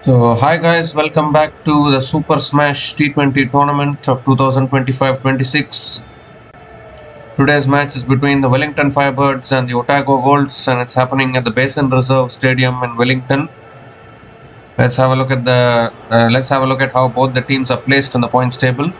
So, hi guys, welcome back to the Super Smash T20 tournament of 2025-26. Today's match is between the Wellington Firebirds and the Otago Wolves, and it's happening at the Basin Reserve Stadium in Wellington. Let's have a look at how both the teams are placed in the points table.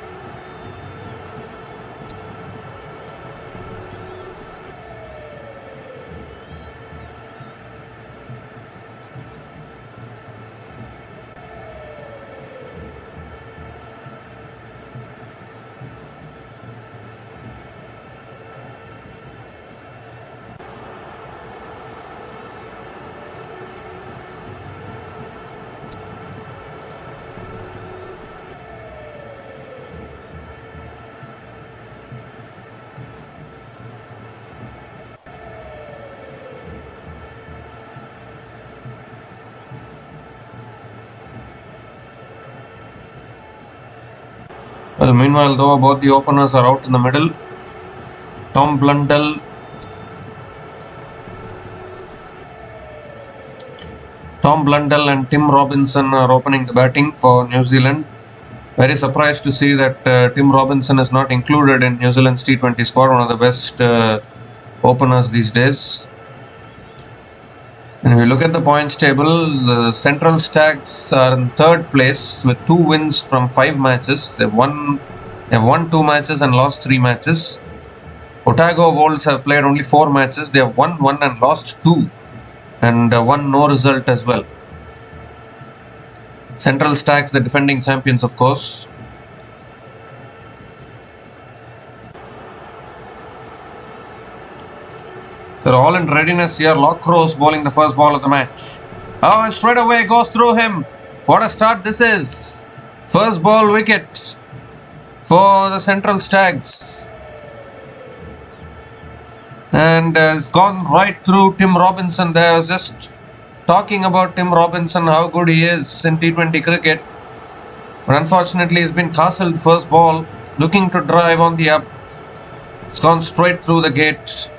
Well, meanwhile, though, both the openers are out in the middle. Tom Blundell and Tim Robinson are opening the batting for New Zealand. Very surprised to see that Tim Robinson is not included in New Zealand's T20 squad, one of the best openers these days. And if you look at the points table, the Central Stags are in third place with 2 wins from 5 matches. They've won 2 matches and lost 3 matches. Otago Wolves have played only 4 matches. They have won 1 and lost 2, and won no result as well. Central Stags, the defending champions, of course. They're all in readiness here. Lockrose bowling the first ball of the match. Oh, and straight away goes through him. What a start this is. First ball wicket for the Central Stags. And it's gone right through Tim Robinson there. I was just talking about Tim Robinson, how good he is in T20 cricket. But unfortunately, he's been castled first ball, looking to drive on the up. It's gone straight through the gate.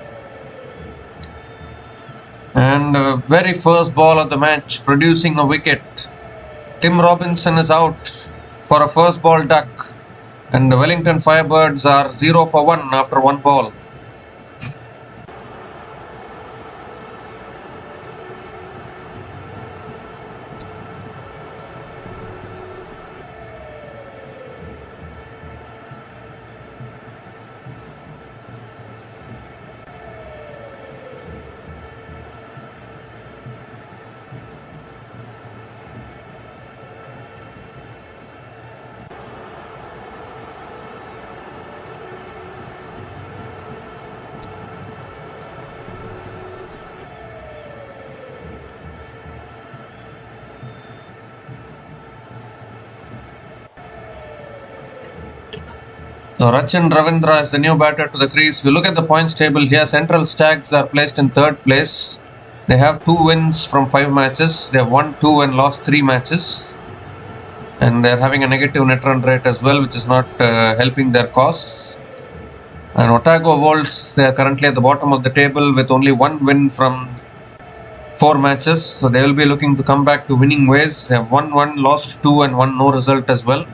And the very first ball of the match, producing a wicket. Tim Robinson is out for a first ball duck. And the Wellington Firebirds are 0 for 1 after 1 ball. So Rachin Ravindra is the new batter to the crease. If you look at the points table here, Central Stags are placed in third place. They have 2 wins from 5 matches. They have won 2 and lost 3 matches. And they're having a negative net run rate as well, which is not helping their cause. And Otago Wolves, they are currently at the bottom of the table with only 1 win from 4 matches. So they will be looking to come back to winning ways. They have won 1, lost 2 and won no result as well.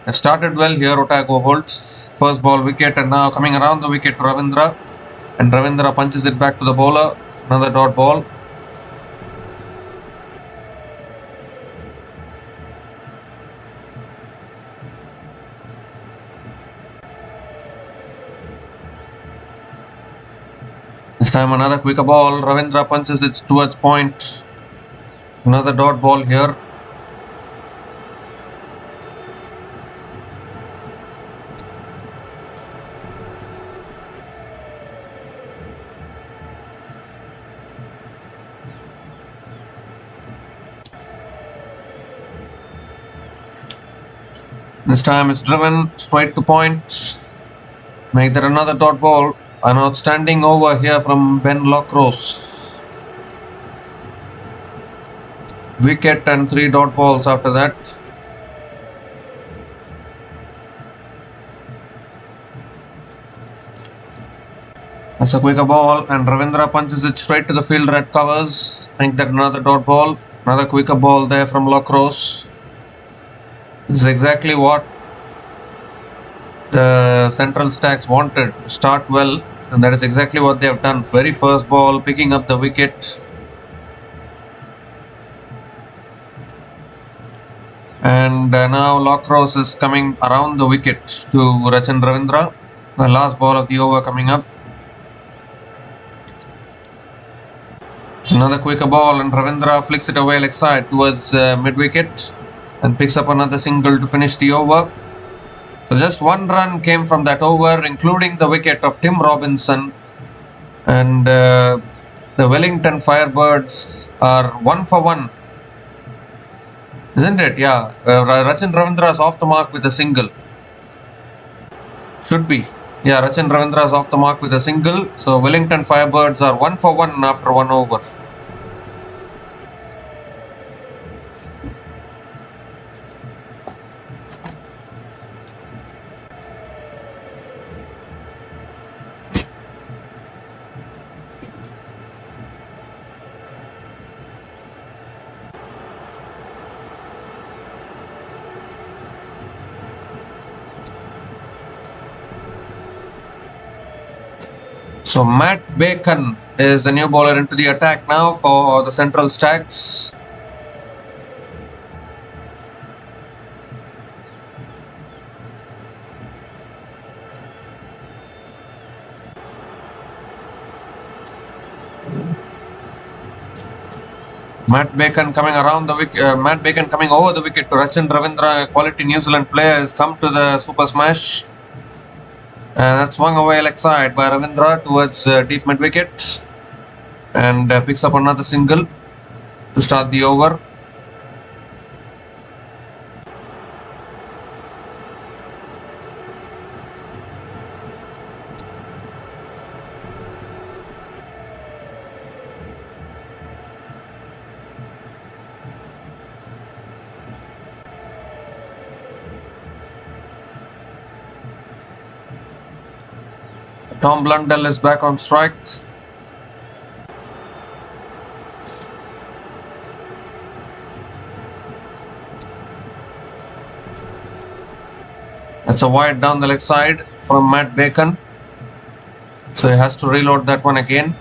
They started well here, Otago Wolves. First ball wicket, and now coming around the wicket, Ravindra. And Ravindra punches it back to the bowler. Another dot ball. This time another quicker ball. Ravindra punches it towards point. Another dot ball here. This time it's driven straight to point. Make that another dot ball. An outstanding over here from Ben Lockrose. Wicket and 3 dot balls after that. That's a quicker ball, and Ravindra punches it straight to the fielder at covers. Make that another dot ball. Another quicker ball there from Lacrosse. This is exactly what the Central Stacks wanted. Start well, and that is exactly what they have done. Very first ball, picking up the wicket. And now Lacrosse is coming around the wicket to Rachin Ravindra. The last ball of the over coming up. It's another quicker ball, and Ravindra flicks it away leg side towards mid-wicket and picks up another single to finish the over. So just one run came from that over, including the wicket of Tim Robinson. And the Wellington Firebirds are 1 for 1. Isn't it? Yeah. Rachin Ravindra is off the mark with a single. Should be. Yeah, Rachin Ravindra is off the mark with a single. So Wellington Firebirds are 1 for 1 after 1 over. So Matt Bacon is the new bowler into the attack now for the Central Stacks. Matt Bacon coming around the wicket. Matt Bacon coming over the wicket to Rachin Ravindra, a quality New Zealand player, has come to the super smash. And that's swung away leg side by Ravindra towards deep mid wicket, and picks up another single to start the over. Tom Blundell is back on strike. That's a wide down the leg side from Matt Bacon. So he has to reload that one again.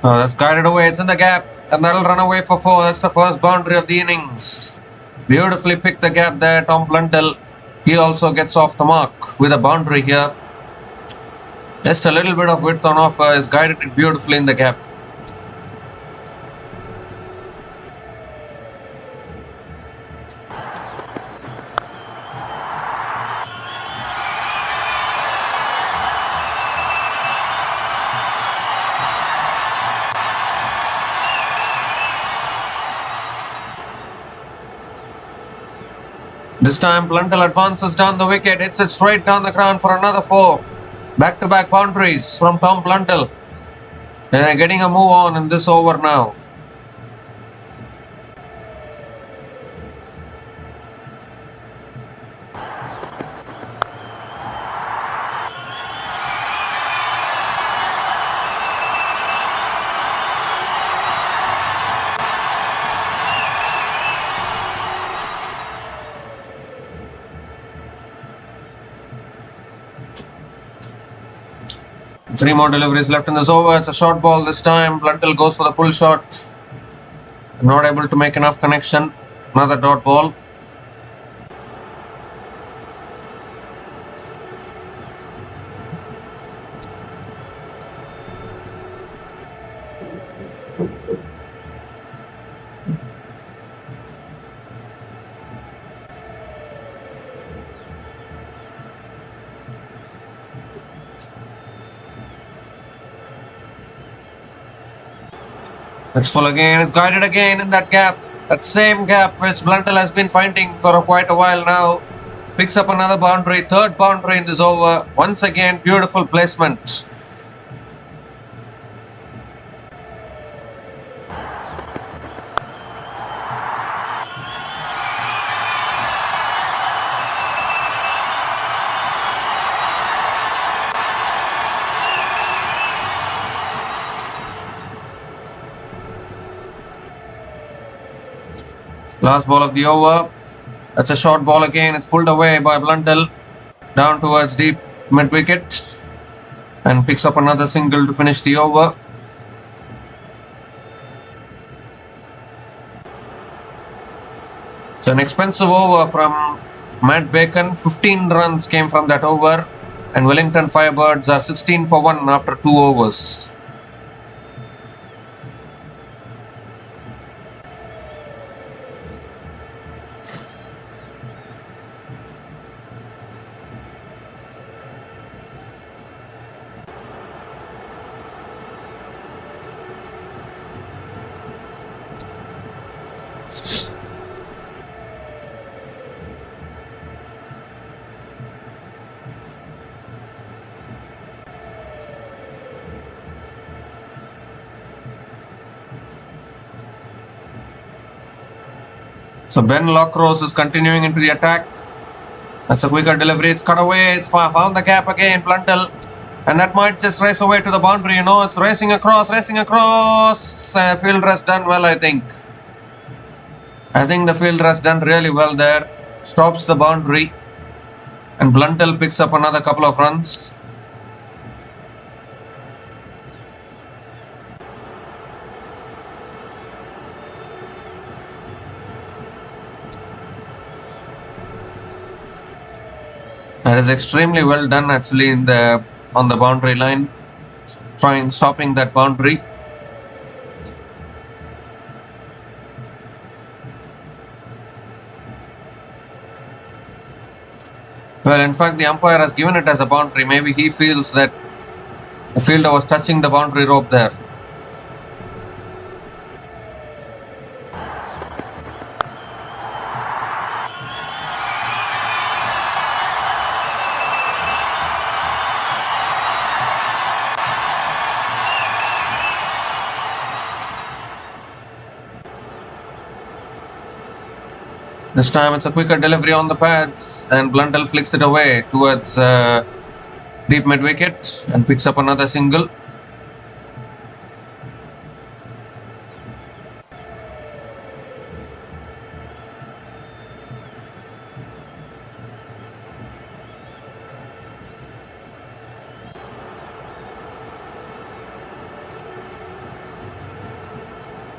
That's guided away. It's in the gap, and that'll run away for 4. That's the first boundary of the innings. Beautifully picked the gap there, Tom Blundell. He also gets off the mark with a boundary here. Just a little bit of width on offer is guided it beautifully in the gap. This time Blundell advances down the wicket, hits it straight down the ground for another 4. Back-to-back boundaries from Tom Blundell. Getting a move on in this over now. Three more deliveries left in this over. It's a short ball this time. Blundell goes for the pull shot. Not able to make enough connection. Another dot ball. It's full again. It's guided again in that gap. That same gap which Blundell has been finding for quite a while now. picks up another boundary, third boundary in this over. Once again, beautiful placement. Last ball of the over. That's a short ball again. It's pulled away by Blundell down towards deep mid wicket and picks up another single to finish the over. So an expensive over from Matt Bacon. 15 runs came from that over, and Wellington Firebirds are 16 for 1 after 2 overs. So Ben Lockrose is continuing into the attack. That's a quicker delivery. It's cut away. It's found the gap again, Blundell. And that might just race away to the boundary, you know. It's racing across. Fielder has done well, I think. I think the fielder has done really well there. Stops the boundary. And Blundell picks up another couple of runs. That is extremely well done actually on the boundary line, stopping that boundary. Well, in fact, the umpire has given it as a boundary. Maybe he feels that the fielder was touching the boundary rope there. This time it's a quicker delivery on the pads, and Blundell flicks it away towards deep mid wicket and picks up another single.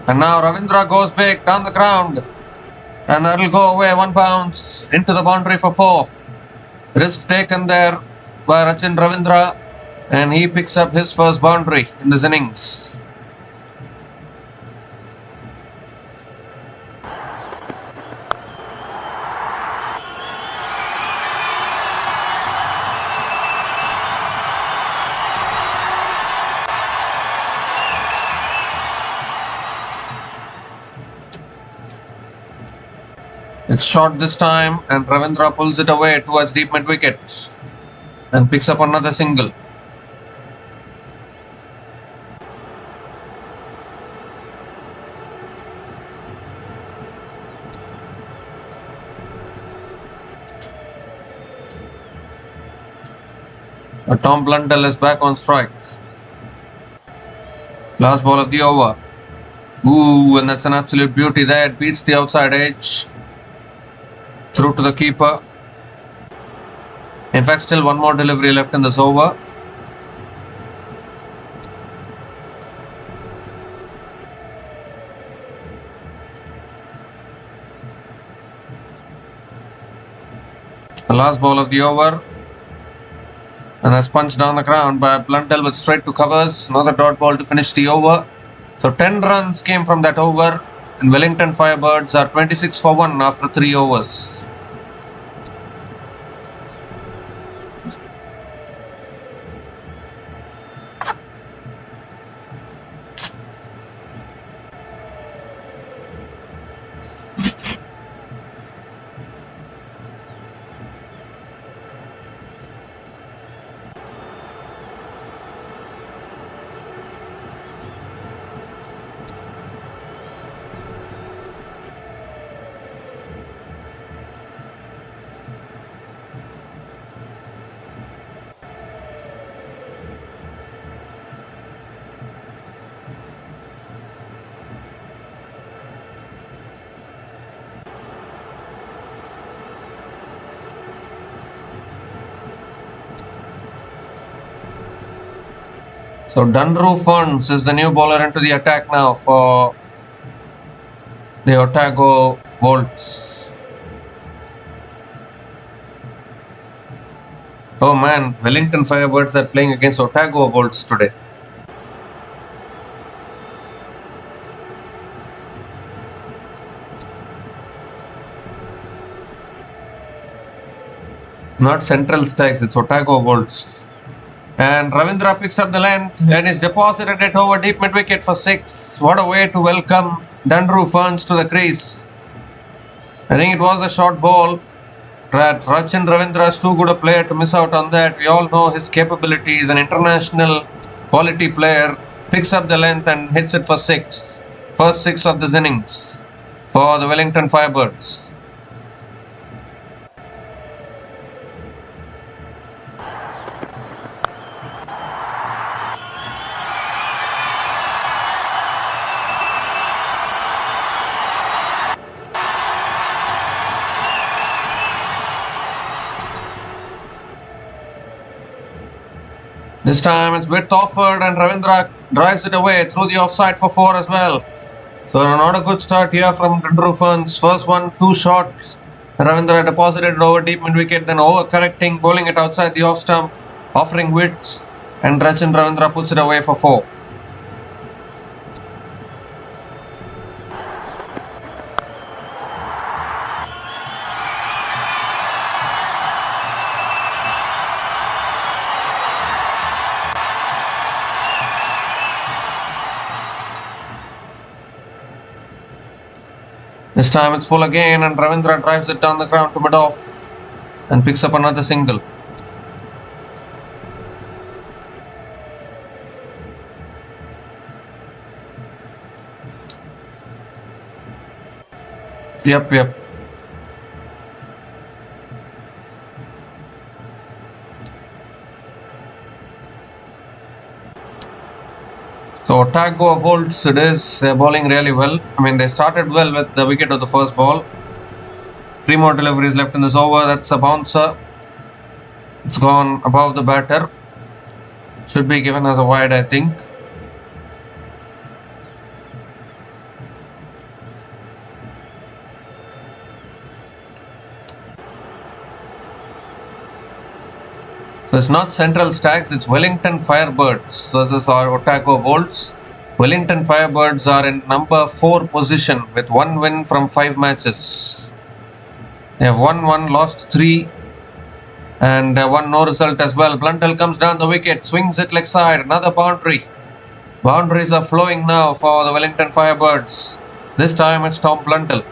And now Ravindra goes big down the ground. And that will go away, 1 bounce into the boundary for 4. Risk taken there by Rachin Ravindra, and he picks up his first boundary in this innings. It's short this time, and Ravindra pulls it away towards deep mid wicket and picks up another single. Tom Blundell is back on strike. Last ball of the over. Ooh, and that's an absolute beauty there. It beats the outside edge. Through to the keeper. In fact, still one more delivery left in this over. The last ball of the over. And that's punched down the ground by Blundell with straight to covers. Another dot ball to finish the over. So 10 runs came from that over. And Wellington Firebirds are 26 for 1 after 3 overs. So Dunru Funds is the new bowler into the attack now for the Otago Volts. Oh man, Wellington Firebirds are playing against Otago Volts today. Not Central Stags, it's Otago Volts. And Ravindra picks up the length and is deposited it over deep mid wicket for 6. What a way to welcome Dunru Ferns to the crease. I think it was a short ball. Rachin Ravindra is too good a player to miss out on that. We all know his capabilities. An international quality player. Picks up the length and hits it for 6. First 6 of this innings for the Wellington Firebirds. This time it's width offered and Ravindra drives it away through the offside for 4 as well. So not a good start here from Dunru Ferns. First one, 2 short. Ravindra deposited it over deep mid wicket, then over correcting, bowling it outside the off stump, offering widths, and Rachin Ravindra puts it away for 4. This time it's full again and Ravindra drives it down the ground to mid-off and picks up another single. Yep. So Otago Volts it is, they're bowling really well. I mean, they started well with the wicket of the first ball. 3 more deliveries left in this over. That's a bouncer. It's gone above the batter. Should be given as a wide, I think. So it's not Central Stags, it's Wellington Firebirds. So this is our Otago Volts. Wellington Firebirds are in number 4 position with 1 win from 5 matches. They have won 1, lost 3 and 1 no result as well. Blundell comes down the wicket, swings it leg side, another boundary. Boundaries are flowing now for the Wellington Firebirds. This time it's Tom Blundell.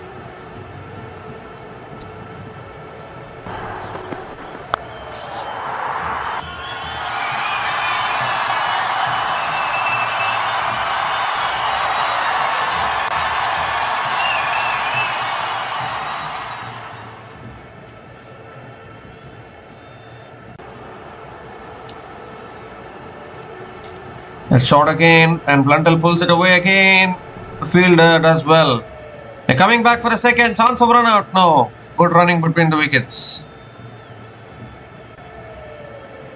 A shot again and Blundell pulls it away again. The fielder does well. They're coming back for a second. Chance of run out. No. Good running between the wickets.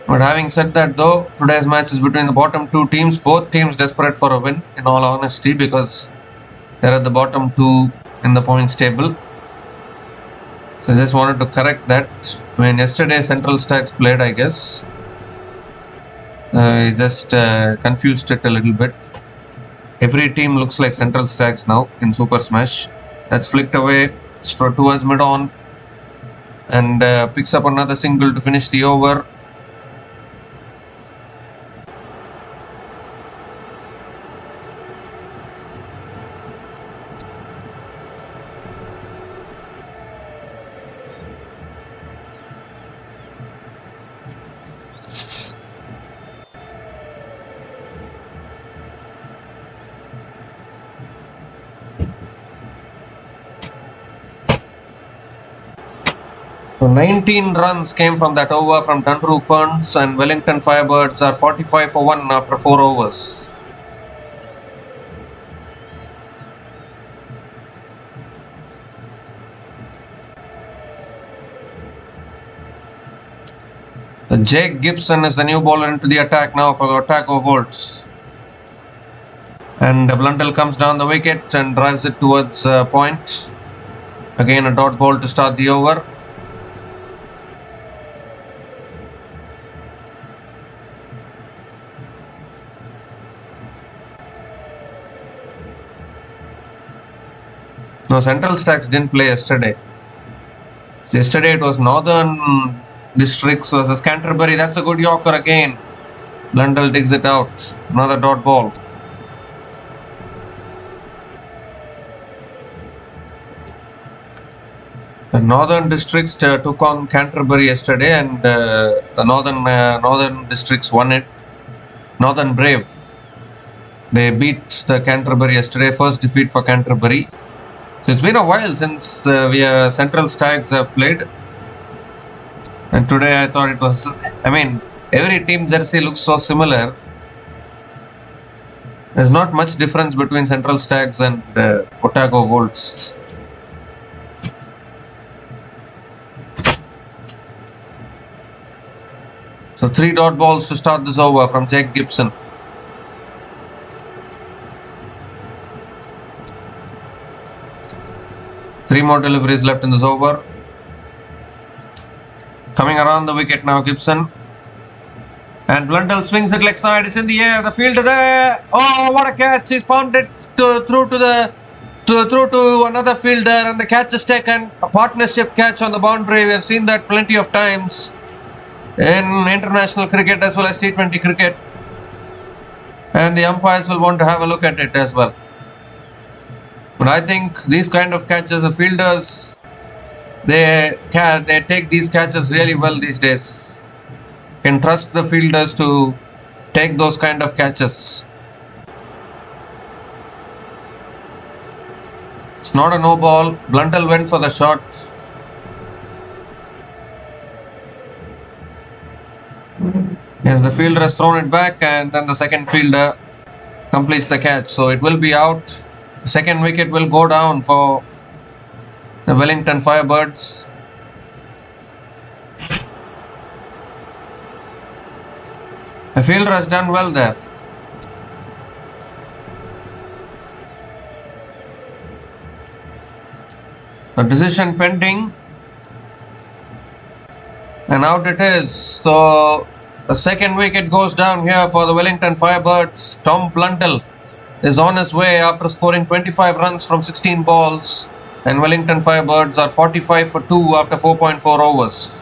But having said that though, today's match is between the bottom 2 teams. Both teams desperate for a win in all honesty because they're at the bottom 2 in the points table. So I just wanted to correct that. I mean, yesterday Central Stags played, I guess. I just confused it a little bit. Every team looks like Central Stags now in Super Smash. That's flicked away towards mid-on and picks up another single to finish the over. So 19 runs came from that over from Dunru Ferns and Wellington Firebirds are 45 for 1 after 4 overs. Jake Gibson is the new bowler into the attack now for the Otago Volts. And Blundell comes down the wicket and drives it towards point. Again a dot ball to start the over. No, Central Stacks didn't play yesterday. Yesterday it was Northern Districts versus Canterbury. That's a good Yorker again. Blundell digs it out. Another dot ball. The Northern Districts took on Canterbury yesterday, and the Northern Districts won it. Northern Brave. They beat the Canterbury yesterday. First defeat for Canterbury. So it's been a while since Central Stags have played. And today I thought it was, every team jersey looks so similar. There's not much difference between Central Stags and Otago Volts. So 3 dot balls to start this over from Jake Gibson. Three more deliveries left in this over. Coming around the wicket now, Gibson. And Blundell swings it leg side. It's in the air. The fielder there. Oh, what a catch! He's pumped it through to another fielder, and the catch is taken. A partnership catch on the boundary. We have seen that plenty of times in international cricket as well as T20 cricket. And the umpires will want to have a look at it as well. But I think these kind of catches, the fielders, they take these catches really well these days. Can trust the fielders to take those kind of catches. It's not a no ball. Blundell went for the shot. Yes, the fielder has thrown it back, and then the second fielder completes the catch. So it will be out. The second wicket will go down for the Wellington Firebirds. The fielder has done well there. A decision pending. And out it is. So the second wicket goes down here for the Wellington Firebirds. Tom Blundell is on his way after scoring 25 runs from 16 balls, and Wellington Firebirds are 45 for 2 after 4.4 overs.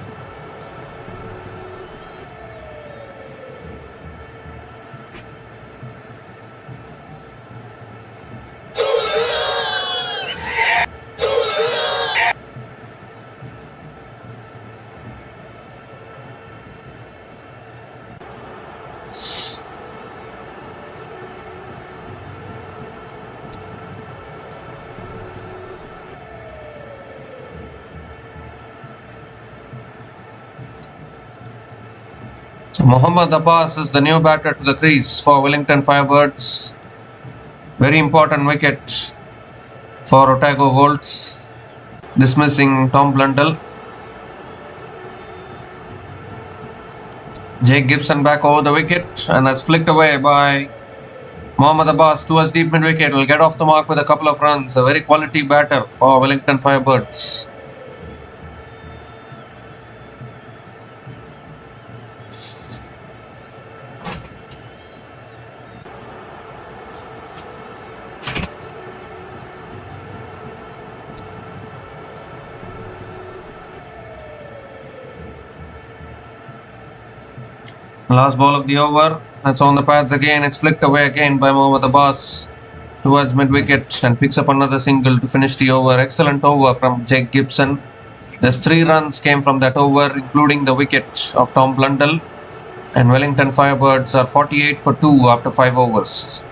So Mohammad Abbas is the new batter to the crease for Wellington Firebirds. Very important wicket for Otago Volts, dismissing Tom Blundell. Jake Gibson back over the wicket and has flicked away by Mohammad Abbas towards deep mid wicket. Will get off the mark with a couple of runs. A very quality batter for Wellington Firebirds. Last ball of the over. That's on the pads again. It's flicked away again by Mohammad Abbas towards mid wicket and picks up another single to finish the over. Excellent over from Jake Gibson. There's 3 runs came from that over, including the wicket of Tom Blundell. And Wellington Firebirds are 48 for 2 after 5 overs.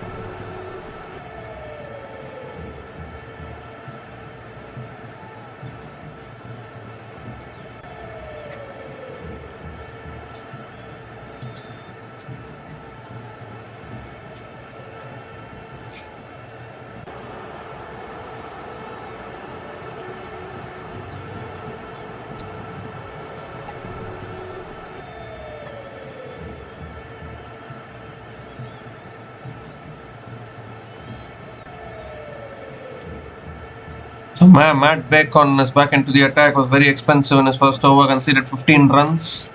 So Matt Bacon is back into the attack. Was very expensive in his first over. Conceded 15 runs.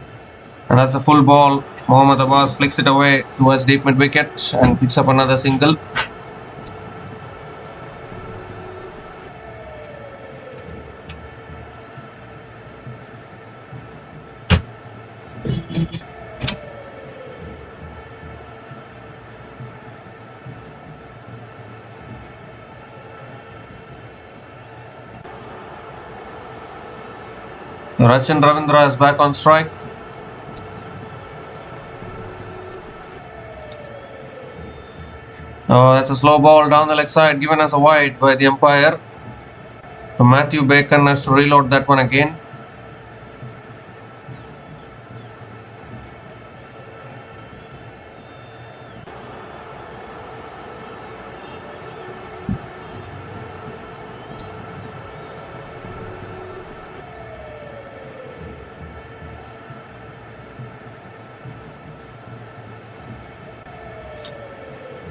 And that's a full ball. Mohammad Abbas flicks it away towards deep mid wicket and picks up another single. Rachin Ravindra is back on strike. Oh, that's a slow ball down the leg side, given as a wide by the umpire. So Matthew Bacon has to reload that one again.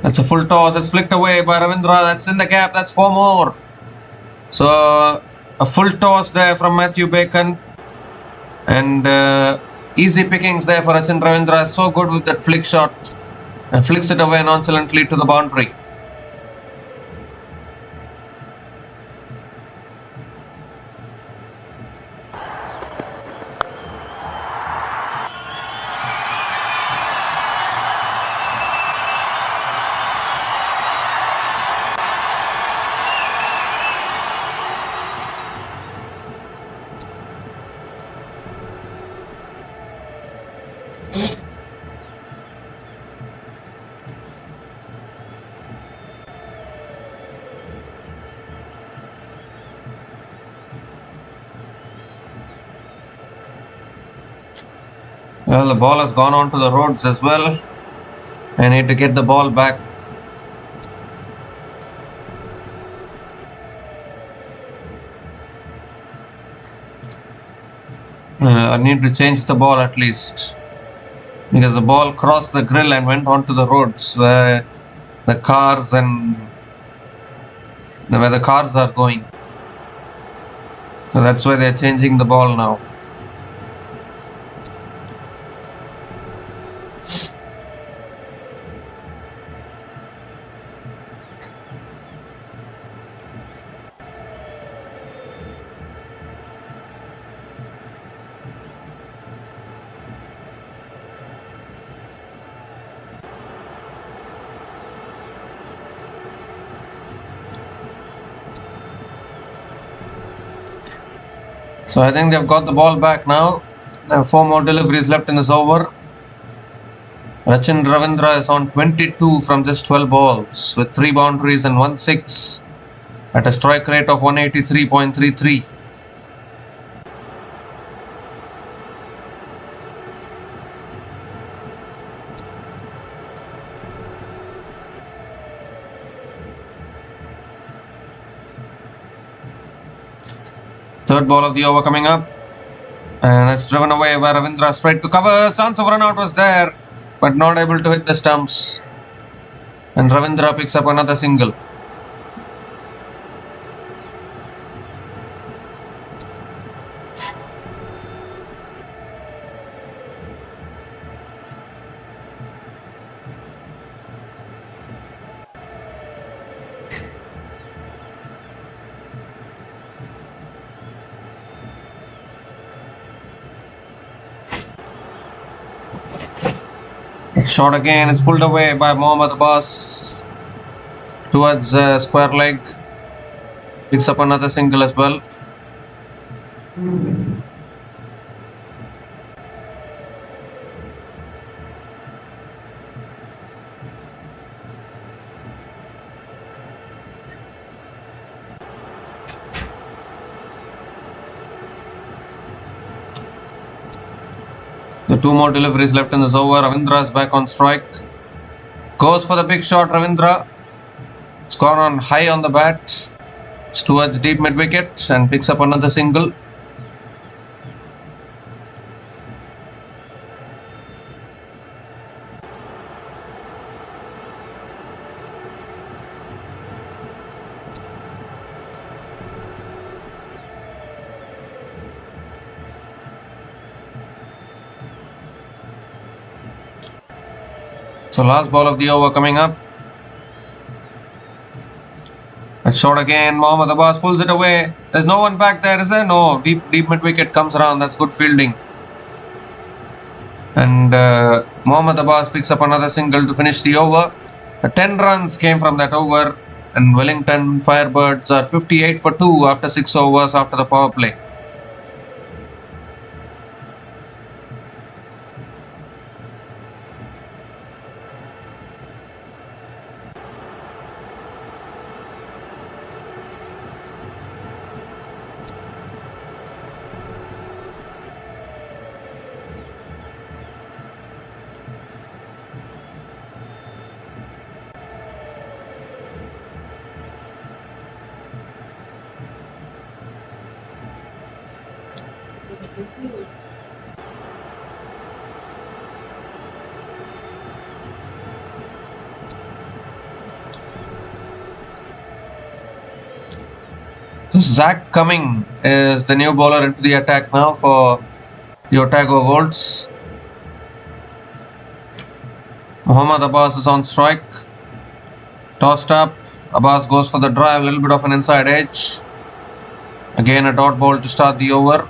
That's a full toss. It's flicked away by Ravindra. That's in the gap. That's 4 more. So a full toss there from Matthew Bacon. And easy pickings there for Rachin Ravindra. So good with that flick shot. And flicks it away nonchalantly to the boundary. Well, the ball has gone onto the roads as well. I need to get the ball back. I need to change the ball at least. Because the ball crossed the grill and went onto the roads where the cars are going. So that's why they're changing the ball now. So I think they've got the ball back now. There are 4 more deliveries left in this over. Rachin Ravindra is on 22 from just 12 balls with 3 boundaries and 1 6 at a strike rate of 183.33. Third ball of the over coming up. And that's driven away by Ravindra straight to cover. Chance of run out was there, but not able to hit the stumps. And Ravindra picks up another single. Shot again, it's pulled away by Mohammad Abbas towards square leg. Picks up another single as well. The 2 more deliveries left in this over. Ravindra is back on strike. Goes for the big shot, Ravindra. It's gone on high on the bat. It's towards deep mid wicket and picks up another single. So last ball of the over coming up. A shot again. Mohammad Abbas pulls it away. There's no one back there, is there? No. Deep mid wicket comes around. That's good fielding. And Mohammad Abbas picks up another single to finish the over. 10 runs came from that over. And Wellington Firebirds are 58 for 2 after 6 overs after the power play. Zach Cumming is the new bowler into the attack now for the Otago Wolves. Mohammad Abbas is on strike. Tossed up. Abbas goes for the drive, a little bit of an inside edge. Again a dot ball to start the over.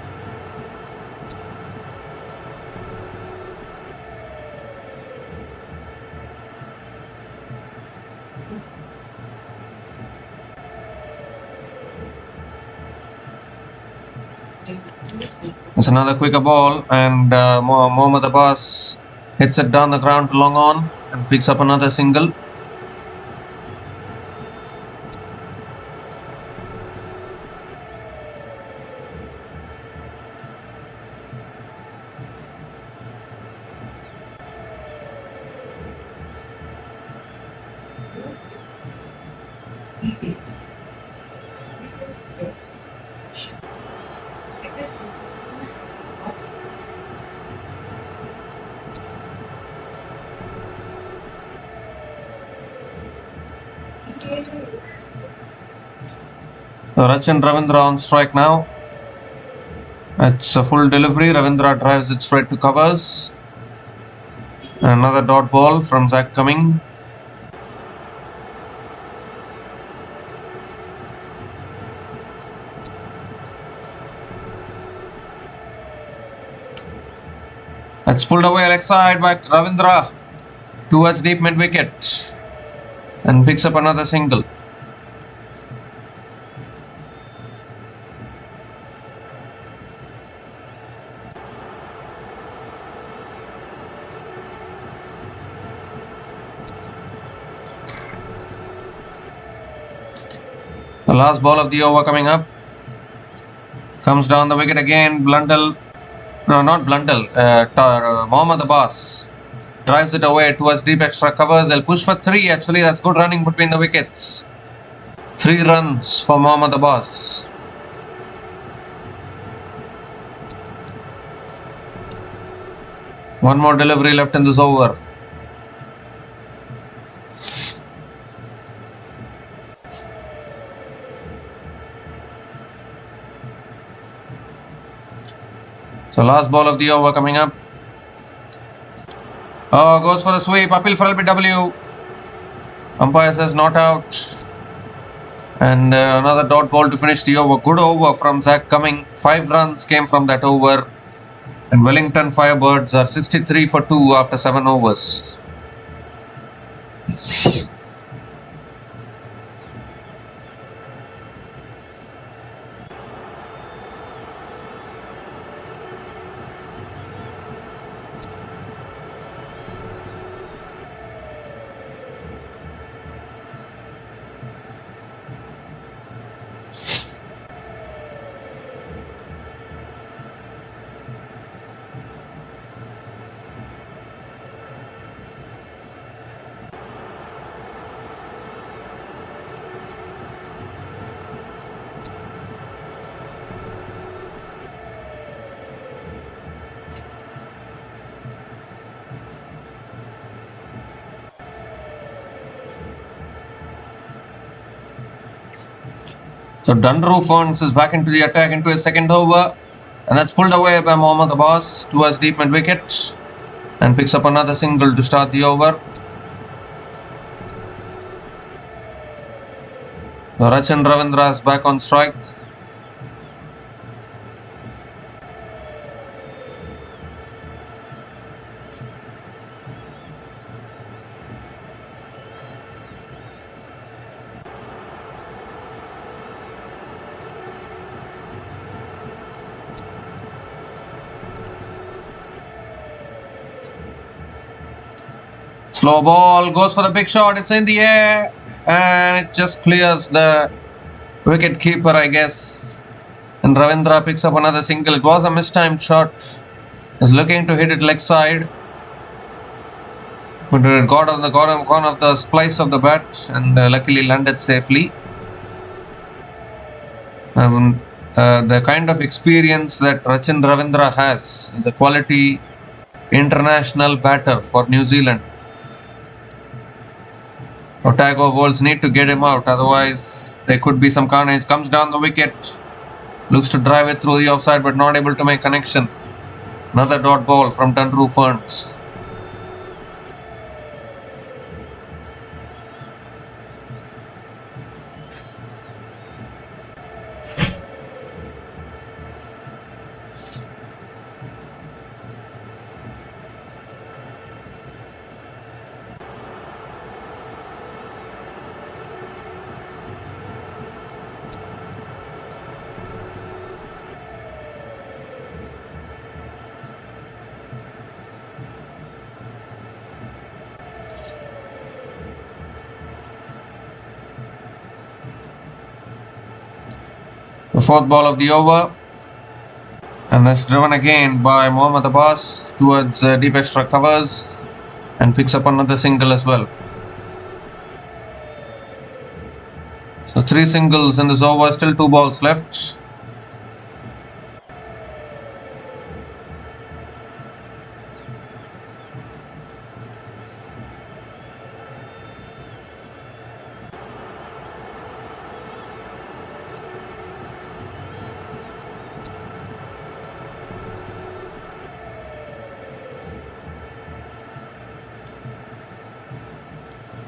It's another quicker ball, and Mohammad Abbas hits it down the ground to long on and picks up another single. Rachin Ravindra on strike now. It's a full delivery. Ravindra drives it straight to covers. Another dot ball from Zach Cumming. It's pulled away leg side by Ravindra towards deep mid wicket and picks up another single. The last ball of the over coming up. Comes down the wicket again. Blundell. No, not Blundell. Mohammad Abbas drives it away towards deep extra covers. They'll push for 3 actually. That's good running between the wickets. 3 runs for Mohammad Abbas. One more delivery left in this over. So last ball of the over coming up. Oh, goes for the sweep. Appeal for LBW. Umpire says not out. And another dot ball to finish the over. Good over from Zach Cumming. 5 runs came from that over. And Wellington Firebirds are 63 for 2 after 7 overs. So Dundru Fons is back into the attack into his second over, and that's pulled away by Mohammad Abbas towards deep mid wicket and picks up another single to start the over. Rachin Ravindra is back on strike. Slow ball, goes for the big shot, it's in the air and it just clears the wicket keeper, I guess. And Ravindra picks up another single. It was a mistimed shot. He's looking to hit it leg side. But it got on the corner of the splice of the bat and luckily landed safely. The kind of experience that Rachin Ravindra has is a quality international batter for New Zealand. Otago Wolves need to get him out, otherwise there could be some carnage. Comes down the wicket, looks to drive it through the offside but not able to make connection. Another dot ball from Dundru Ferns. The fourth ball of the over, and that's driven again by Mohammad Abbas towards deep extra covers and picks up another single as well. So 3 singles in this over, still 2 balls left.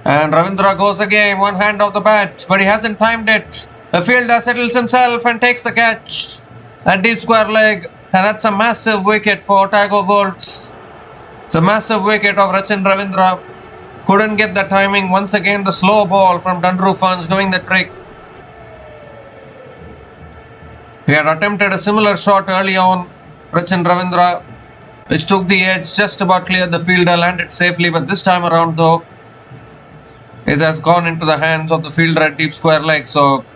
And Ravindra goes again, one hand off the bat, but he hasn't timed it. The fielder settles himself and takes the catch at deep square leg, and that's a massive wicket for Otago Wolves. It's a massive wicket of Rachin Ravindra. Couldn't get the timing. Once again, the slow ball from Dundru Ferns doing the trick. He had attempted a similar shot early on, Rachin Ravindra, which took the edge, just about cleared the fielder, landed safely, but this time around though, it has gone into the hands of the fielder at deep square leg. So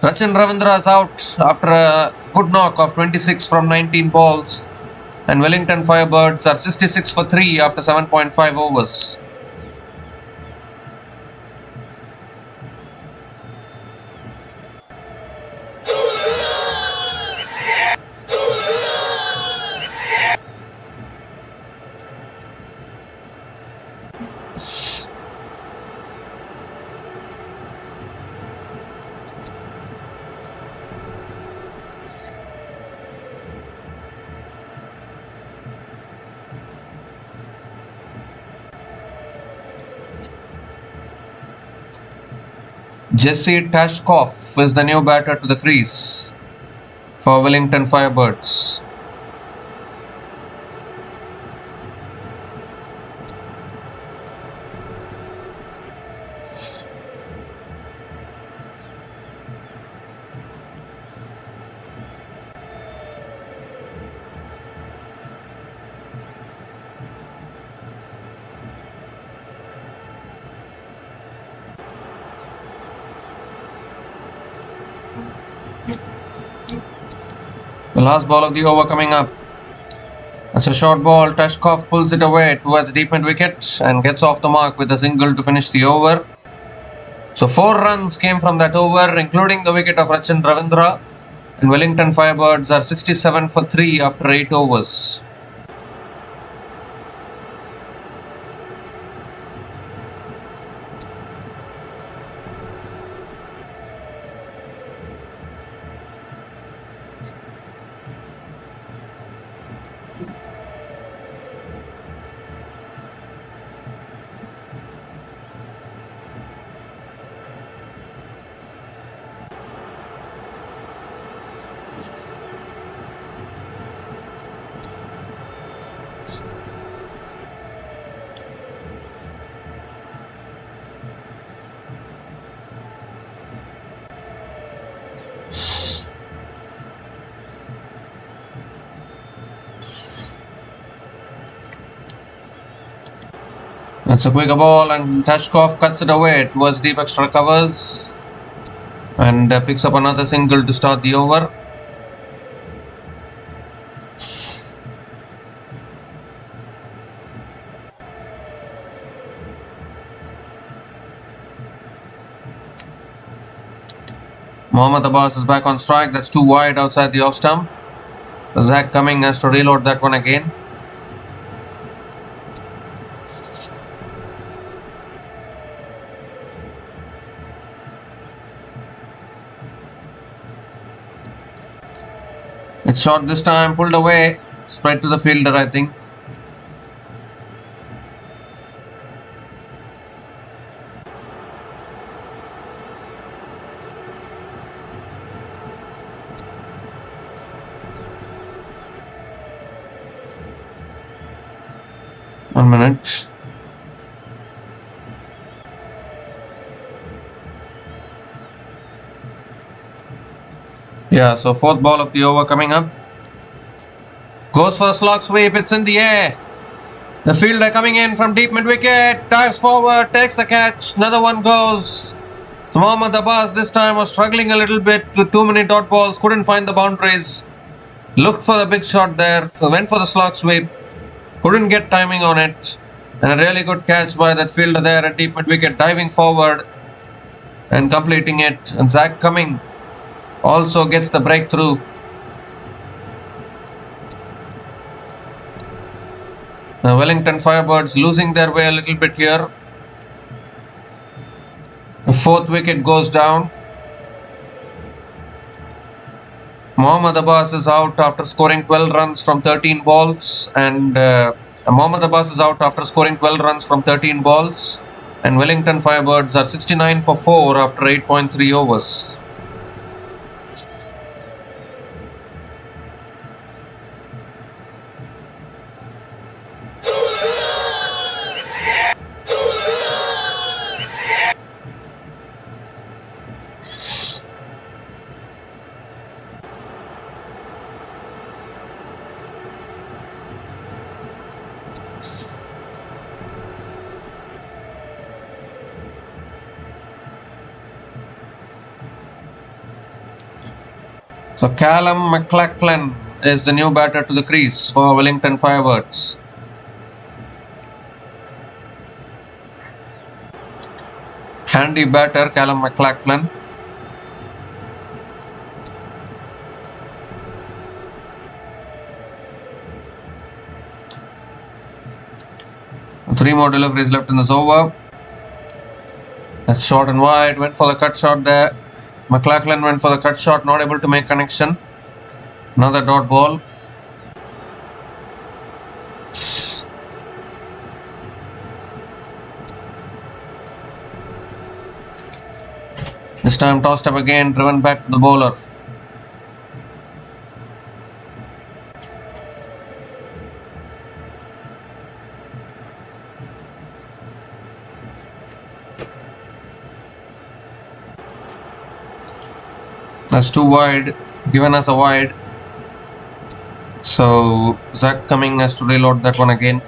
Rachin Ravindra is out after a good knock of 26 from 19 balls, and Wellington Firebirds are 66 for 3 after 7.5 overs. Jesse Tashkoff is the new batter to the crease for Wellington Firebirds. The last ball of the over coming up. That's a short ball. Tashkov pulls it away towards deep mid wicket and gets off the mark with a single to finish the over. So 4 runs came from that over, including the wicket of Rachin Ravindra. And Wellington Firebirds are 67 for 3 after 8 overs. That's a quick ball, and Tashkov cuts it away towards deep extra covers and picks up another single to start the over. Mohammad Abbas is back on strike. That's too wide outside the off stump. Zach Cumming has to reload that one again. It's shot this time, pulled away, straight to the fielder, I think. One minute. Yeah, so fourth ball of the over coming up. Goes for a slog sweep, it's in the air. The fielder coming in from deep mid-wicket, dives forward, takes the catch, another one goes. So Mohammad Abbas this time was struggling a little bit with too many dot balls, couldn't find the boundaries. Looked for the big shot there, so went for the slog sweep. Couldn't get timing on it. And a really good catch by that fielder there at deep mid-wicket, diving forward and completing it. And Zach Cumming also gets the breakthrough. The Wellington Firebirds losing their way a little bit here. The fourth wicket goes down. Mohammad Abbas is out after scoring 12 runs from 13 balls, and Mohammad Abbas is out after scoring 12 runs from 13 balls, and Wellington Firebirds are 69 for 4 after 8.3 overs. So Callum McLachlan is the new batter to the crease for Wellington Firebirds. Handy batter Callum McLachlan. Three more deliveries left in this over. That's short and wide. Went for the cut shot there. McLachlan went for the cut shot, not able to make connection. Another dot ball. This time tossed up again, driven back to the bowler. That's too wide, given us a wide. So Zach Cumming has to reload that one again.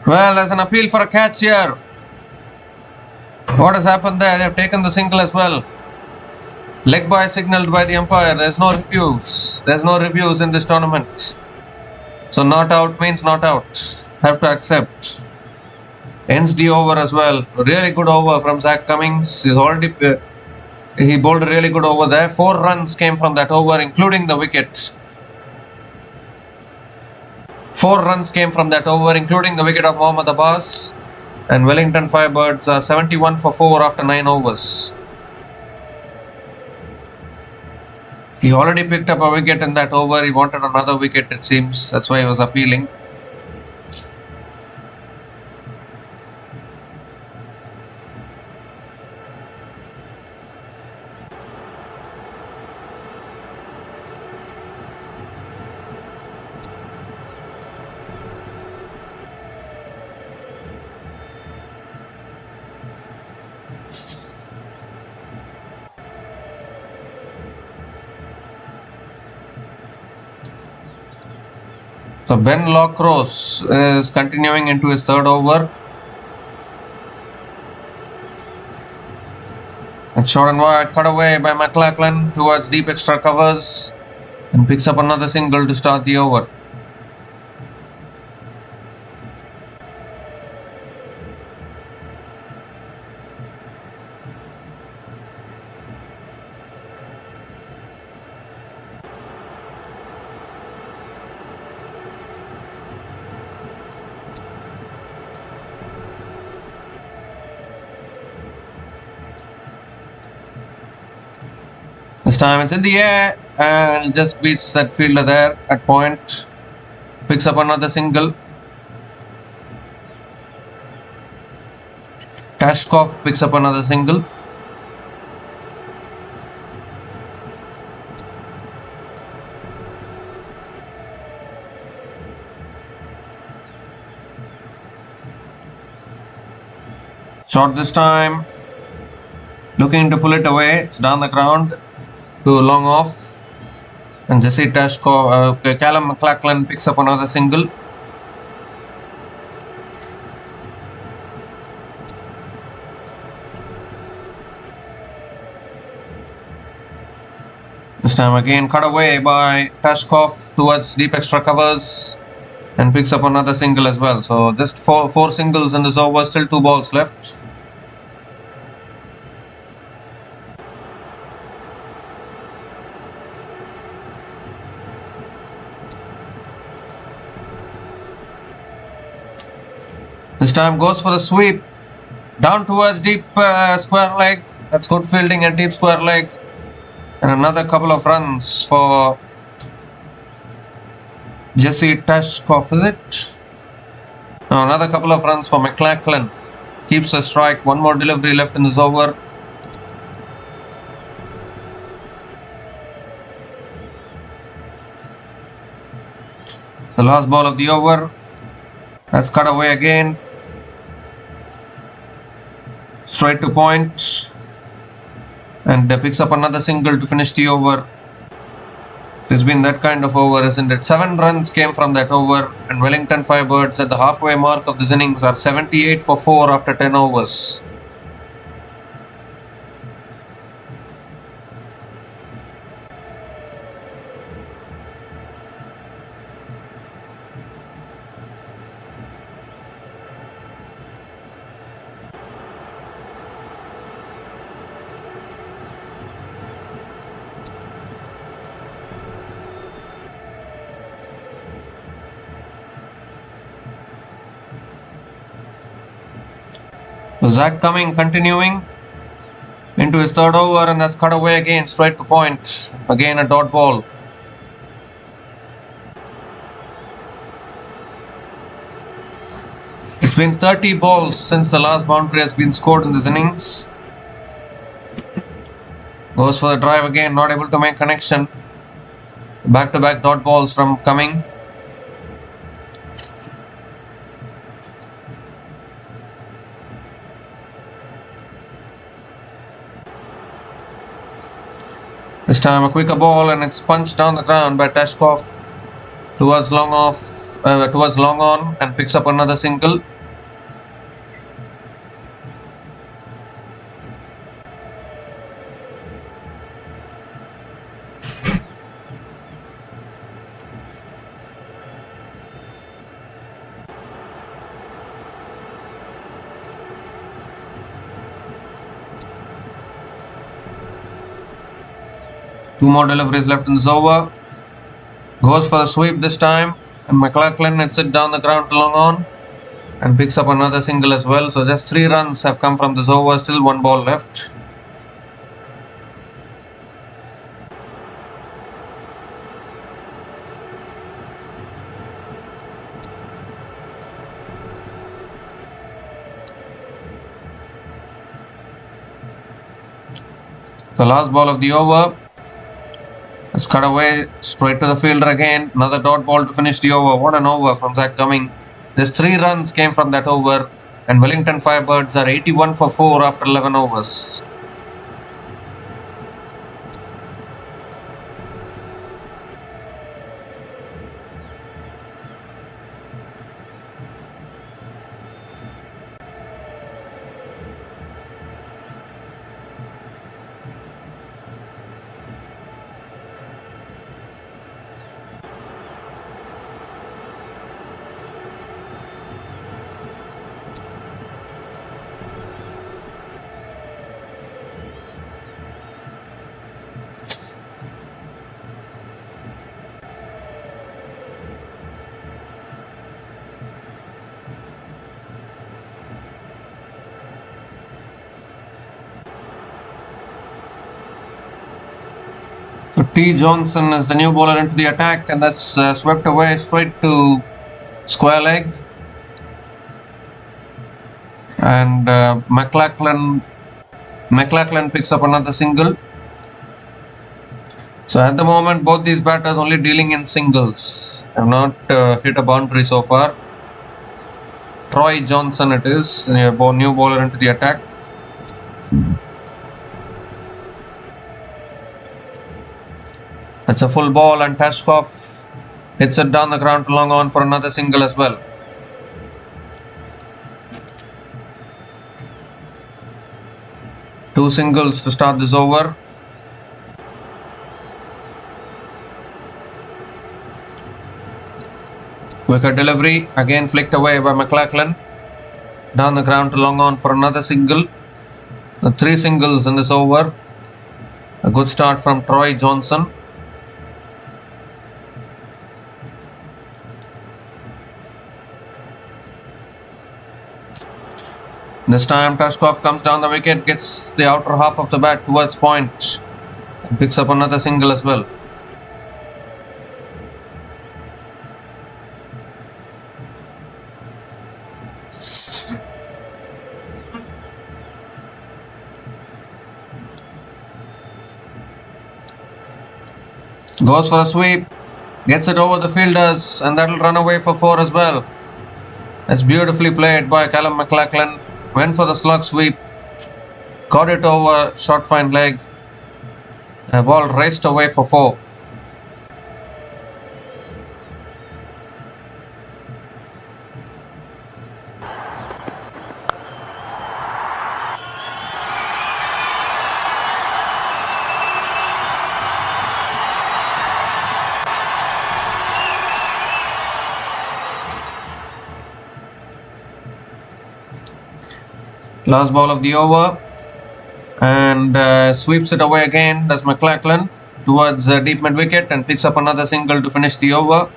Well, there's an appeal for a catch here. What has happened there? They have taken the single as well. Leg by signalled by the umpire. There's no reviews. There's no reviews in this tournament. So not out means not out. Have to accept. Ends the over as well. Really good over from Zach Cummings. He bowled a really good over there. 4 runs came from that over, including the wicket. 4 runs came from that over, including the wicket of Mohammad Abbas. And Wellington Firebirds are 71 for 4 after 9 overs. He already picked up a wicket in that over. He wanted another wicket, it seems. That's why he was appealing. So Ben Lockrose is continuing into his third over. And short and wide, cut away by McLachlan towards deep extra covers and picks up another single to start the over. This time it's in the air and just beats that fielder there at point. Picks up another single. Tashkov picks up another single. Short this time. Looking to pull it away. It's down the ground. To long off, and Jesse Tashkov, Callum McLachlan picks up another single. This time again cut away by Tashkov towards deep extra covers and picks up another single as well. So just four singles in this over, still 2 balls left. This time goes for a sweep down towards deep square leg. That's good fielding at deep square leg. And another couple of runs for Jesse Tashkov, is it? No, another couple of runs for McLachlan. Keeps a strike. One more delivery left in this over. The last ball of the over. That's cut away again. Straight to point, and picks up another single to finish the over. It's been that kind of over, isn't it? 7 runs came from that over, and Wellington Firebirds at the halfway mark of this innings are 78 for 4 after 10 overs. Zach Cumming continuing into his third over, and that's cut away again, straight to point. Again a dot ball. It's been 30 balls since the last boundary has been scored in this innings. Goes for the drive again, not able to make connection. Back-to-back dot balls from Cumming. This time a quicker ball, and it's punched down the ground by Tashkov towards long on, and picks up another single. Two more deliveries left in this over. Goes for the sweep this time, and McLachlan hits it down the ground to long on and picks up another single as well. So just 3 runs have come from this over, still 1 ball left. The last ball of the over. It's cut away straight to the fielder again. Another dot ball to finish the over. What an over from Zach Cumming. Just 3 runs came from that over, and Wellington Firebirds are 81 for 4 after 11 overs. So T. Johnson is the new bowler into the attack, and that's swept away straight to square leg. And McLachlan picks up another single. So at the moment, both these batters only dealing in singles. Have not hit a boundary so far. Troy Johnson it is, new bowler into the attack. That's a full ball, and Tashkov hits it down the ground to long on for another single as well. Two singles to start this over. Wicket delivery, again flicked away by McLachlan. Down the ground to long on for another single. Three singles in this over. A good start from Troy Johnson. This time Tashkov comes down the wicket, gets the outer half of the bat towards point, and picks up another single as well. Goes for a sweep, gets it over the fielders, and that'll run away for four as well. That's beautifully played by Callum McLachlan. Went for the slug sweep, got it over short fine leg. The ball raced away for four. Last ball of the over, and sweeps it away again. Does McLachlan towards deep mid wicket and picks up another single to finish the over.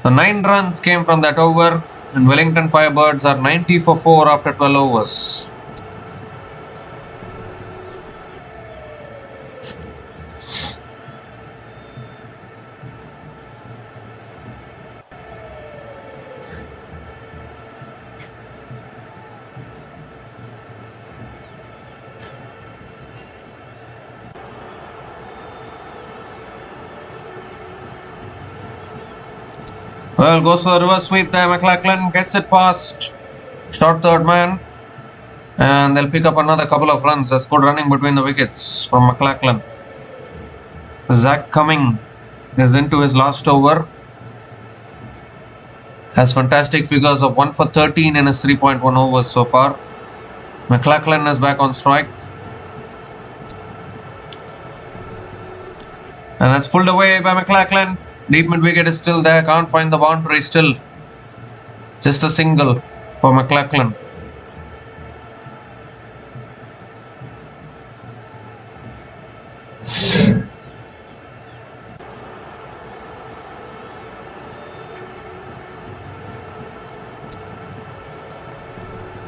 The 9 runs came from that over, and Wellington Firebirds are 90 for 4 after 12 overs. Well, goes for a reverse sweep there. McLachlan gets it past short third man, and they'll pick up another couple of runs. That's good running between the wickets from McLachlan. Zach Cumming is into his last over. Has fantastic figures of 1 for 13 in his 3.1 overs so far. McLachlan is back on strike. And that's pulled away by McLachlan. Deep mid wicket is still there, can't find the boundary still. Just a single for McLachlan.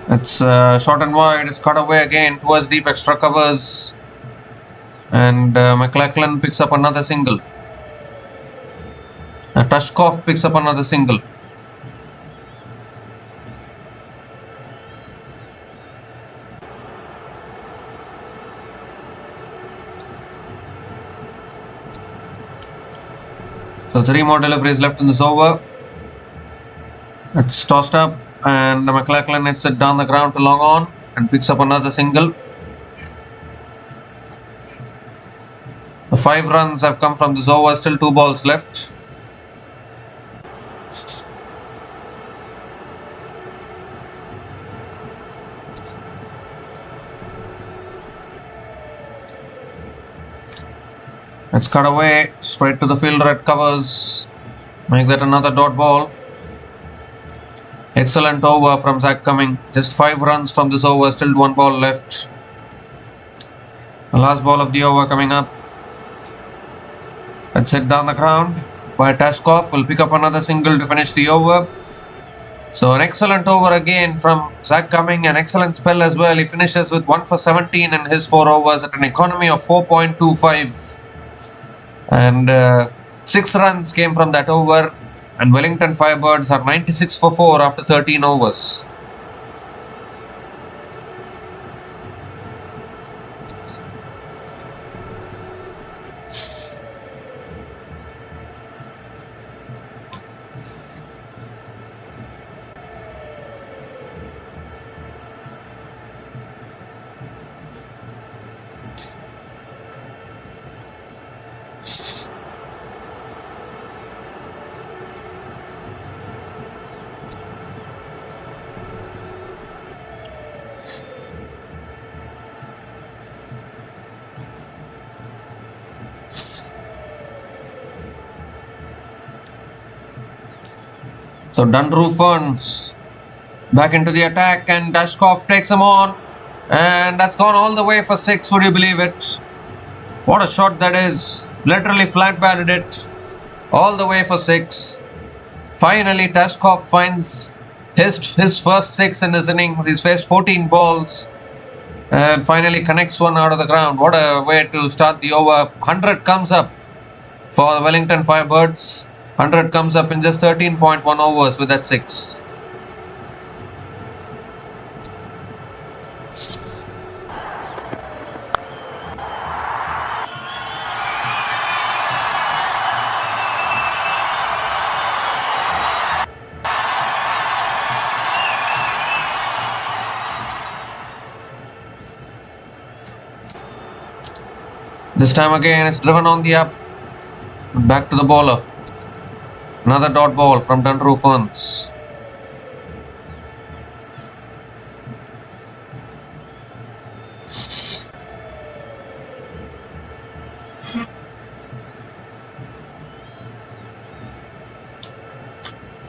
It's short and wide, it's cut away again towards deep extra covers. And McLachlan picks up another single. Tashkov picks up another single. So 3 more deliveries left in this over. It's tossed up, and McLachlan hits it down the ground to long on and picks up another single. The 5 runs have come from this over, still 2 balls left. It's cut away straight to the fielder at covers. Make that another dot ball. Excellent over from Zach Cumming. Just 5 runs from this over, still 1 ball left. The last ball of the over coming up. That's hit down the ground by Tashkov. Will pick up another single to finish the over. So an excellent over again from Zach Cumming. An excellent spell as well. He finishes with 1 for 17 in his 4 overs at an economy of 4.25. And 6 runs came from that over. And Wellington Firebirds are 96 for 4 after 13 overs. So Dundru Ferns back into the attack and Dashkov takes him on. And that's gone all the way for 6, would you believe it? What a shot that is. Literally flat batted it all the way for 6. Finally, Dashkov finds his first 6 in this innings. He's faced 14 balls and finally connects one out of the ground. What a way to start the over. 100 comes up for the Wellington Firebirds. 100 comes up in just 13.1 overs with that 6. This time again it's driven on the up. Back to the bowler. Another dot ball from Dundru Ferns.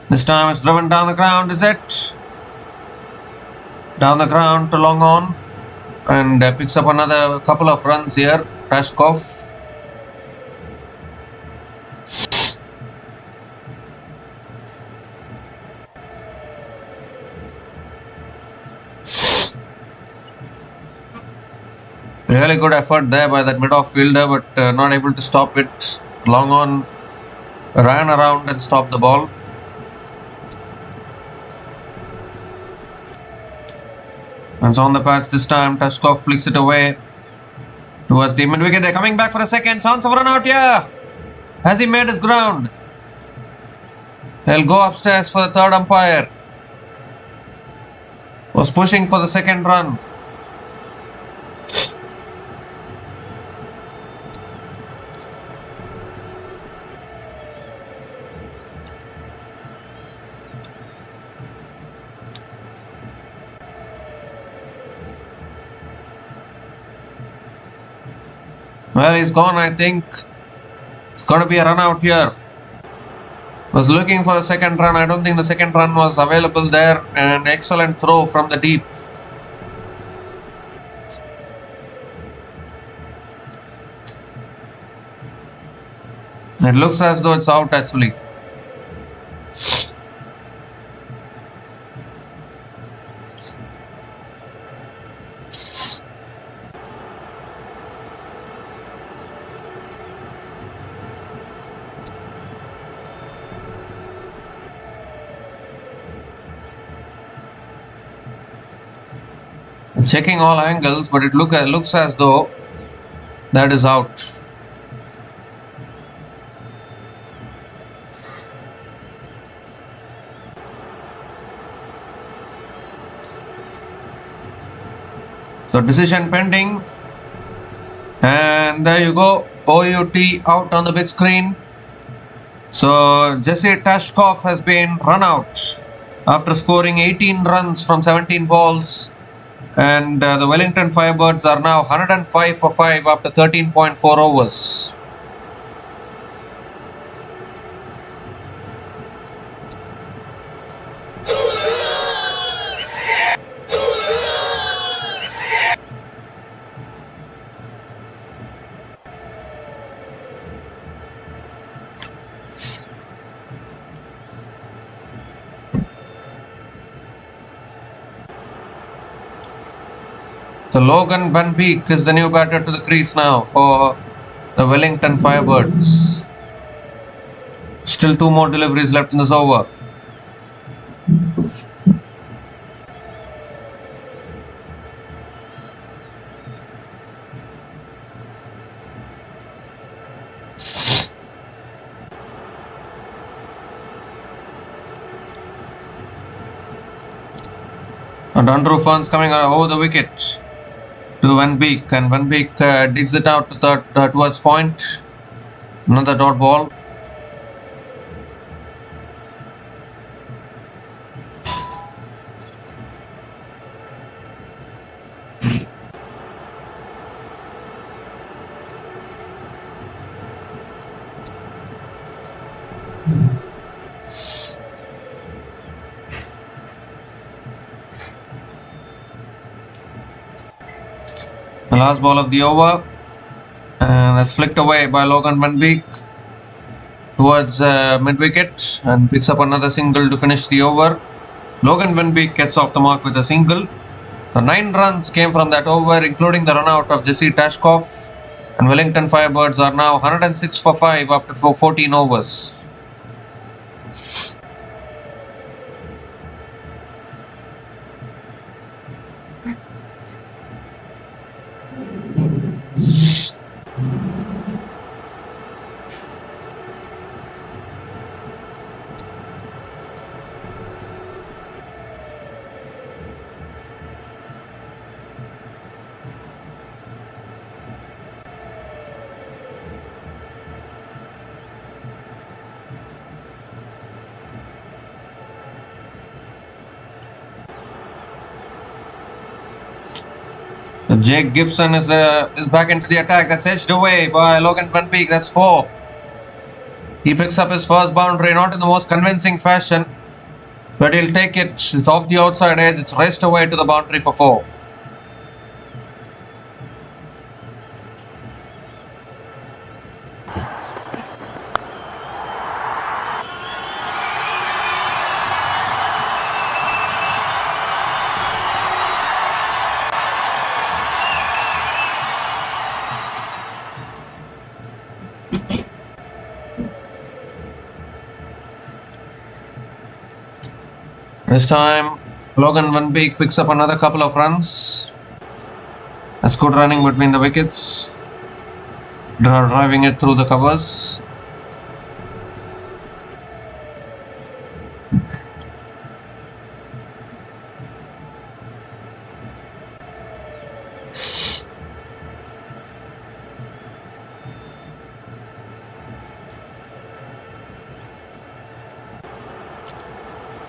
This time it's driven down the ground, is it? Down the ground to long on. And picks up another couple of runs here. Dashkov. Really good effort there by that mid-off fielder, but not able to stop it. Long on ran around and stopped the ball. Runs on the patch this time. Dashkov flicks it away towards the mid-wicket. They're coming back for a second. Chance of run out here. Has he made his ground? He'll go upstairs for the third umpire. Was pushing for the second run. Well, he's gone, I think. It's got to be a run out here. Was looking for the second run. I don't think the second run was available there. And excellent throw from the deep. It looks as though it's out actually. Checking all angles, but it looks as though that is out. So decision pending, and there you go, OUT out on the big screen. So Jesse Dashkov has been run out after scoring 18 runs from 17 balls. And the Wellington Firebirds are now 105 for 5 after 13.4 overs. So Logan Van Beek is the new batter to the crease now for the Wellington Firebirds. Still 2 more deliveries left in this over. And Andrew Fern's coming over the wicket to Van Beek, and Van Beek digs it out to towards point. Another dot ball. The last ball of the over, and that's flicked away by Logan Van Beek towards mid-wicket and picks up another single to finish the over. Logan Van Beek gets off the mark with a single. The 9 runs came from that over, including the run out of Jesse Tashkov, and Wellington Firebirds are now 106 for 5 after 14 overs. Jake Gibson is back into the attack. That's edged away by Logan Van Beek. That's 4. He picks up his first boundary, not in the most convincing fashion, but he'll take it. It's off the outside edge. It's raced away to the boundary for 4. This time, Logan Van Beek picks up another couple of runs. That's good running between the wickets, driving it through the covers.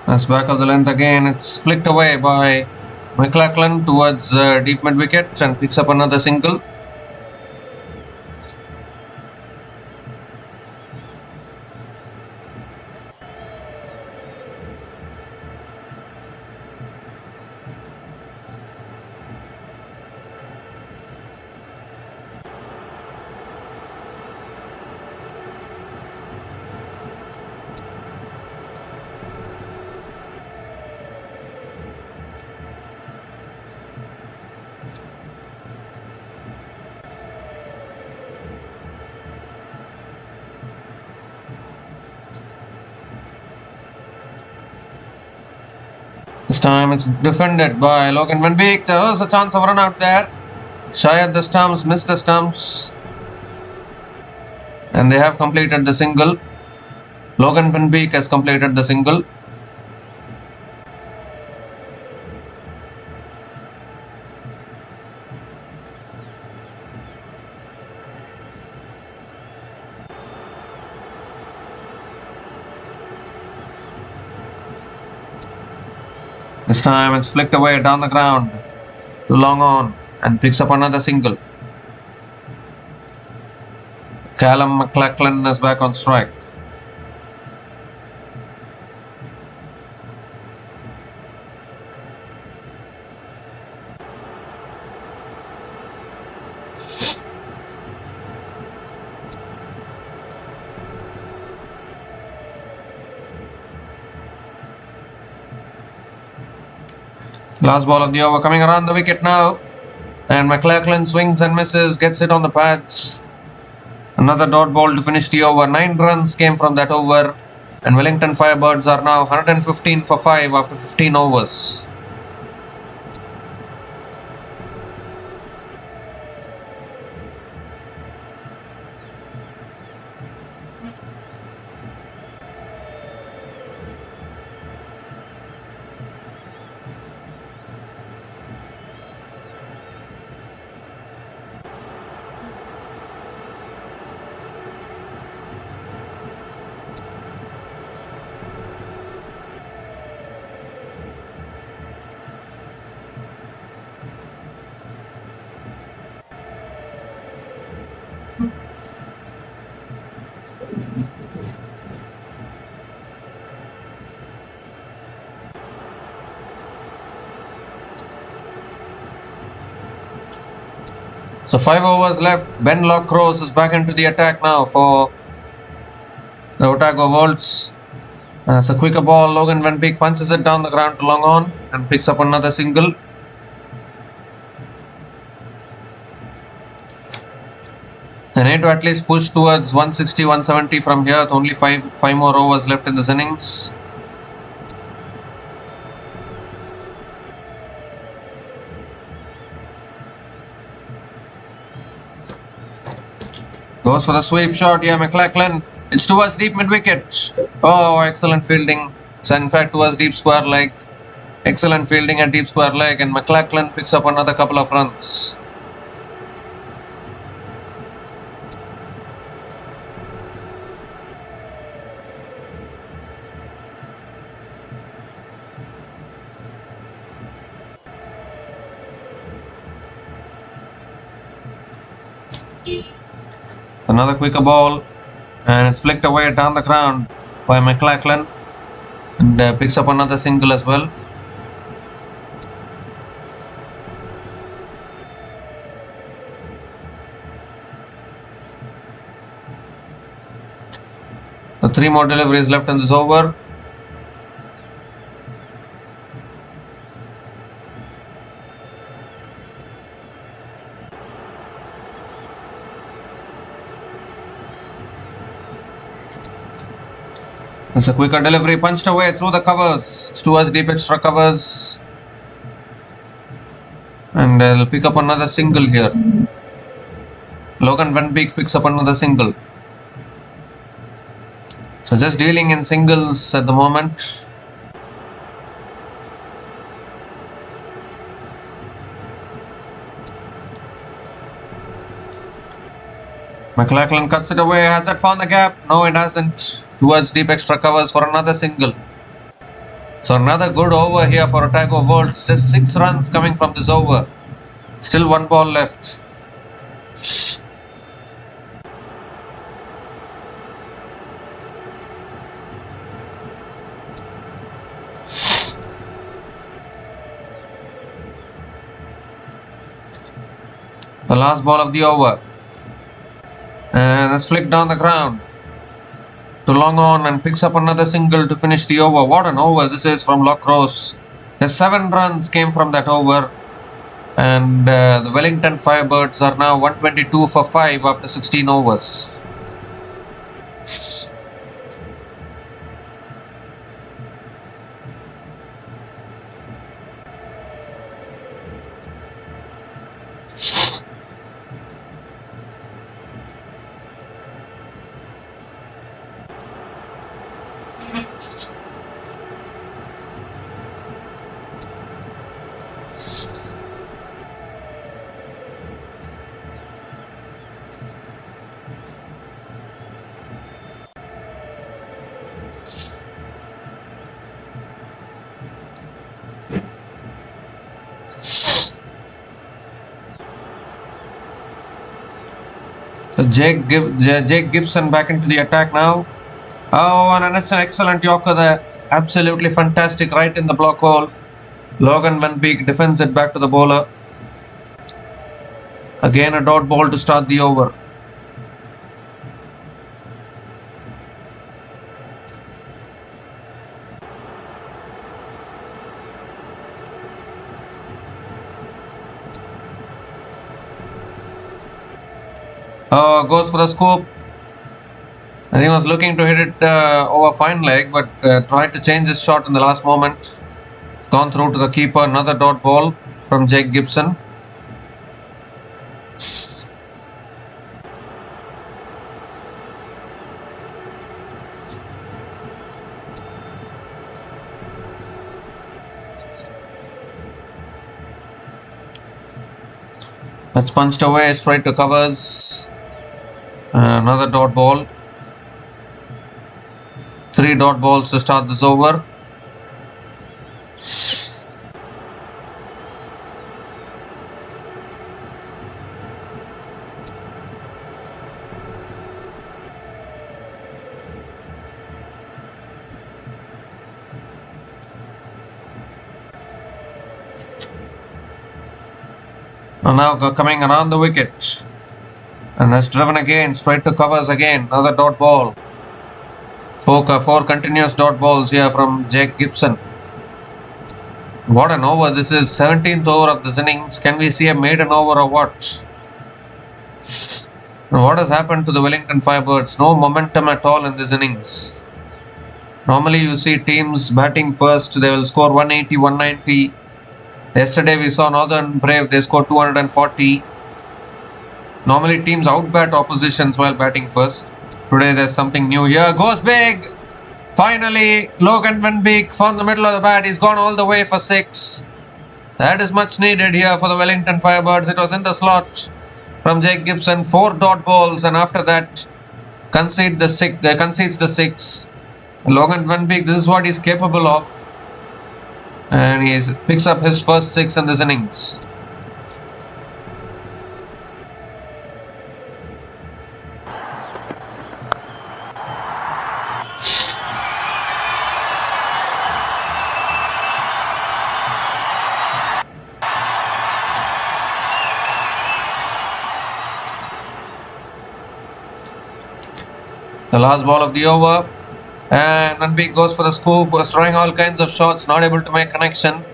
That's back of the length again. It's flicked away by McLachlan towards deep mid wicket and picks up another single. This time it's defended by Logan Van Beek. There was a chance of run out there. Shy at the stumps, missed the stumps. And they have completed the single. Logan Van Beek has completed the single. This time it's flicked away down the ground to long on and picks up another single. Callum McLachlan is back on strike. Last ball of the over coming around the wicket now, and McLachlan swings and misses, gets it on the pads. Another dot ball to finish the over. 9 runs came from that over. And Wellington Firebirds are now 115 for 5 after 15 overs. So 5 overs left. Ben Lockrose is back into the attack now for the Otago Wolves. It's a quicker ball. Logan Van Beek punches it down the ground to long on and picks up another single. They need to at least push towards 160, 170 from here with only 5 more overs left in this innings. Goes for the sweep shot. Yeah, McLachlan. It's towards deep mid-wicket. Oh, excellent fielding. So in fact, towards deep square leg. Excellent fielding at deep square leg, and McLachlan picks up another couple of runs. Another quicker ball, and it's flicked away down the ground by McLachlan, and picks up another single as well. The 3 more deliveries left in this over. It's a quicker delivery, punched away through the covers. It's towards deep extra covers. And they'll pick up another single here. Logan Van Beek picks up another single. So just dealing in singles at the moment. McLachlan cuts it away. Has that found the gap? No, it hasn't. Towards deep extra covers for another single. So another good over here for Otago Wolves. Just 6 runs coming from this over. Still 1 ball left. The last ball of the over. And it's flicked down the ground to long on and picks up another single to finish the over. What an over this is from Lockrose. The 7 runs came from that over. And the Wellington Firebirds are now 122 for 5 after 16 overs. So Jake Gibson back into the attack now. Oh, and it's an excellent Yorker there. Absolutely fantastic, right in the block hole. Logan Van Beek defends it back to the bowler. Again a dot ball to start the over. Goes for the scoop. I think he was looking to hit it over fine leg, but tried to change his shot in the last moment. It's gone through to the keeper. Another dot ball from Jake Gibson. That's punched away straight to covers. Another dot ball. 3 dot balls to start this over. And now coming around the wicket. And that's driven again, straight to covers again. Another dot ball. Four continuous dot balls here from Jake Gibson. What an over this is. 17th over of this innings. Can we see a maiden over or what? And what has happened to the Wellington Firebirds? No momentum at all in this innings. Normally you see teams batting first. They will score 180, 190. Yesterday we saw Northern Brave. They scored 240. Normally teams outbat oppositions while batting first. Today there's something new here. Goes big. Finally, Logan Van Beek from the middle of the bat. He's gone all the way for 6. That is much needed here for the Wellington Firebirds. It was in the slot from Jake Gibson. 4 dot balls, and after that concedes the 6. Logan Van Beek, this is what he's capable of. And he picks up his first 6 in this innings. The last ball of the over, and Van Beek goes for the scoop, was trying all kinds of shots, not able to make connection,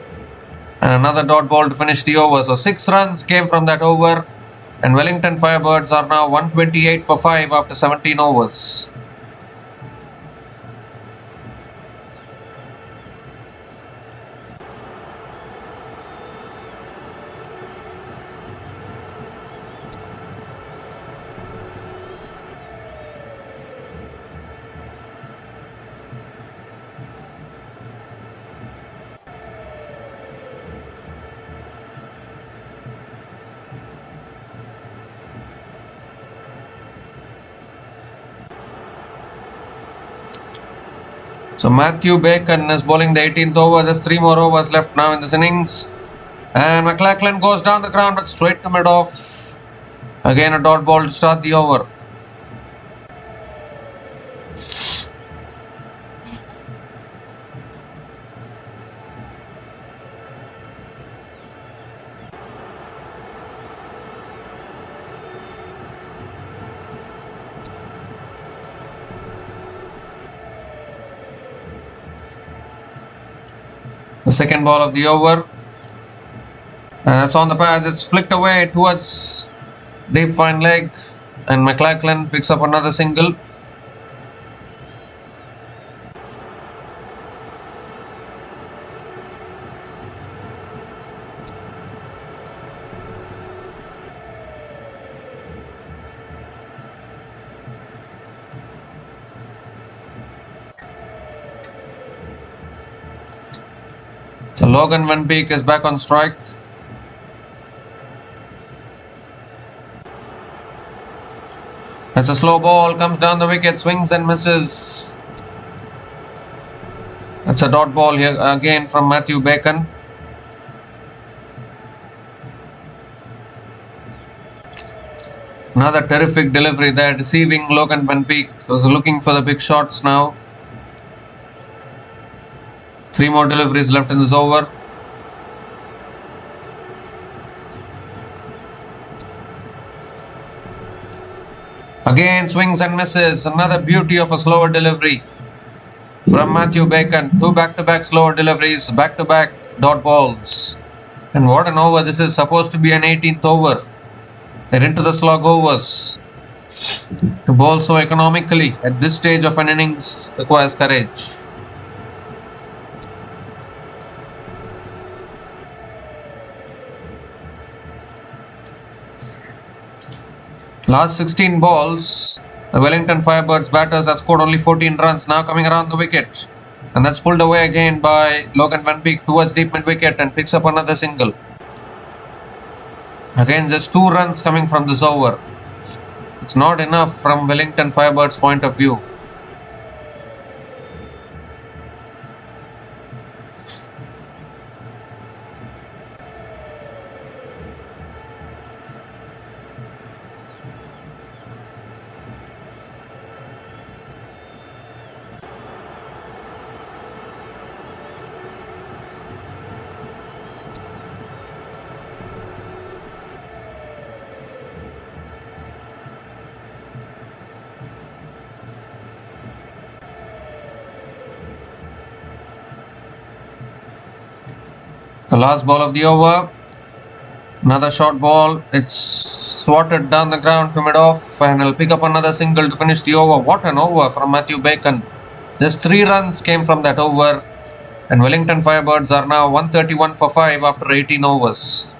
and another dot ball to finish the over. So 6 runs came from that over, and Wellington Firebirds are now 128 for 5 after 17 overs. So Matthew Bacon is bowling the 18th over. There's 3 more overs left now in this innings. And McLachlan goes down the ground but straight to mid-off. Again a dot ball to start the over. The second ball of the over. And that's on the pads. It's flicked away towards deep fine leg. And McLachlan picks up another single. So Logan Van Beek is back on strike. That's a slow ball, comes down the wicket, swings and misses. That's a dot ball here again from Matthew Bacon. Another terrific delivery there, deceiving Logan Van Beek. Was looking for the big shots now. 3 more deliveries left in this over. Again swings and misses. Another beauty of a slower delivery from Matthew Bacon. 2 back-to-back slower deliveries, back-to-back dot balls. And what an over. This is supposed to be an 18th over. They're into the slog overs. To bowl so economically at this stage of an innings requires courage. Last 16 balls, the Wellington Firebirds batters have scored only 14 runs, now coming around the wicket. And that's pulled away again by Logan Van Beek towards deep mid-wicket and picks up another single. Again, just 2 runs coming from this over. It's not enough from Wellington Firebirds' point of view. The last ball of the over. Another short ball. It's swatted down the ground to mid-off and he'll pick up another single to finish the over. What an over from Matthew Bacon. Just 3 runs came from that over. And Wellington Firebirds are now 131 for 5 after 18 overs.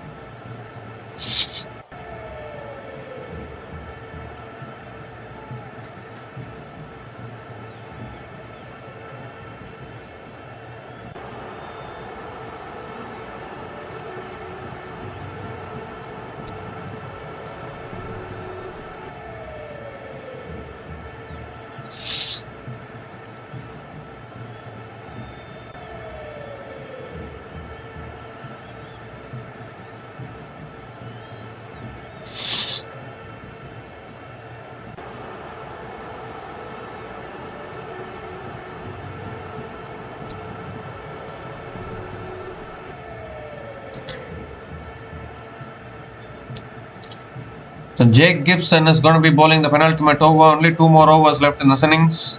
So Jake Gibson is going to be bowling the penultimate over. Only 2 more overs left in this innings.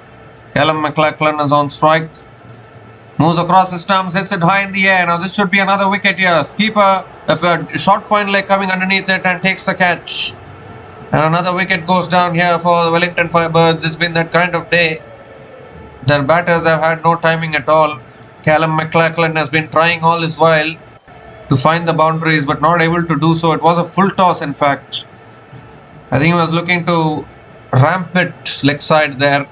Callum McLachlan is on strike. Moves across the stumps, hits it high in the air. Now this should be another wicket here. Keeper, a short fine leg coming underneath it and takes the catch. And another wicket goes down here for the Wellington Firebirds. It's been that kind of day. Their batters have had no timing at all. Callum McLachlan has been trying all this while to find the boundaries but not able to do so. It was a full toss in fact. I think he was looking to ramp it leg side there.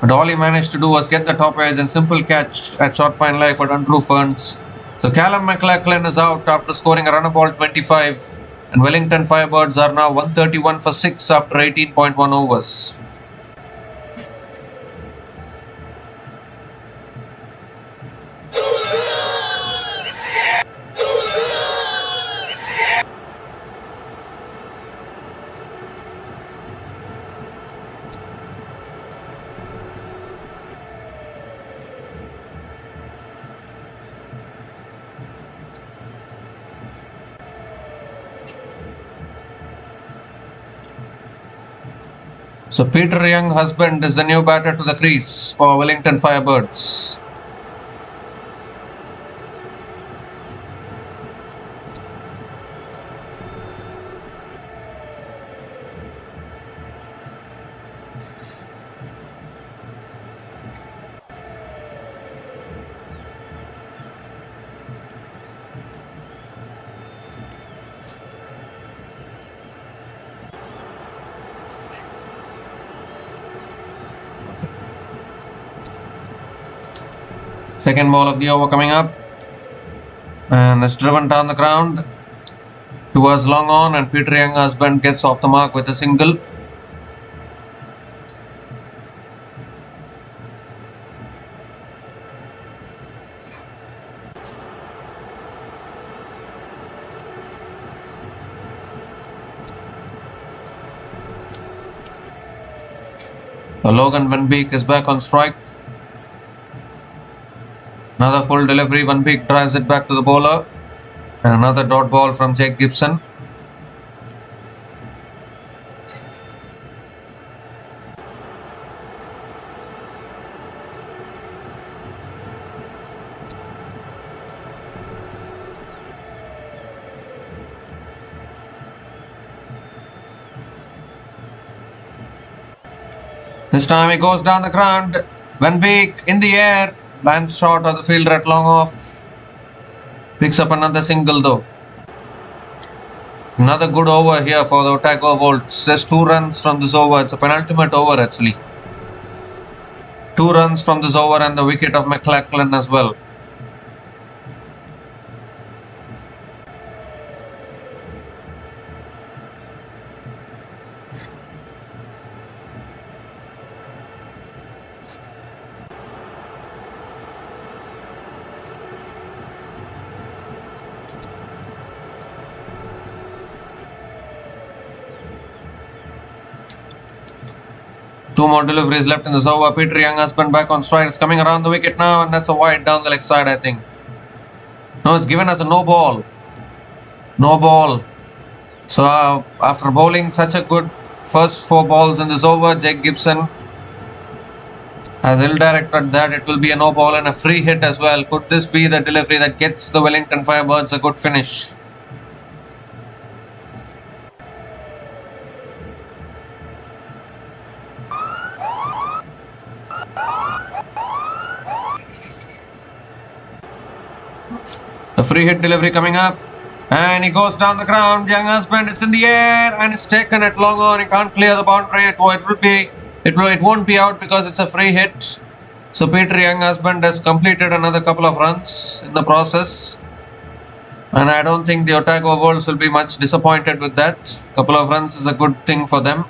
But all he managed to do was get the top edge and simple catch at short fine leg for Andrew Ferns. So Callum McLachlan is out after scoring a run of ball 25. And Wellington Firebirds are now 131 for 6 after 18.1 overs. So Peter Young husband is the new batter to the crease for Wellington Firebirds. Second ball of the over coming up, and it's driven down the ground towards long on, and Peter Young husband gets off the mark with a single. Logan Van Beek is back on strike. Another full delivery, Van Beek drives it back to the bowler. And another dot ball from Jake Gibson. This time he goes down the ground. Van Beek in the air. Lands short of the fielder at long off. Picks up another single though. Another good over here for the Otago Wolves. Just 2 runs from this over. It's a penultimate over actually. 2 runs from this over and the wicket of McLachlan as well. Two more deliveries left in this over. Peter Young has been back on stride. It's coming around the wicket now, and that's a wide down the leg side, I think. No, it's given as a no ball. No ball. So after bowling such a good first 4 balls in this over, Jake Gibson has ill-directed that. It will be a no ball and a free hit as well. Could this be the delivery that gets the Wellington Firebirds a good finish? The free hit delivery coming up, and he goes down the ground. Young husband, it's in the air and it's taken at long on. He can't clear the boundary. It won't be out because it's a free hit. So Peter Young husband has completed another couple of runs in the process, and I don't think the Otago Wolves will be much disappointed with that. Couple of runs is a good thing for them.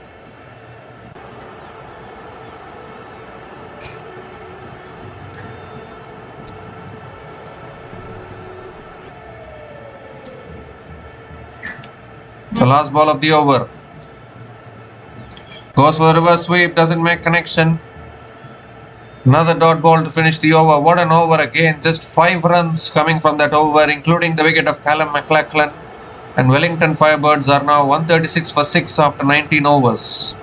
The last ball of the over. Goes for a reverse sweep, doesn't make connection. Another dot ball to finish the over. What an over again. Just 5 runs coming from that over, including the wicket of Callum McLachlan. And Wellington Firebirds are now 136 for 6 after 19 overs.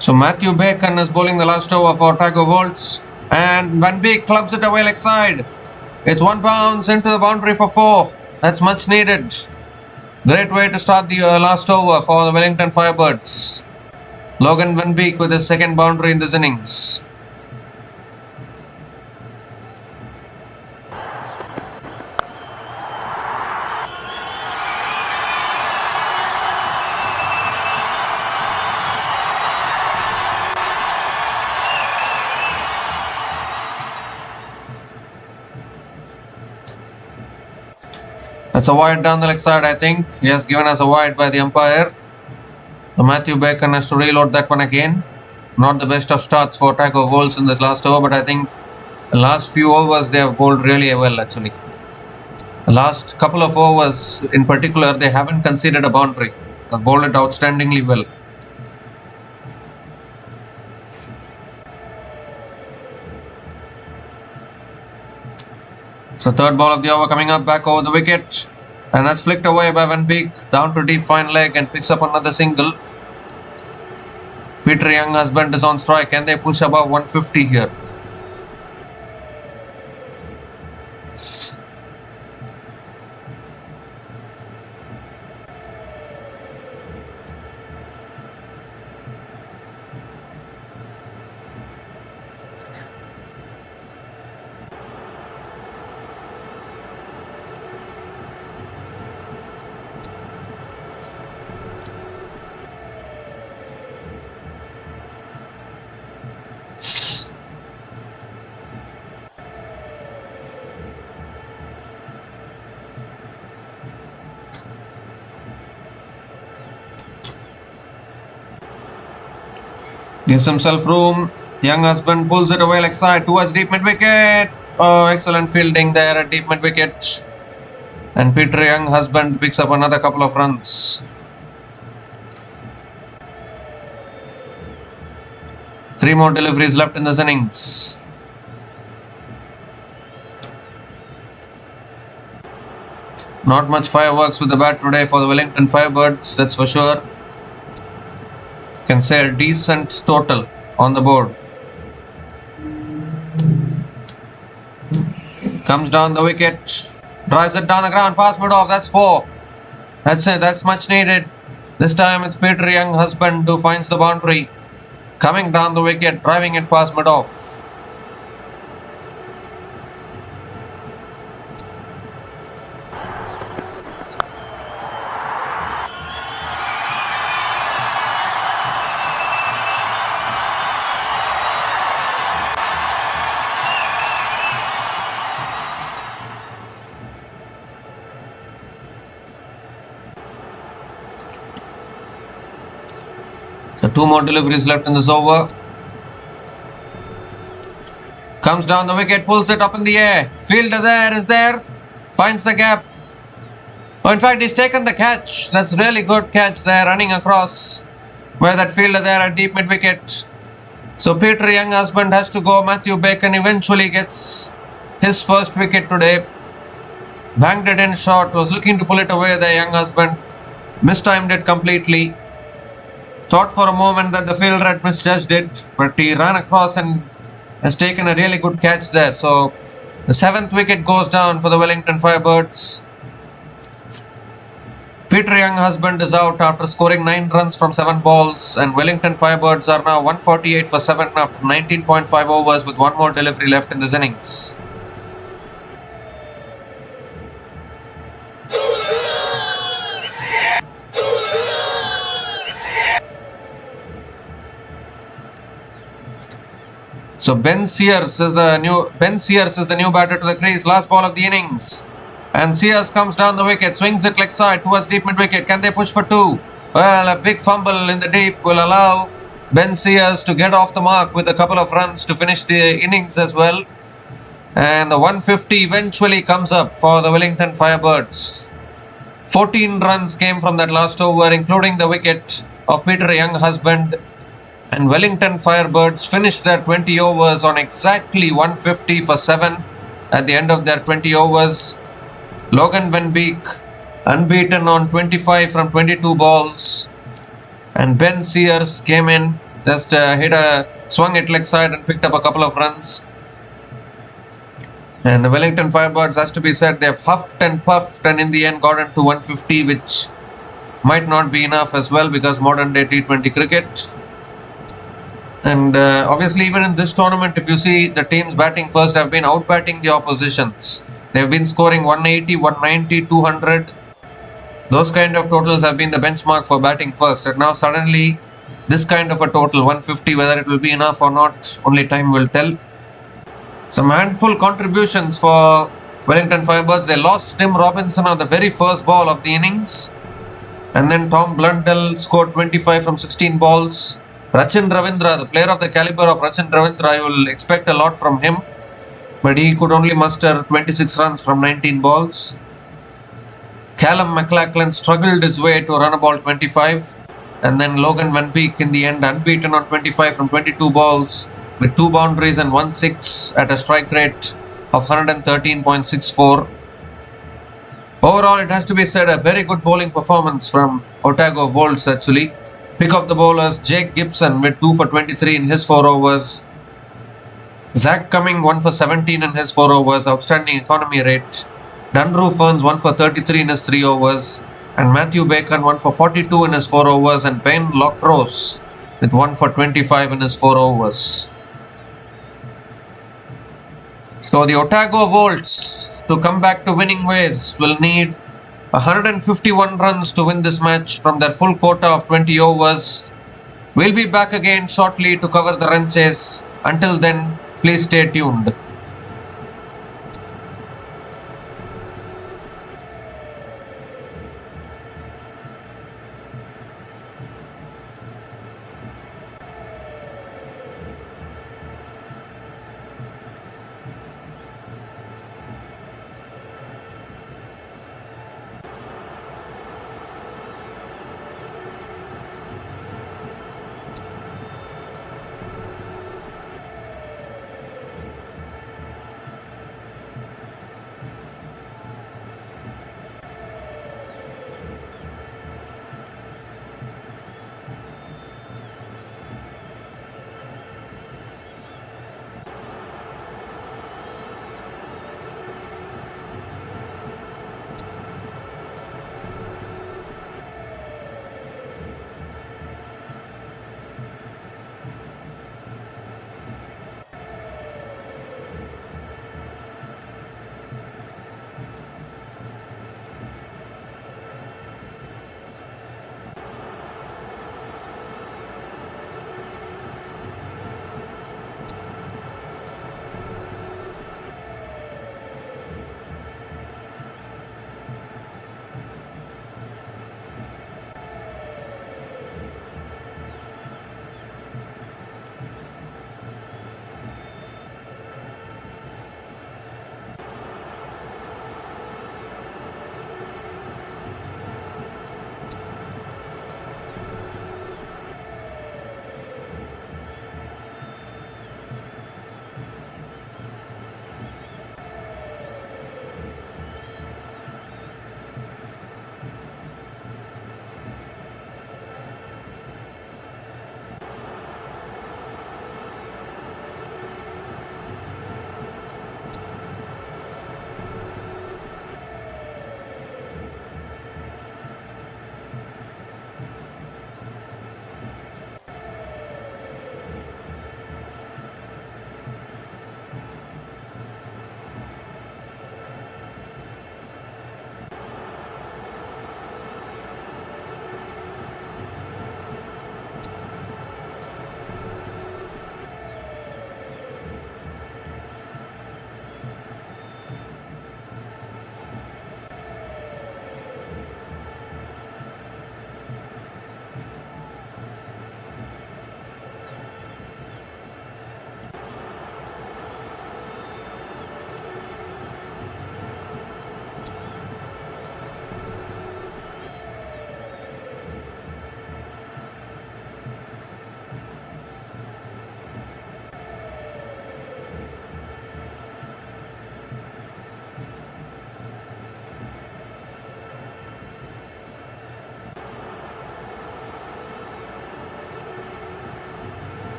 So Matthew Bacon is bowling the last over for Otago Wolves, and Van Beek clubs it away leg side. It's 1 bounce into the boundary for 4. That's much needed. Great way to start the last over for the Wellington Firebirds. Logan Van Beek with his 2nd boundary in this innings. That's a wide down the leg side, I think. He has given us a wide by the umpire. So Matthew Bacon has to reload that one again. Not the best of starts for Otago Wolves in this last over, but I think the last few overs they have bowled really well actually. The last couple of overs in particular, they haven't conceded a boundary. They've bowled it outstandingly well. So 3rd ball of the over coming up, back over the wicket, and that's flicked away by Van Beek down to deep fine leg and picks up another single. Peter Young husband is on strike. Can they push above 150 here? Gives himself room, Young husband pulls it away like side towards deep mid wicket. Oh, excellent fielding there at deep mid wicket. And Peter Young husband picks up another couple of runs. 3 more deliveries left in this innings. Not much fireworks with the bat today for the Wellington Firebirds, that's for sure. Can say a decent total on the board. Comes down the wicket, drives it down the ground, past mid off, that's 4. That's it, that's much needed. This time it's Peter Young husband who finds the boundary. Coming down the wicket, driving it past mid off. So 2 more deliveries left in this over. Comes down the wicket, pulls it up in the air. Fielder there is there. Finds the gap. Oh, in fact, he's taken the catch. That's really good catch there, running across where that fielder there at deep mid wicket. So Peter Young husband has to go. Matthew Bacon eventually gets his first wicket today. Banged it in short. Was looking to pull it away there, Young husband. Mistimed it completely. Thought for a moment that the fielder had misjudged it, but he ran across and has taken a really good catch there. So the 7th wicket goes down for the Wellington Firebirds. Peter Young husband is out after scoring 9 runs from 7 balls, and Wellington Firebirds are now 148 for 7 after 19.5 overs with 1 more delivery left in this innings. So Ben Sears is the new batter to the crease. Last ball of the innings. And Sears comes down the wicket, swings it leg side towards deep mid wicket. Can they push for 2? Well, a big fumble in the deep will allow Ben Sears to get off the mark with a couple of runs to finish the innings as well. And the 150 eventually comes up for the Wellington Firebirds. 14 runs came from that last over, including the wicket of Peter Young husband. And Wellington Firebirds finished their 20 overs on exactly 150 for 7 at the end of their 20 overs. Logan Van Beek unbeaten on 25 from 22 balls. And Ben Sears came in, just swung it leg side and picked up a couple of runs. And the Wellington Firebirds, has to be said, they've huffed and puffed and in the end got into 150, which might not be enough as well because modern day T20 cricket. And obviously even in this tournament, if you see the teams batting first have been out-batting the oppositions. They've been scoring 180, 190, 200. Those kind of totals have been the benchmark for batting first. And now suddenly this kind of a total, 150, whether it will be enough or not, only time will tell. Some handful contributions for Wellington Firebirds. They lost Tim Robinson on the very first ball of the innings. And then Tom Blundell scored 25 from 16 balls. Rachin Ravindra, the player of the caliber of Rachin Ravindra, you will expect a lot from him. But he could only muster 26 runs from 19 balls. Callum McLachlan struggled his way to run a ball 25. And then Logan Van Beek in the end unbeaten on 25 from 22 balls with 2 boundaries and 1 6 at a strike rate of 113.64. Overall, it has to be said, a very good bowling performance from Otago Volts actually. Pick of the bowlers, Jake Gibson with 2 for 23 in his 4 overs. Zach Cumming 1 for 17 in his 4 overs, outstanding economy rate. Dunru Ferns 1 for 33 in his 3 overs. And Matthew Bacon 1 for 42 in his 4 overs. And Ben Lockrose with 1 for 25 in his 4 overs. So the Otago Volts, to come back to winning ways, will need 151 runs to win this match from their full quota of 20 overs. We'll be back again shortly to cover the run chase. Until then, please stay tuned.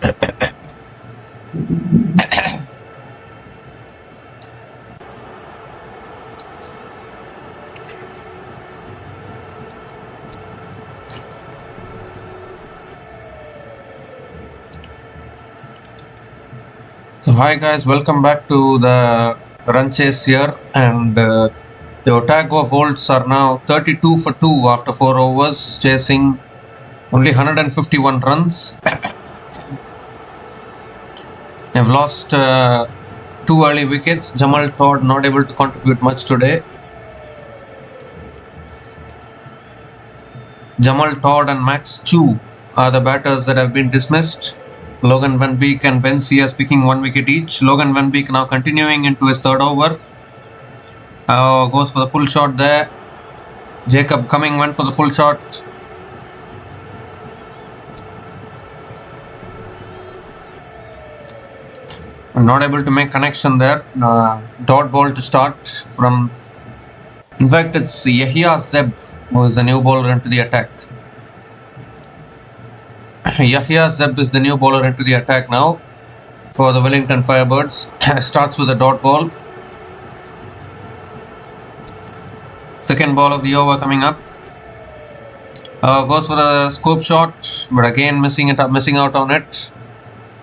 So hi guys, welcome back to the run chase here, and the Otago Volts are now 32 for 2 after 4 overs, chasing only 151 runs. They've lost 2 early wickets. Jamal Todd not able to contribute much today. Jamal Todd and Max Chu are the batters that have been dismissed. Logan Van Beek and Ben Sias picking 1 wicket each. Logan Van Beek now continuing into his 3rd over. Goes for the pull shot there. Jacob Cumming went for the pull shot. Not able to make connection there. Dot ball to start from. In fact, it's Yahya Zeb who is the new bowler into the attack. Yahya Zeb is the new bowler into the attack now for the Wellington Firebirds. Starts with a dot ball. Second ball of the over coming up. Goes for a scoop shot, but again missing out on it.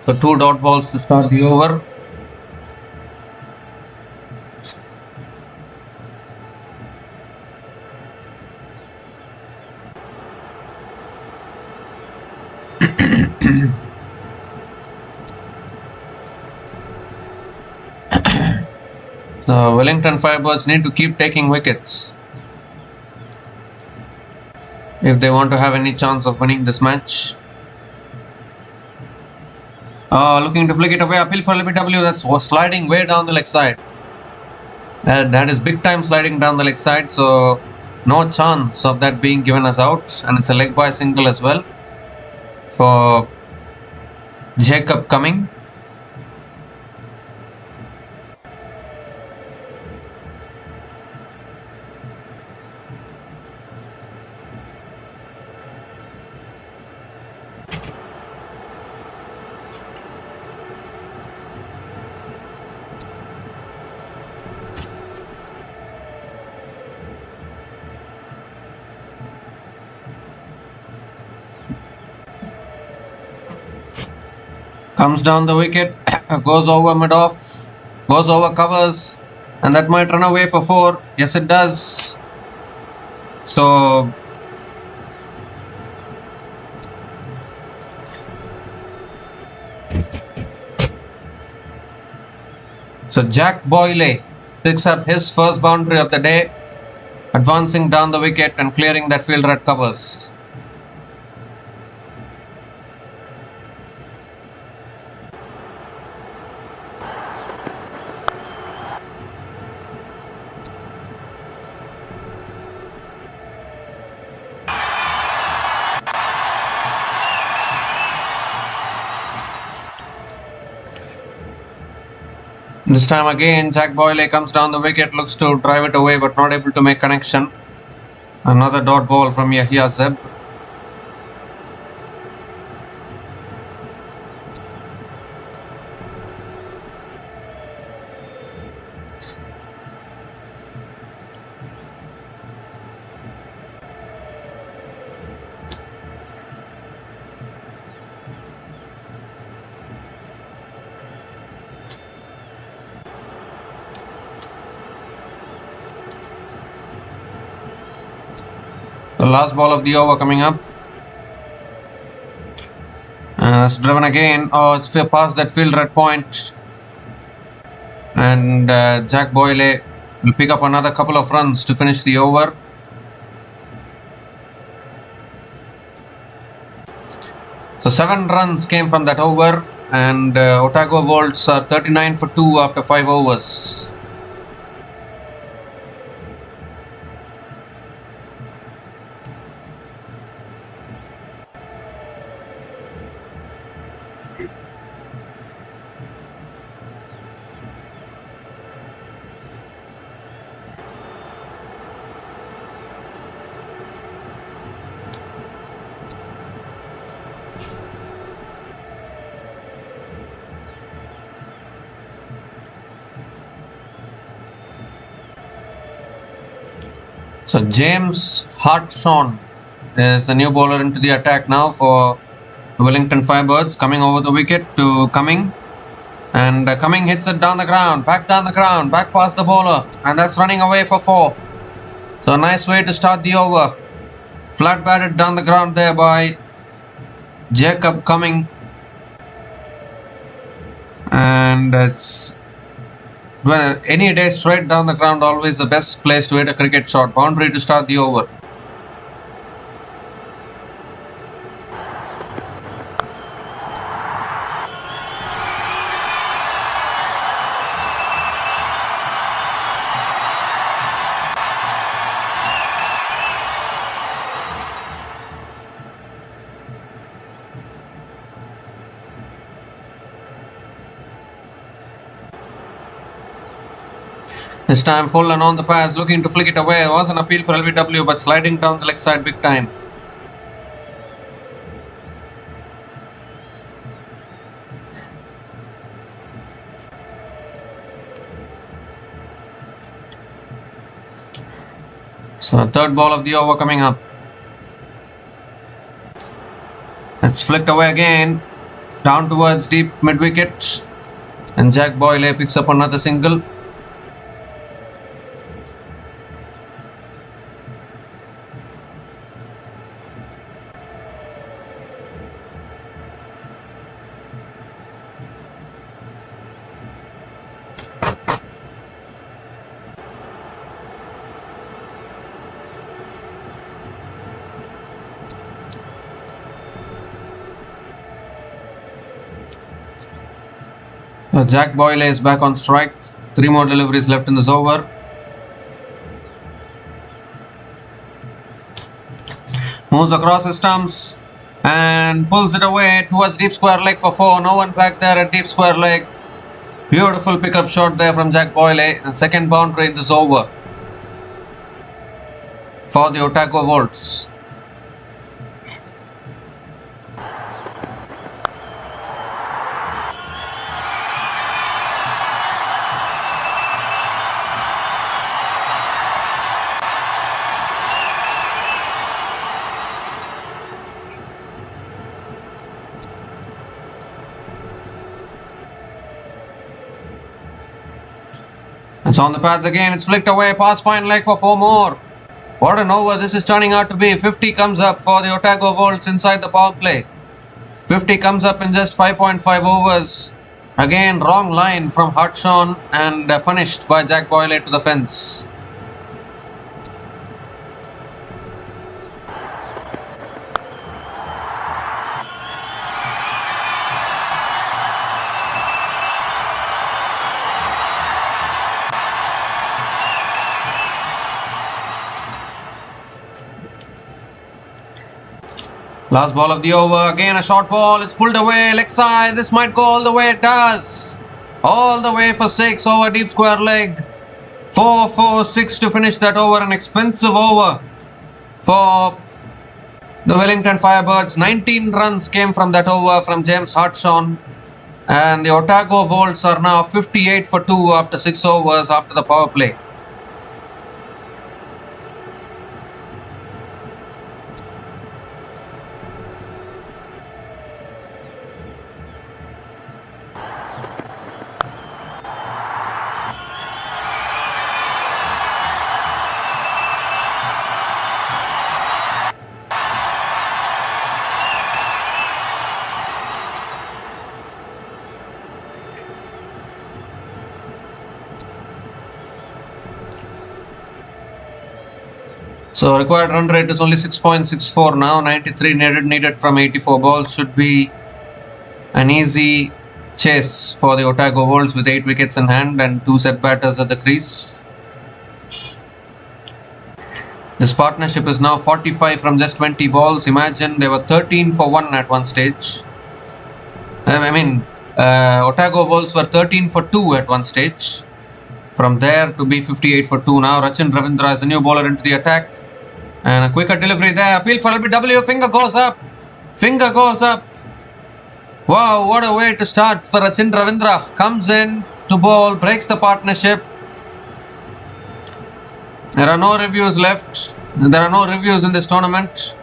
So 2 dot balls to start the over. The Wellington Firebirds need to keep taking wickets if they want to have any chance of winning this match. Looking to flick it away, appeal for LBW. That's sliding way down the leg side. That is big time sliding down the leg side, so no chance of that being given as out, and it's a leg by single as well for Jacob Cumming. Comes down the wicket, goes over mid-off, goes over covers, and that might run away for 4. Yes, it does. So Jack Boyle picks up his first boundary of the day, advancing down the wicket and clearing that fielder at covers. This time again, Jack Boyle comes down the wicket, looks to drive it away but not able to make connection. Another dot ball from Yahya Zeb. The last ball of the over coming up. It's driven again. Oh, it's past that fielder at point. And Jack Boyle will pick up another couple of runs to finish the over. So 7 runs came from that over, and Otago Volts are 39 for 2 after 5 overs. So James Hartshorn is the new bowler into the attack now for the Wellington Firebirds, coming over the wicket to Cumming. And Cumming hits it down the ground, back past the bowler, and that's running away for 4. So a nice way to start the over. Flat batted down the ground there by Jacob Cumming. And it's, well, any day straight down the ground, always the best place to hit a cricket shot. Boundary to start the over. This time full and on the pass, looking to flick it away. It was an appeal for LBW, but sliding down the leg side big time. So third ball of the over coming up. It's flicked away again, down towards deep mid wicket, and Jack Boyle picks up another single. Jack Boyle is back on strike. 3 more deliveries left in this over. Moves across his stumps and pulls it away towards deep square leg for 4. No one back there at deep square leg. Beautiful pickup shot there from Jack Boyle. The second boundary in this over for the Otago Volts. It's on the pads again. It's flicked away past fine leg for 4 more. What an over this is turning out to be. 50 comes up for the Otago Volts inside the power play. 50 comes up in just 5.5 overs. Again, wrong line from Hartshorn and punished by Jack Boyle to the fence. Last ball of the over, again a short ball, it's pulled away, leg side, this might go all the way, it does. All the way for 6 over deep square leg. 4-4-6 to finish that over, an expensive over for the Wellington Firebirds. 19 runs came from that over from James Hartshorn. And the Otago Volts are now 58 for 2 after 6 overs after the power play. So required run rate is only 6.64 now. 93 needed from 84 balls. Should be an easy chase for the Otago Volts with 8 wickets in hand and 2 set batters at the crease. This partnership is now 45 from just 20 balls. Imagine they were 13 for 1 at one stage. Otago Volts were 13 for 2 at one stage. From there to be 58 for 2 now. Rachin Ravindra is the new bowler into the attack. And a quicker delivery there. Appeal for LBW. Finger goes up. Finger goes up. Wow, what a way to start for Rachin Ravindra. Comes in to bowl, breaks the partnership. There are no reviews left. There are no reviews in this tournament.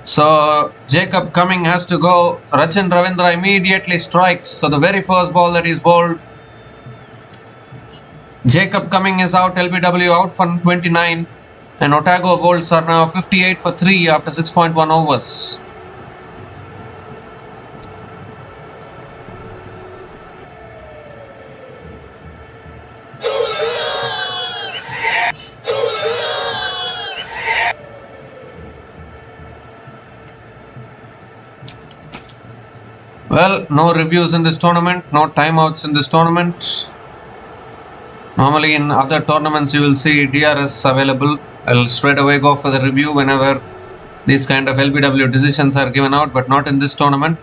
So Jacob Cumming has to go. Rachin Ravindra immediately strikes. So the very first ball that is bowled, Jacob Cumming is out. LBW out for 29. And Otago volts are now 58 for 3 after 6.1 overs. Well, no reviews in this tournament, no timeouts in this tournament. Normally in other tournaments you will see DRS available. I'll straight away go for the review whenever these kind of LBW decisions are given out, but not in this tournament.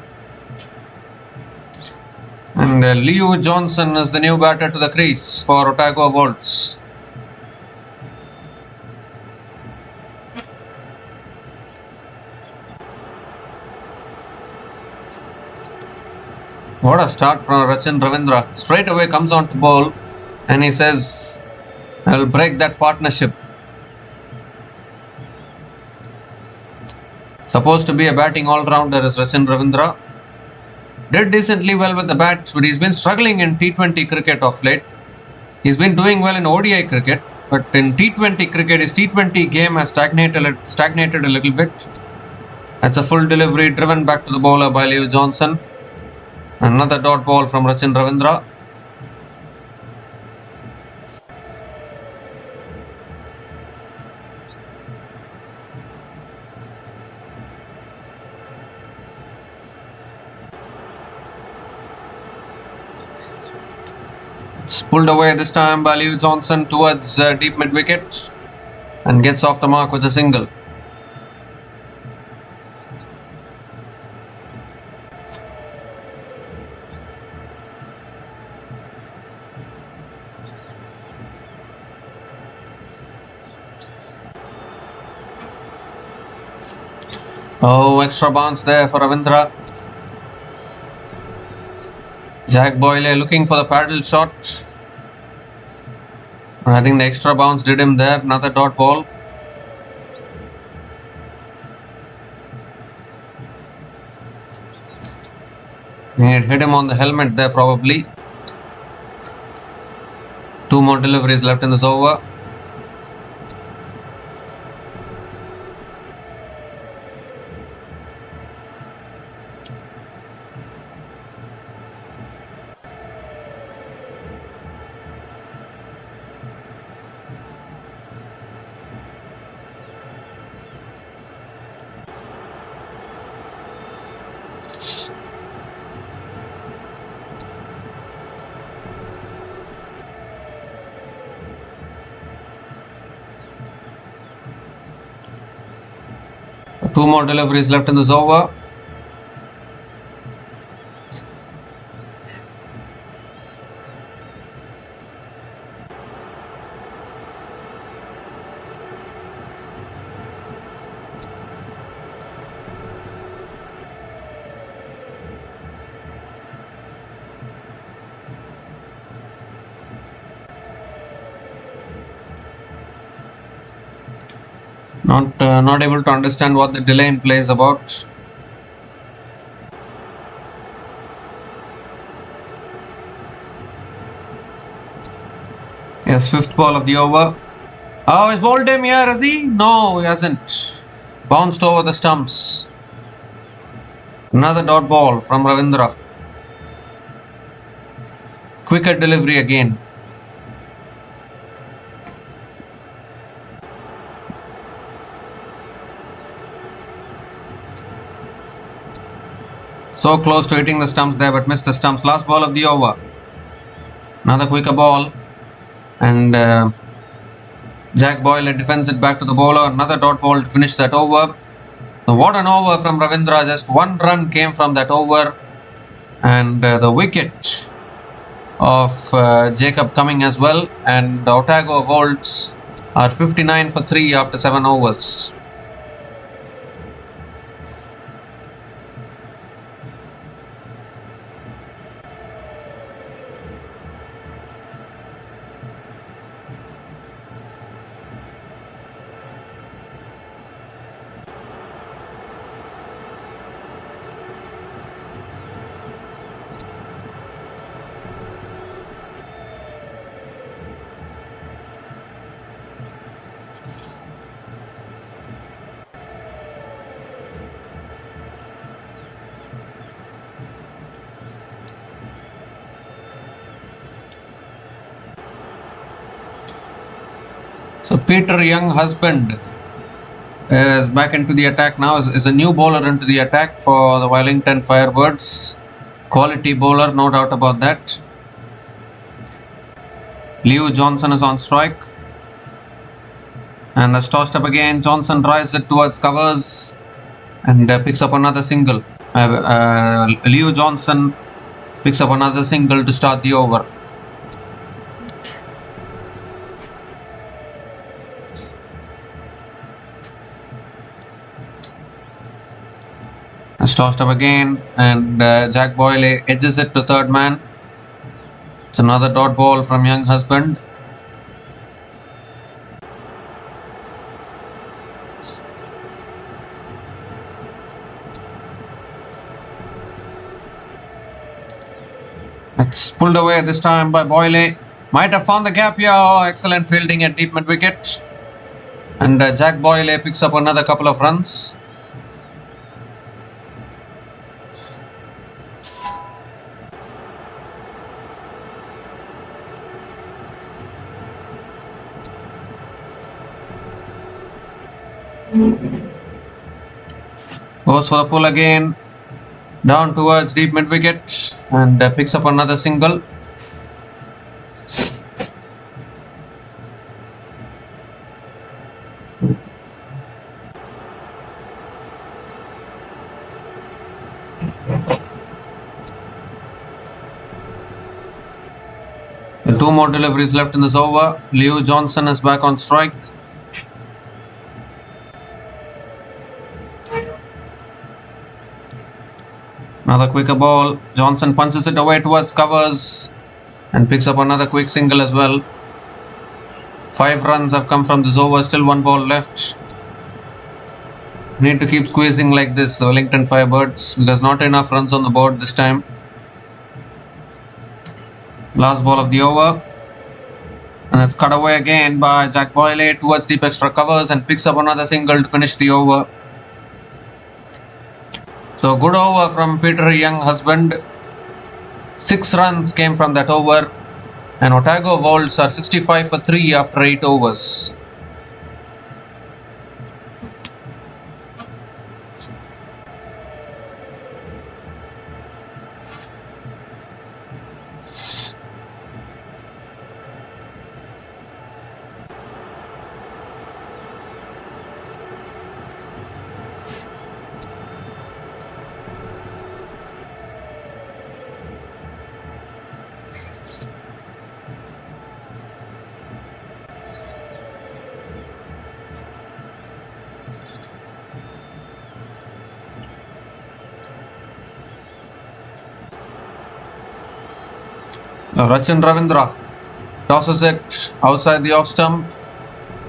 And Liu Johnson is the new batter to the crease for Otago Volts. What a start from Rachin Ravindra. Straight away comes on to bowl and he says, I will break that partnership. Supposed to be a batting all-rounder is Rachin Ravindra. Did decently well with the bats, but he's been struggling in T20 cricket of late. He's been doing well in ODI cricket, but in T20 cricket, his T20 game has stagnated a little bit. That's a full delivery driven back to the bowler by Liu Johnson. Another dot ball from Rachin Ravindra. It's pulled away this time by Liu Johnson towards deep mid wicket and gets off the mark with a single. Oh, extra bounce there for Ravindra. Jack Boyle looking for the paddle shot. I think the extra bounce did him there. Another dot ball. It hit him on the helmet there probably. 2 more deliveries left in this over. Two more deliveries left in this over. Not able to understand what the delay in play is about. Yes, 5th ball of the over. Oh, he's bowled him here, has he? No, he hasn't. Bounced over the stumps. Another dot ball from Ravindra. Quicker delivery again. So close to hitting the stumps there, but missed the stumps. Last ball of the over. Another quicker ball. And Jack Boyle defends it back to the bowler. Another dot ball to finish that over. So what an over from Ravindra. Just 1 run came from that over. And the wicket of Jacob Cumming as well. And the Otago Volts are 59 for 3 after 7 overs. So Peter Young husband is back into the attack now, is a new bowler into the attack for the Wellington Firebirds. Quality bowler, no doubt about that. Leo Johnson is on strike. And that's tossed up again. Johnson drives it towards covers and picks up another single. Leo Johnson picks up another single to start the over. That's tossed up again, and Jack Boyle edges it to third man. It's another dot ball from Young husband. It's pulled away this time by Boyle. Might have found the gap here. Oh, excellent fielding at deep mid wicket. And Jack Boyle picks up another couple of runs. Goes for the pull again, down towards deep mid wicket, and picks up another single. Two more deliveries left in this over. Leo Johnson is back on strike. Another quicker ball. Johnson punches it away towards covers and picks up another quick single as well. 5 runs have come from this over. Still 1 ball left. Need to keep squeezing like this, Wellington Firebirds, because not enough runs on the board this time. Last ball of the over. And it's cut away again by Jack Boyle towards deep extra covers and picks up another single to finish the over. So good over from Peter Young husband. 6 runs came from that over, and Otago Wolves are 65 for 3 after 8 overs. Rachin Ravindra tosses it outside the off stump,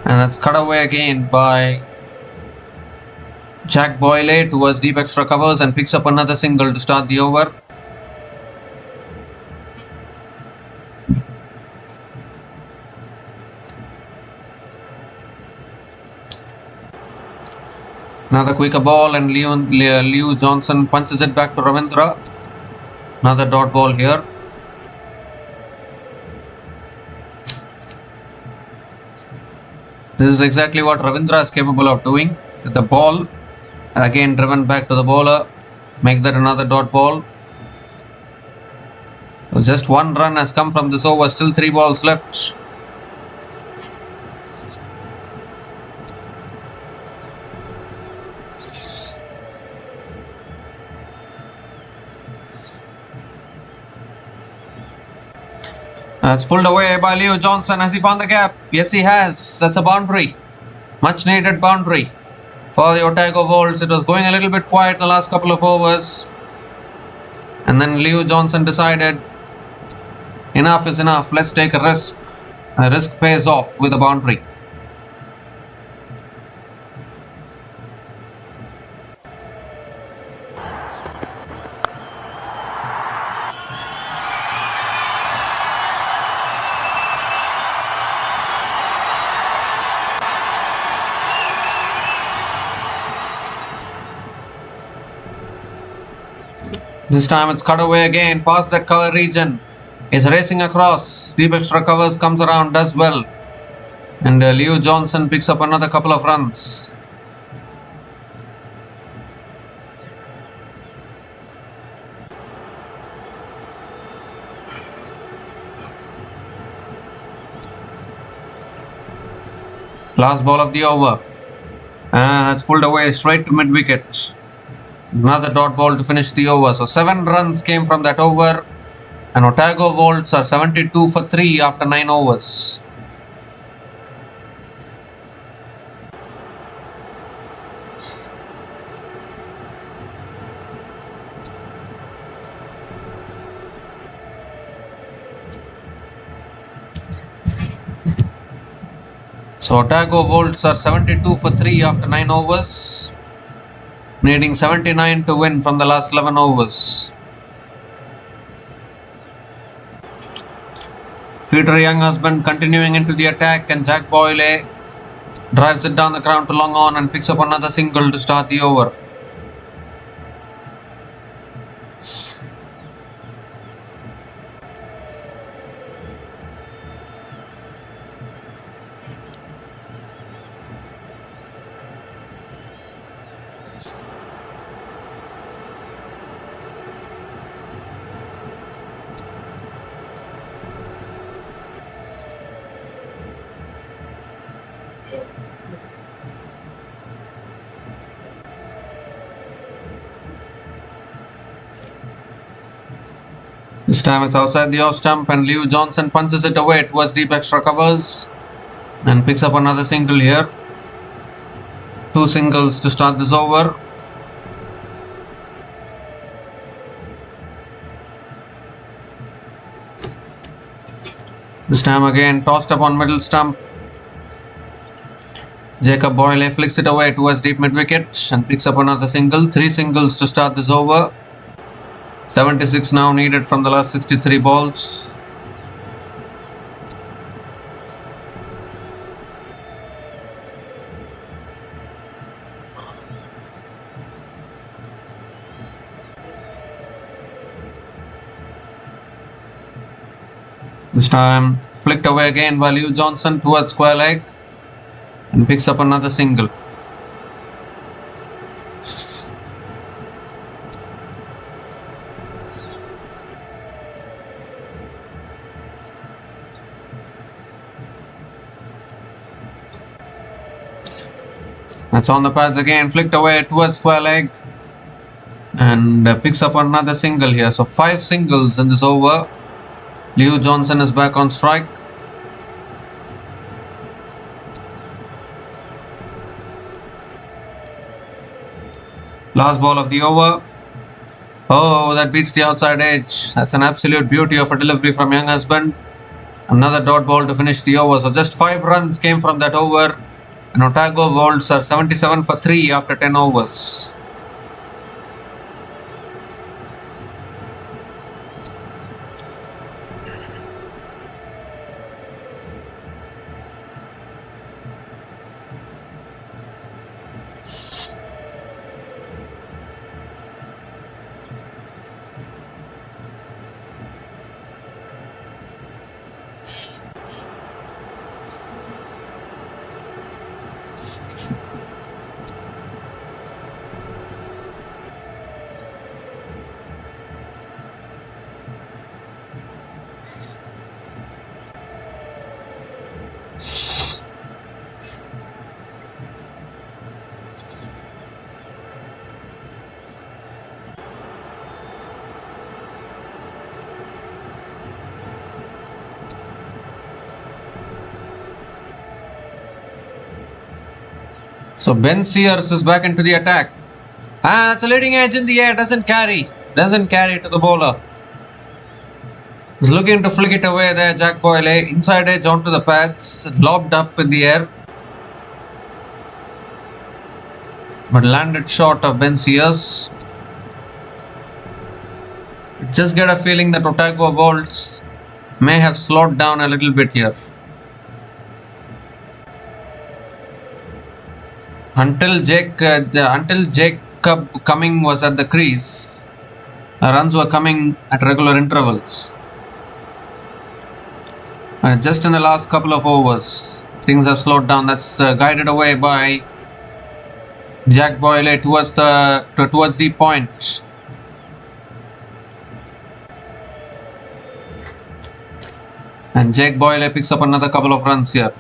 and that's cut away again by Jack Boyle towards deep extra covers and picks up another single to start the over. Another quicker ball, and Leo Johnson punches it back to Ravindra. Another dot ball here. This is exactly what Ravindra is capable of doing. With the ball again driven back to the bowler, make that another dot ball. So just 1 run has come from this over, still 3 balls left. It's pulled away by Leo Johnson. Has he found the gap? Yes, he has. That's a boundary. Much needed boundary for the Otago Wolves. It was going a little bit quiet the last couple of overs. And then Leo Johnson decided enough is enough. Let's take a risk. A risk pays off with a boundary. This time it's cut away again, past that cover region. Is racing across. Deep extra covers, comes around, does well. And Leo Johnson picks up another couple of runs. Last ball of the over. That's pulled away straight to mid-wicket. Another dot ball to finish the over. So 7 runs came from that over. And Otago Volts are 72 for 3 after 9 overs. So Otago Volts are 72 for 3 after 9 overs, needing 79 to win from the last 11 overs. Peter Younghusband continuing into the attack, and Jack Boyle drives it down the ground to long on and picks up another single to start the over. This time it's outside the off stump, and Leo Johnson punches it away towards deep extra covers and picks up another single here. 2 singles to start this over. This time again tossed up on middle stump. Jacob Boyle flicks it away towards deep mid-wicket and picks up another single. 3 singles to start this over. 76 now needed from the last 63 balls. This time flicked away again by Leo Johnson towards square leg and picks up another single. That's on the pads again, flicked away towards square leg and picks up another single here. So 5 singles in this over. Leo Johnson is back on strike. Last ball of the over. Oh, that beats the outside edge. That's an absolute beauty of a delivery from Younghusband. Another dot ball to finish the over. So just 5 runs came from that over. And Otago Volts are 77 for 3 after 10 overs. So Ben Sears is back into the attack. That's a leading edge in the air. Doesn't carry to the bowler. He's looking to flick it away there. Jack Boyle inside edge onto the pads, lobbed up in the air, but landed short of Ben Sears. Just get a feeling that Otago Volts may have slowed down a little bit here. Until Jacob Cumming was at the crease, runs were coming at regular intervals. And just in the last couple of overs, Things have slowed down. That's guided away by Jack Boyle towards the point. And Jack Boyle picks up another couple of runs here.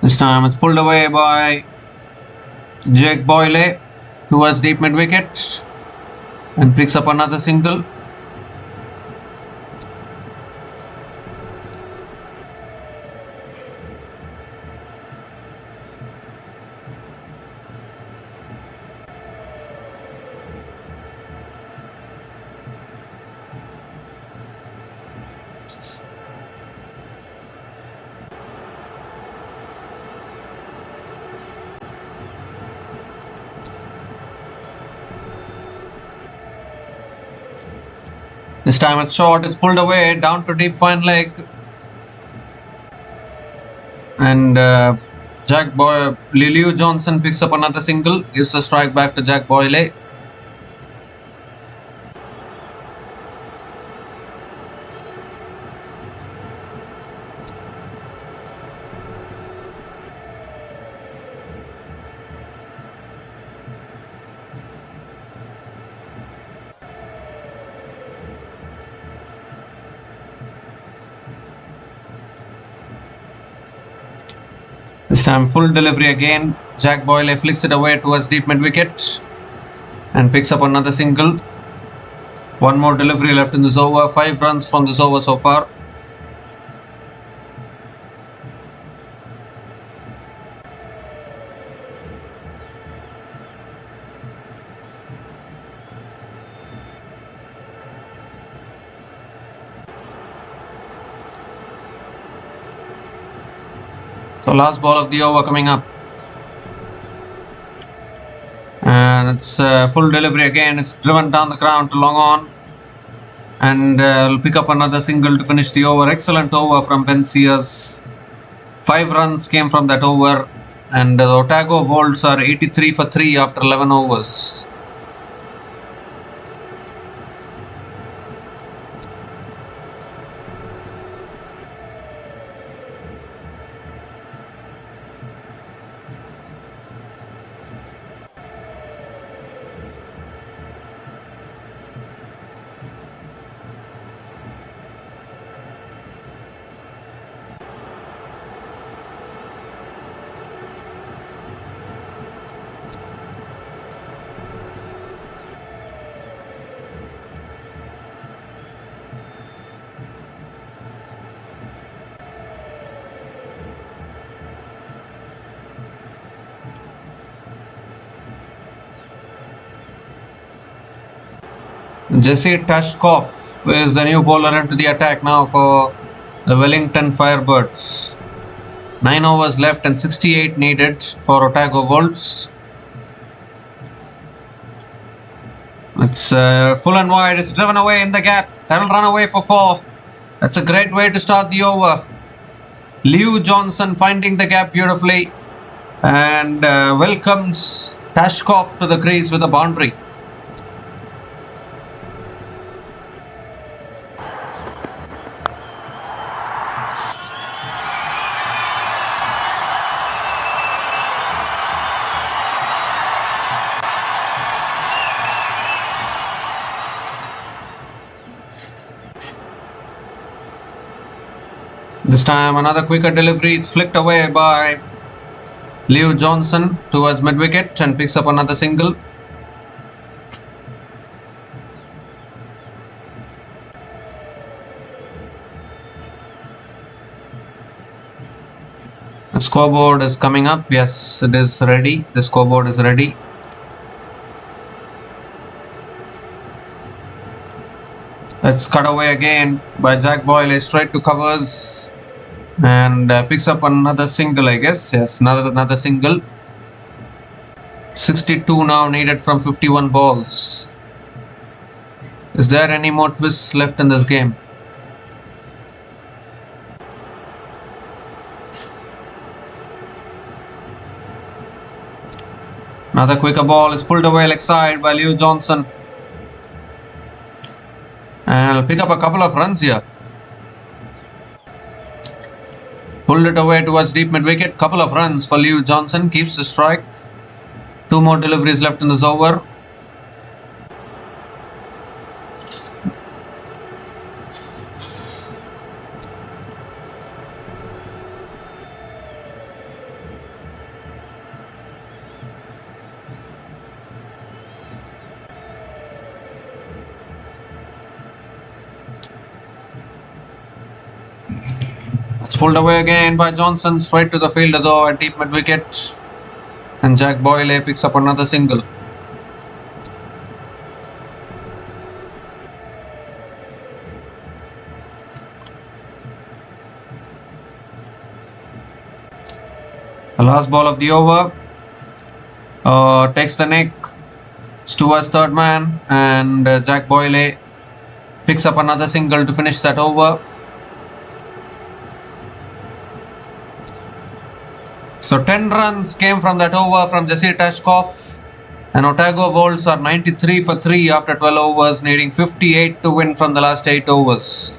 This time it's pulled away by Jake Boyle towards deep mid wicket and picks up another single. This time it's short, it's pulled away down to deep fine leg. And Liu Johnson picks up another single, gives a strike back to Jack Boyle. This time full delivery again. Jack Boyle flicks it away towards deep mid wicket and picks up another single. One more delivery left in this over. 5 runs from this over so far. So last ball of the over coming up, and it's full delivery again. It's driven down the ground to long on, and will pick up another single to finish the over. Excellent over from Ben Sears. 5 runs came from that over, and the Otago Wolves are 83 for 3 after 11 overs. Jesse Tashkov is the new bowler into the attack now for the Wellington Firebirds. 9 overs left and 68 needed for Otago Wolves. It's full and wide. It's driven away in the gap. That'll run away for 4. That's a great way to start the over. Liu Johnson finding the gap beautifully and welcomes Tashkov to the crease with a boundary. This time another quicker delivery. It's flicked away by Liu Johnson towards mid wicket and picks up another single. The scoreboard is coming up. Yes, it is ready. The scoreboard is ready. Let's cut away again by Jack Boyle straight to covers and picks up another single, I guess. Yes, another single. 62 now needed from 51 balls. Is there any more twists left in this game? Another quicker ball is pulled away leg side by Liu Johnson. And he'll pick up a couple of runs here. Pulled it away towards deep mid wicket. Couple of runs for Liu Johnson. Keeps the strike. 2 more deliveries left in this over. It's pulled away again by Johnson, straight to the fielder though at deep mid wicket. And Jack Boyle picks up another single. The last ball of the over takes the nick. Stewart's third man, and Jack Boyle picks up another single to finish that over. So 10 runs came from that over from Jesse Tashkov, and Otago Wolves are 93 for 3 after 12 overs, needing 58 to win from the last 8 overs.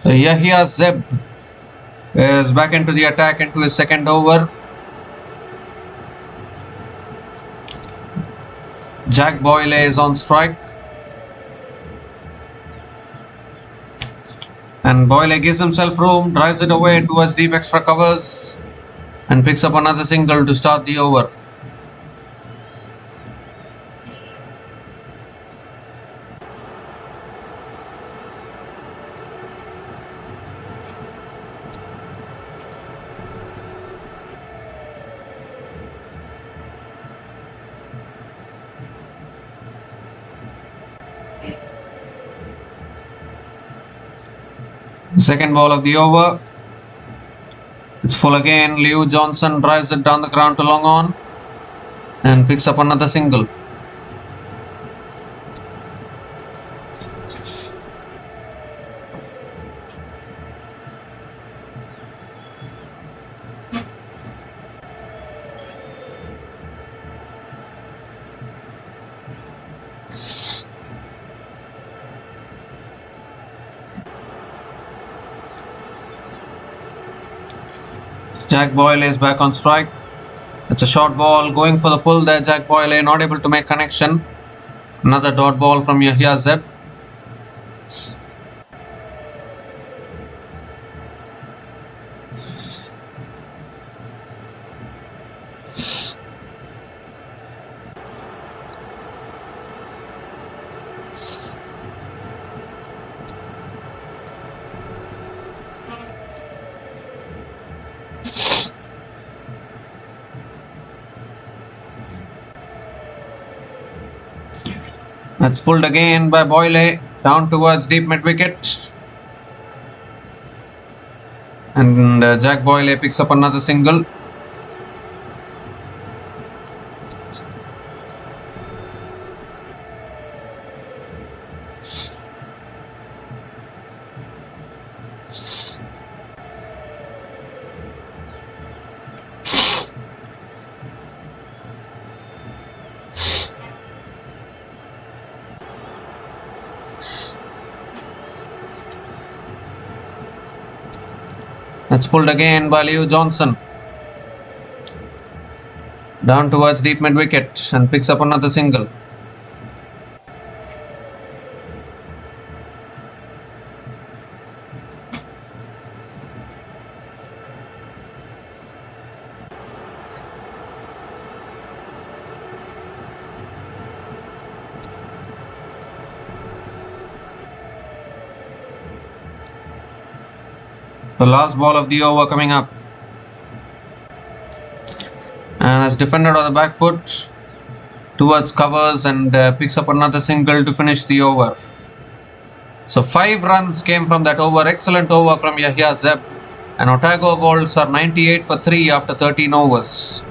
So Yahya Zeb is back into the attack into his second over. Jack Boyle is on strike. And Boyle gives himself room, drives it away towards deep extra covers and picks up another single to start the over. Second ball of the over. It's full again. Liu Johnson drives it down the ground to long on and picks up another single. Jack Boyle is back on strike. It's a short ball going for the pull there. Jack Boyle not able to make connection. Another dot ball from Yahya Zeb. That's pulled again by Boyle down towards deep mid wicket. And Jack Boyle picks up another single. That's pulled again by Liu Johnson. Down towards deep mid wicket and picks up another single. The last ball of the over coming up. And that's defended on the back foot towards covers and picks up another single to finish the over. So 5 runs came from that over. Excellent over from Yahya Zeb. And Otago Wolves are 98 for 3 after 13 overs.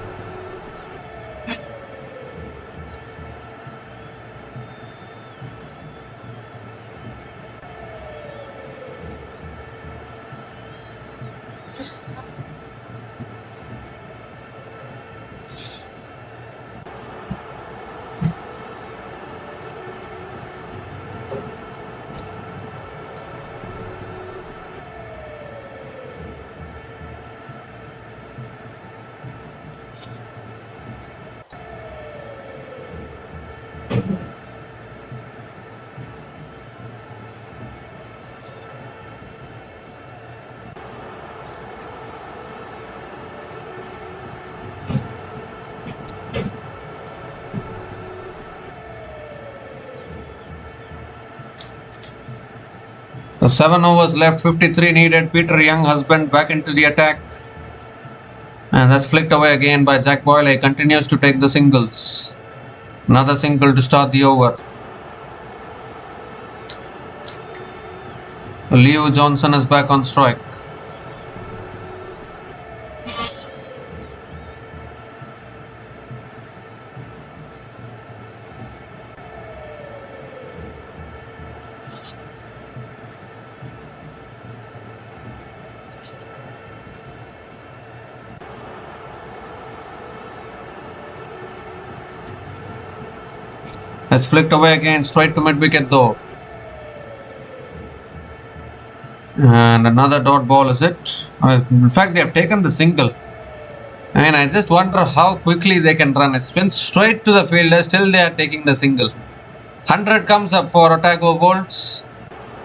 So 7 overs left, 53 needed. Peter Young husband back into the attack. And that's flicked away again by Jack Boyle. Continues to take the singles. Another single to start the over. Leo Johnson is back on strike. It's flicked away again, straight to mid wicket though. And another dot ball is it. In fact, they have taken the single. And I just wonder how quickly they can run. It's been straight to the fielder, still they are taking the single. 100 comes up for Otago Wolves.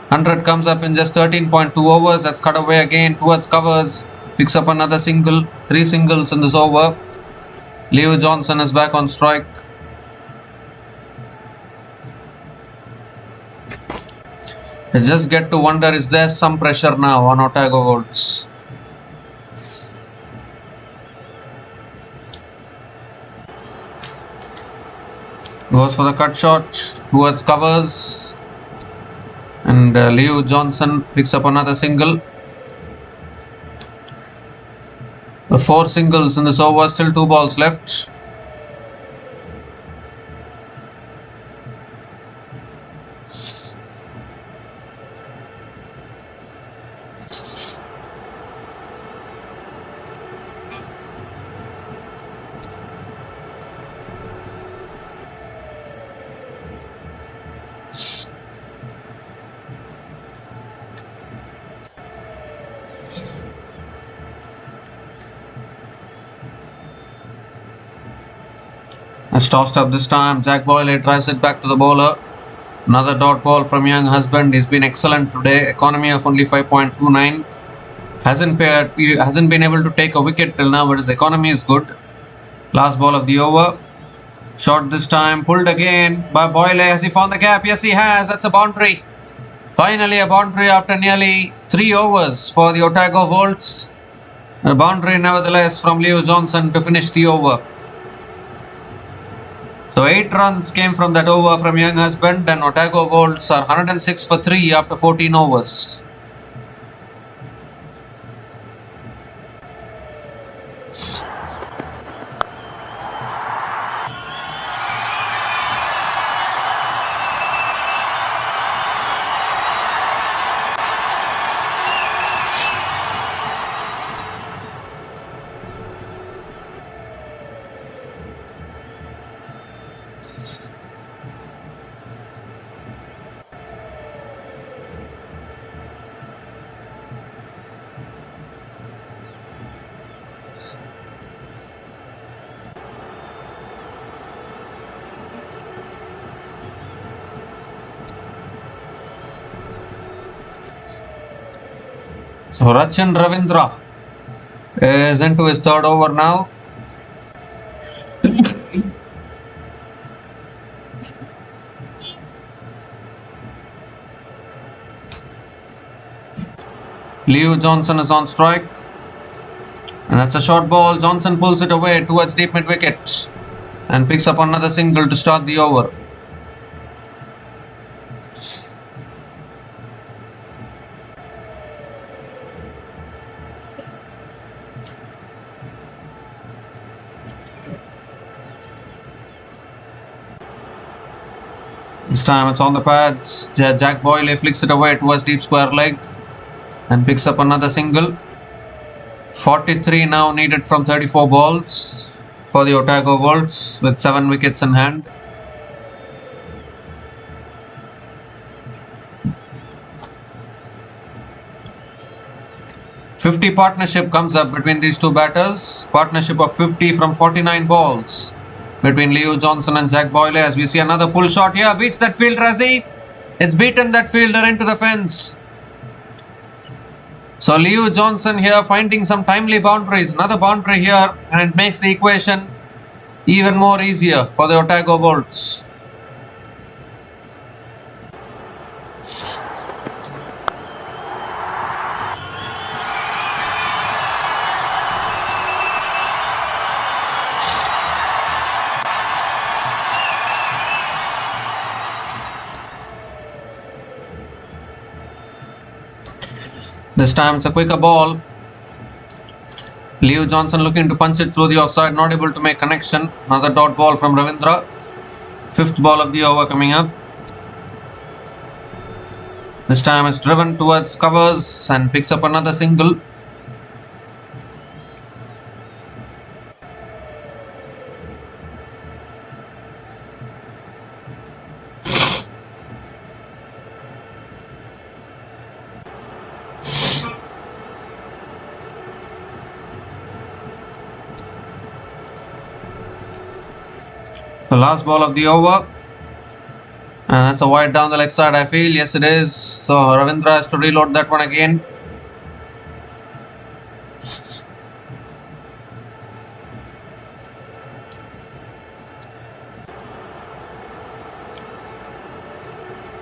100 comes up in just 13.2 overs. That's cut away again towards covers. Picks up another single. 3 singles in this over. Leo Johnson is back on strike. I just get to wonder, is there some pressure now on Otago Wolves? Goes for the cut shot towards covers. And Leo Johnson picks up another single. The 4 singles in this over, still 2 balls left. It's tossed up this time. Jack Boyle drives it back to the bowler. Another dot ball from young husband. He's been excellent today. Economy of only 5.29. Hasn't been able to take a wicket till now, but his economy is good. Last ball of the over. Shot this time. Pulled again by Boyle. Has he found the gap? Yes, he has. That's a boundary. Finally a boundary after nearly 3 overs for the Otago Wolves. A boundary nevertheless from Leo Johnson to finish the over. So 8 runs came from that over from young husband, and Otago Wolves are 106 for 3 after 14 overs. So Rachin Ravindra is into his third over now. Leo Johnson is on strike. And that's a short ball. Johnson pulls it away towards deep mid wicket and picks up another single to start the over. This time it's on the pads. Jack Boyle flicks it away towards deep square leg and picks up another single. 43 now needed from 34 balls for the Otago Wolves with 7 wickets in hand. .50 partnership comes up between these two batters. Partnership of 50 from 49 balls between Leo Johnson and Jack Boyle. As we see another pull shot here, beats that fielder, Razzie. It's beaten that fielder into the fence. So Leo Johnson here finding some timely boundaries. Another boundary here, and it makes the equation even more easier for the Otago Wolves. This time it's a quicker ball. Leo Johnson looking to punch it through the offside, not able to make connection. Another dot ball from Ravindra. 5th ball of the over coming up. This time it's driven towards covers and picks up another single. The last ball of the over, and that's a wide down the leg side, I feel. Yes, it is. So Ravindra has to reload that one again.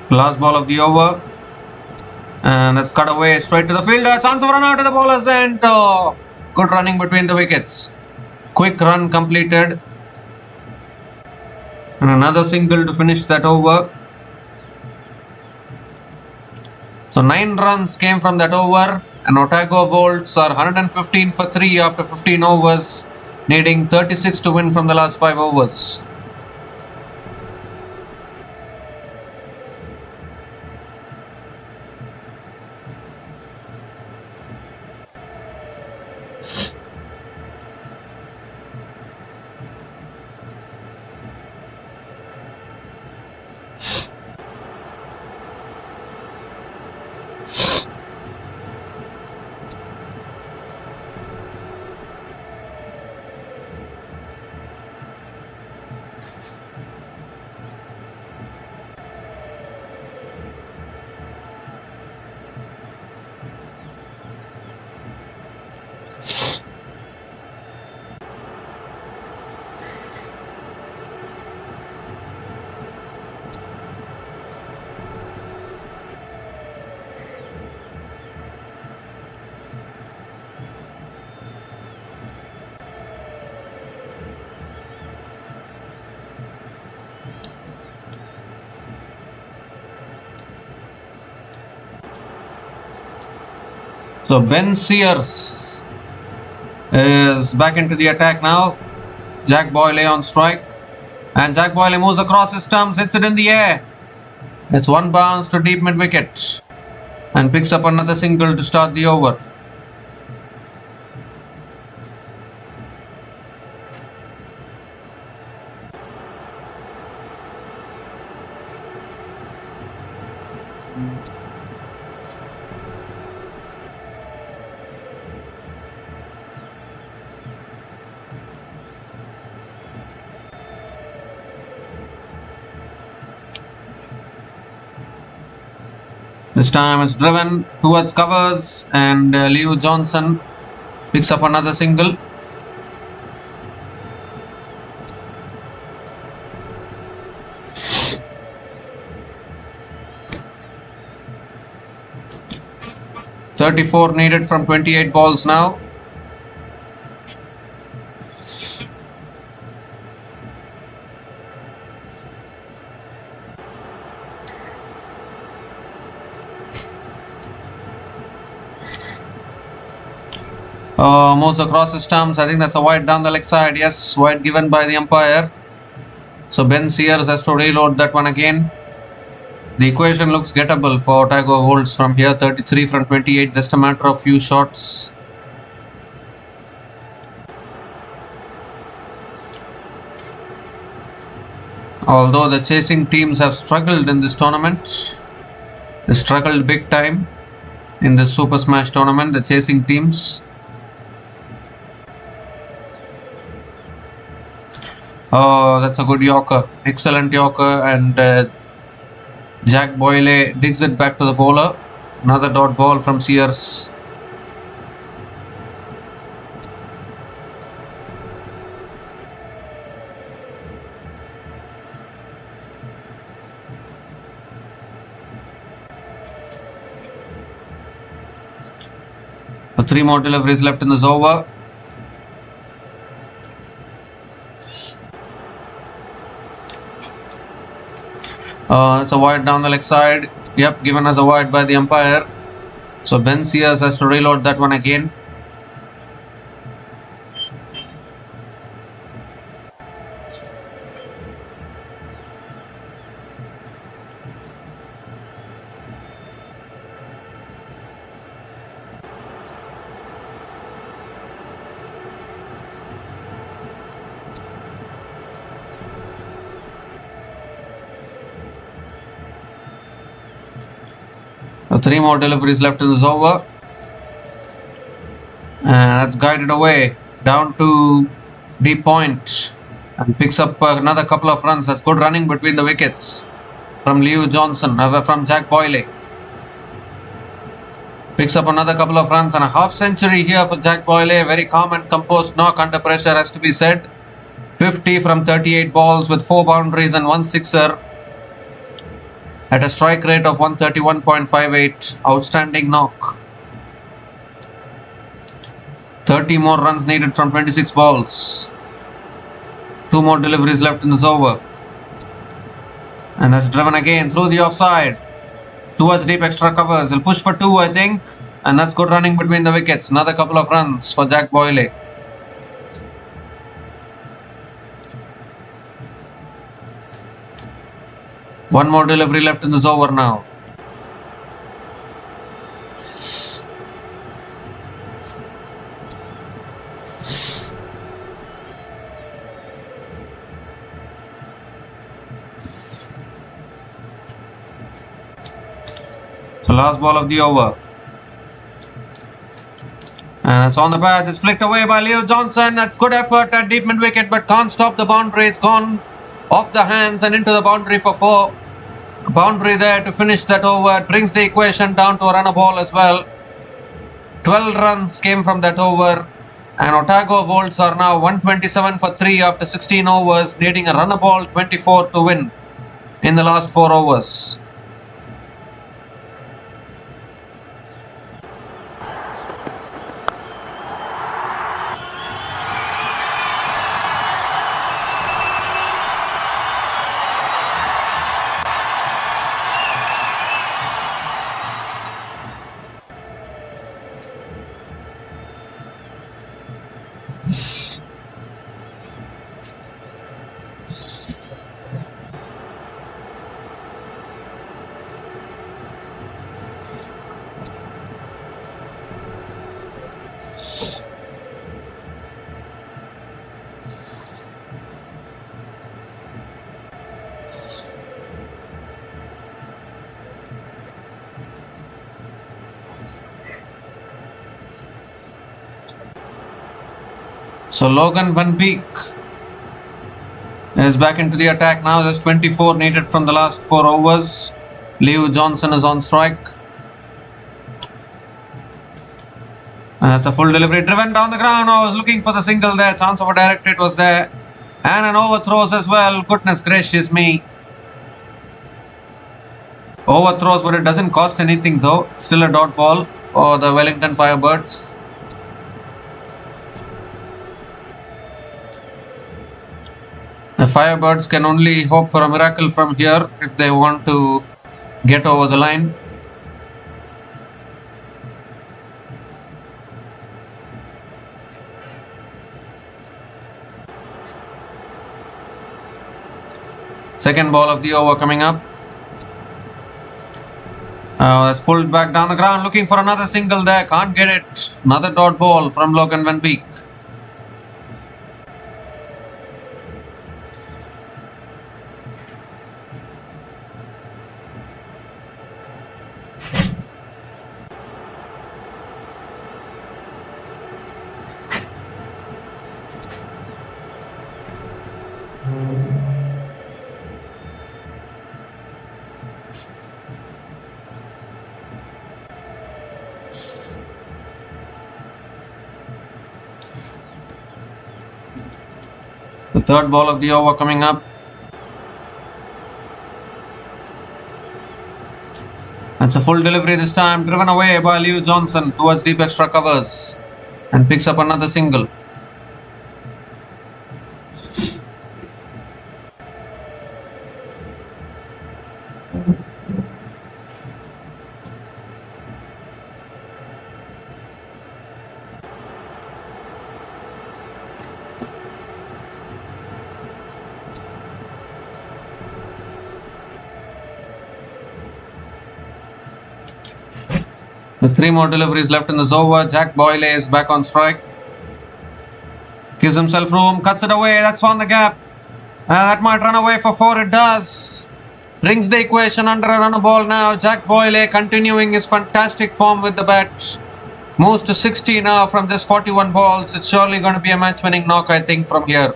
Last ball of the over, and that's cut away straight to the fielder. Chance of run out to the bowler's end. Good running between the wickets. Quick run completed. And another single to finish that over. So 9 runs came from that over, and Otago Wolves are 115 for 3 after 15 overs, needing 36 to win from the last 5 overs. So Ben Sears is back into the attack now. Jack Boyle on strike, and Jack Boyle moves across his stumps, hits it in the air. It's one bounce to deep mid wicket and picks up another single to start the over. This time it's driven towards covers, and Leo Johnson picks up another single. .34 needed from 28 balls now. Moves across the stumps. I think that's a wide down the leg side. Yes, wide given by the umpire. So Ben Sears has to reload that one again. The equation looks gettable for Otago holds from here. 33 from 28, just a matter of few shots. Although the chasing teams have struggled in this tournament, they struggled big time in the Super Smash tournament, the chasing teams. Oh, that's a good Yorker. Excellent Yorker, and Jack Boyle digs it back to the bowler. Another dot ball from Sears. Three more deliveries left in this over. It's a wide down the leg side. Yep, given as a wide by the umpire. So Ben Sears has to reload that one again. Three more deliveries left in this over. That's guided away down to deep point and picks up another couple of runs. That's good running between the wickets from Leo Johnson, from Jack Boyle. Picks up another couple of runs and a half century here for Jack Boyle. Very calm and composed knock under pressure, has to be said. 50 from 38 balls with 4 boundaries and 1 sixer. At a strike rate of 131.58, outstanding knock. 30 more runs needed from 26 balls. 2 more deliveries left in this over. And that's driven again through the offside. Towards deep extra covers. He'll push for 2, I think. And that's good running between the wickets. Another couple of runs for Jack Boyle. One more delivery left in this over now. So last ball of the over. And it's on the pads. It's flicked away by Leo Johnson. That's good effort at deep mid wicket, but can't stop the boundary. It's gone off the hands and into the boundary for 4. Boundary there to finish that over. It brings the equation down to a runner ball as well. 12 runs came from that over, and Otago Wolves are now 127 for 3 after 16 overs, needing a runner ball 24 to win in the last 4 overs. So Logan Van Beek is back into the attack now. There's 24 needed from the last 4 overs. Leo Johnson is on strike. That's a full delivery driven down the ground. I was looking for the single there. Chance of a direct hit was there. And an overthrows as well. Goodness gracious me. Overthrows, but it doesn't cost anything though. It's still a dot ball for the Wellington Firebirds. The Firebirds can only hope for a miracle from here if they want to get over the line. Second ball of the over coming up. That's pulled back down the ground, looking for another single there. Can't get it. Another dot ball from Logan Van Beek. The third ball of the over coming up. That's a full delivery this time, driven away by Liu Johnson towards deep extra covers and picks up another single. With 3 more deliveries left in this over, Jack Boyle is back on strike. Gives himself room, cuts it away, that's on the gap. That might run away for 4, it does. Brings the equation under a run ball now. Jack Boyle continuing his fantastic form with the bat. Moves to 60 now from just 41 balls. It's surely going to be a match-winning knock, I think, from here.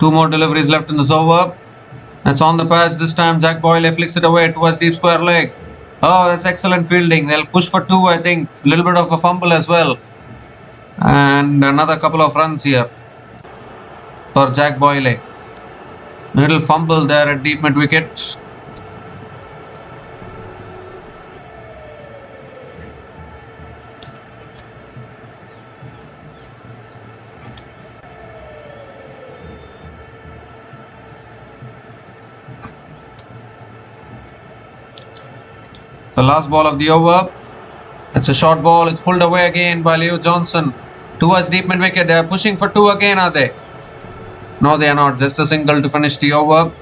Two more deliveries left in this over. That's on the pads this time. Jack Boyle flicks it away towards deep square leg. Oh, that's excellent fielding. They'll push for 2, I think. A little bit of a fumble as well. And another couple of runs here for Jack Boyle. Little fumble there at deep mid wicket. The last ball of the over. It's a short ball. It's pulled away again by Leo Johnson towards deep mid wicket. They are pushing for 2 again, are they? No, they are not. Just a single to finish the over.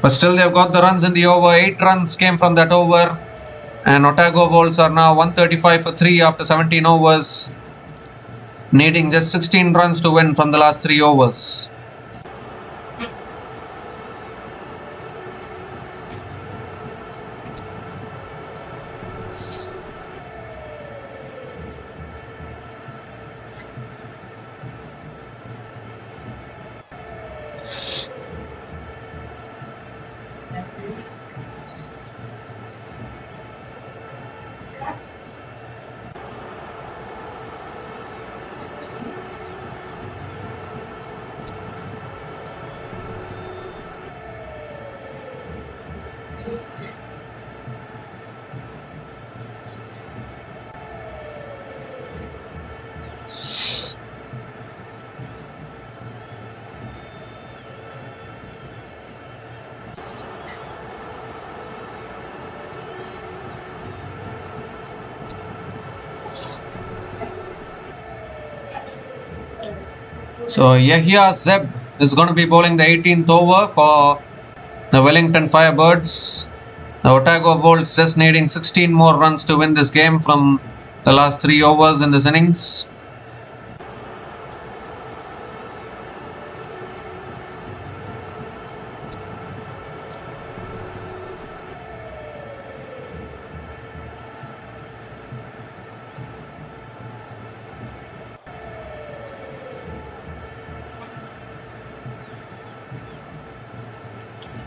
But still, they've got the runs in the over. 8 runs came from that over. And Otago Wolves are now 135 for 3 after 17 overs. Needing just 16 runs to win from the last 3 overs. So Yahya Zeb is going to be bowling the 18th over for the Wellington Firebirds. The Otago Wolves just needing 16 more runs to win this game from the last 3 overs in this innings.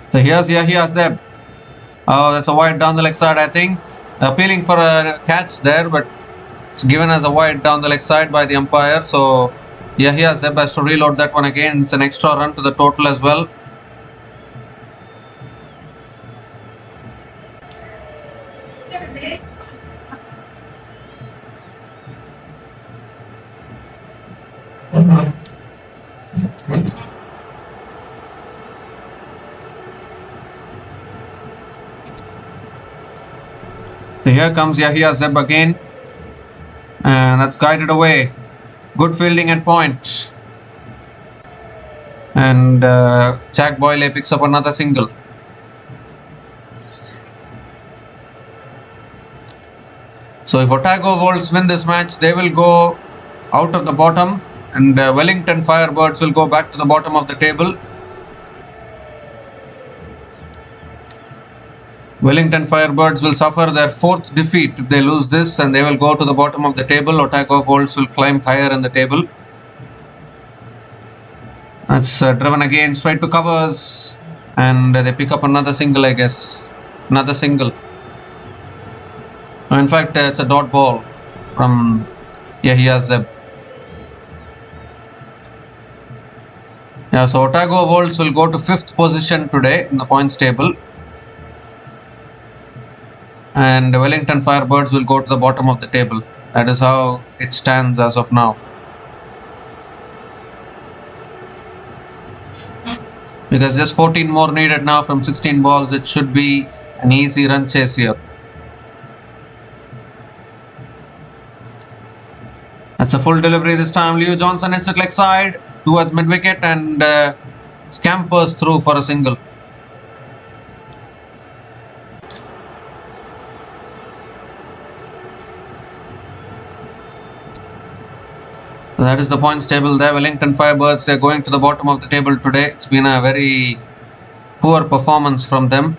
So here's Zeb. Oh, that's a wide down the leg side, I think. Appealing for a catch there, but it's given as a wide down the leg side by the umpire. So Zeb has to reload that one again. It's an extra run to the total as well. So here comes Zeb again. And that's guided away. Good fielding at point. And Jack Boyle picks up another single. So if Otago Wolves win this match, they will go out of the bottom. And Wellington Firebirds will go back to the bottom of the table. Wellington Firebirds will suffer their 4th defeat if they lose this, and they will go to the bottom of the table. Otago Wolves will climb higher in the table. That's driven again straight to covers, and they pick up another single, I guess. Another single. In fact, it's a dot ball from Zeb. So Otago Wolves will go to 5th position today in the points table. And Wellington Firebirds will go to the bottom of the table. That is how it stands as of now. Because just 14 more needed now from 16 balls. It should be an easy run chase here. That's a full delivery this time. Leo Johnson hits it leg side towards mid wicket and scampers through for a single. That is the points table there. Wellington Firebirds, they're going to the bottom of the table today. It's been a very poor performance from them.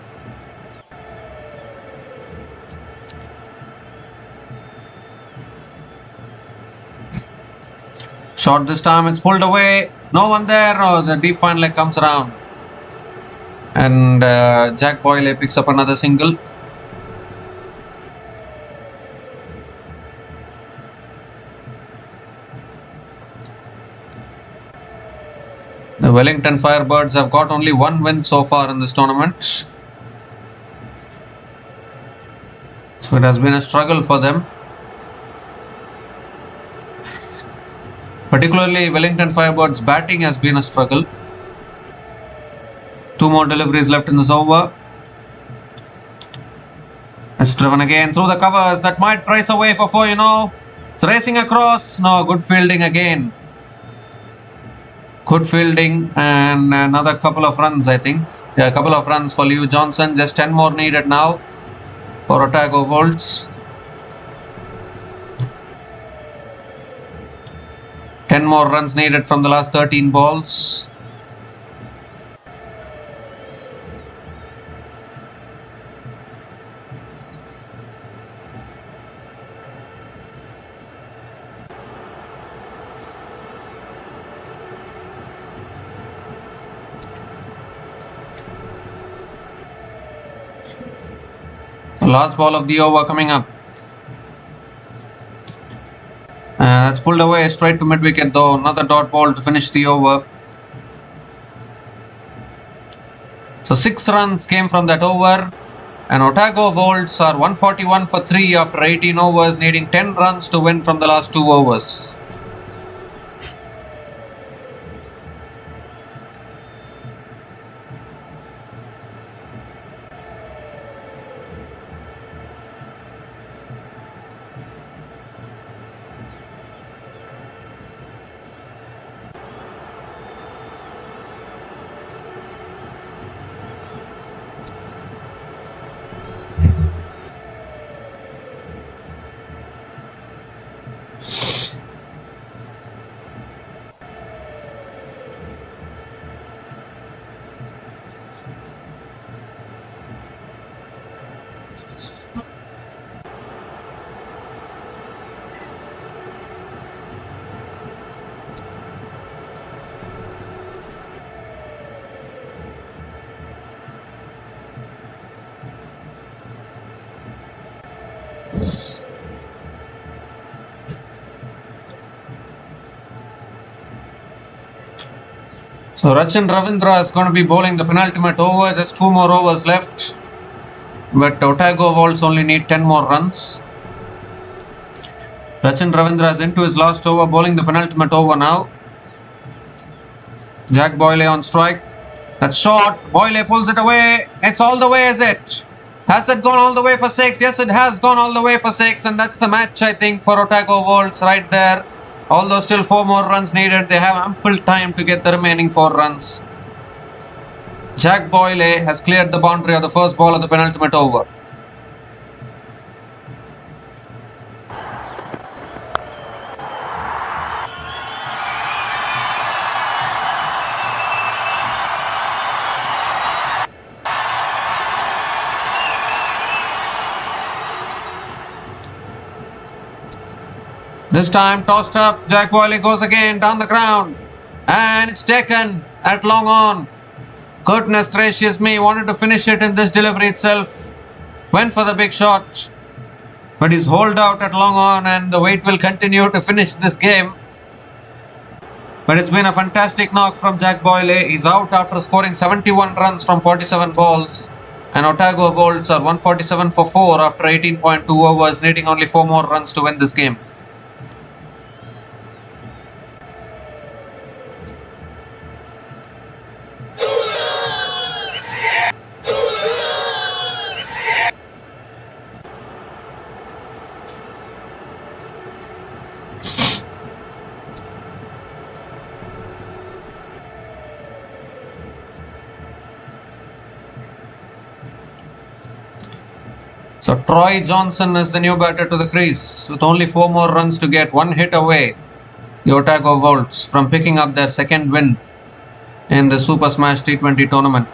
Shot this time, it's pulled away. No one there. Oh, the deep fine leg comes around. And Jack Boyle picks up another single. The Wellington Firebirds have got only one win so far in this tournament. So it has been a struggle for them. Particularly Wellington Firebirds batting has been a struggle. 2 more deliveries left in this over. It's driven again through the covers. That might price away for 4, It's racing across. No, good fielding again. Good fielding and another couple of runs, I think. Yeah, a couple of runs for Leo Johnson. Just 10 more needed now for Otago Wolves. 10 more runs needed from the last 13 balls. Last ball of the over coming up. That's pulled away straight to mid wicket though. Another dot ball to finish the over. So 6 runs came from that over. And Otago Wolves are 141 for 3 after 18 overs, needing 10 runs to win from the last 2 overs. So Rachin Ravindra is going to be bowling the penultimate over. Just 2 more overs left. But Otago Wolves only need 10 more runs. Rachin Ravindra is into his last over, bowling the penultimate over now. Jack Boyle on strike. That's short. Boyle pulls it away. It's all the way, is it? Has it gone all the way for 6? Yes, it has gone all the way for 6. And that's the match, I think, for Otago Wolves right there. Although still 4 more runs needed, they have ample time to get the remaining 4 runs. Jack Boyle has cleared the boundary of the first ball of the penultimate over. This time tossed up, Jack Boyle goes again down the ground. And it's taken at long on. Goodness gracious me, wanted to finish it in this delivery itself. Went for the big shot. But he's holed out at long on and the wait will continue to finish this game. But it's been a fantastic knock from Jack Boyle. He's out after scoring 71 runs from 47 balls. And Otago Wolves are 147 for 4 after 18.2 overs, needing only 4 more runs to win this game. So Troy Johnson is the new batter to the crease with only 4 more runs to get, 1 hit away. The Otago Wolves from picking up their second win in the Super Smash T20 tournament.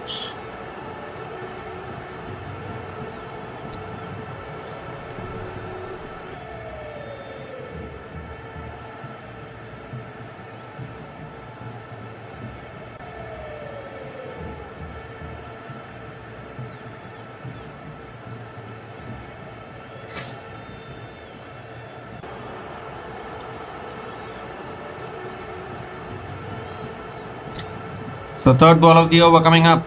The third ball of the over coming up.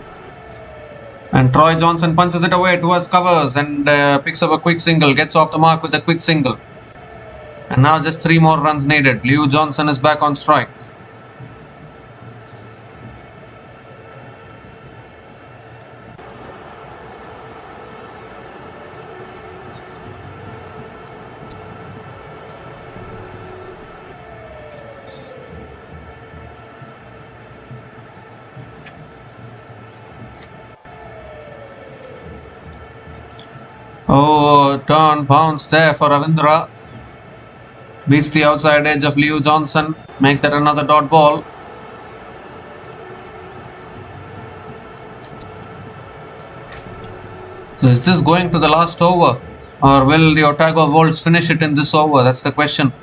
And Troy Johnson punches it away towards covers and picks up a quick single. Gets off the mark with a quick single. And now just 3 more runs needed. Liu Johnson is back on strike. Oh, turn bounce there for Ravindra. Beats the outside edge of Liu Johnson. Make that another dot ball. So is this going to the last over? Or will the Otago Wolves finish it in this over? That's the question.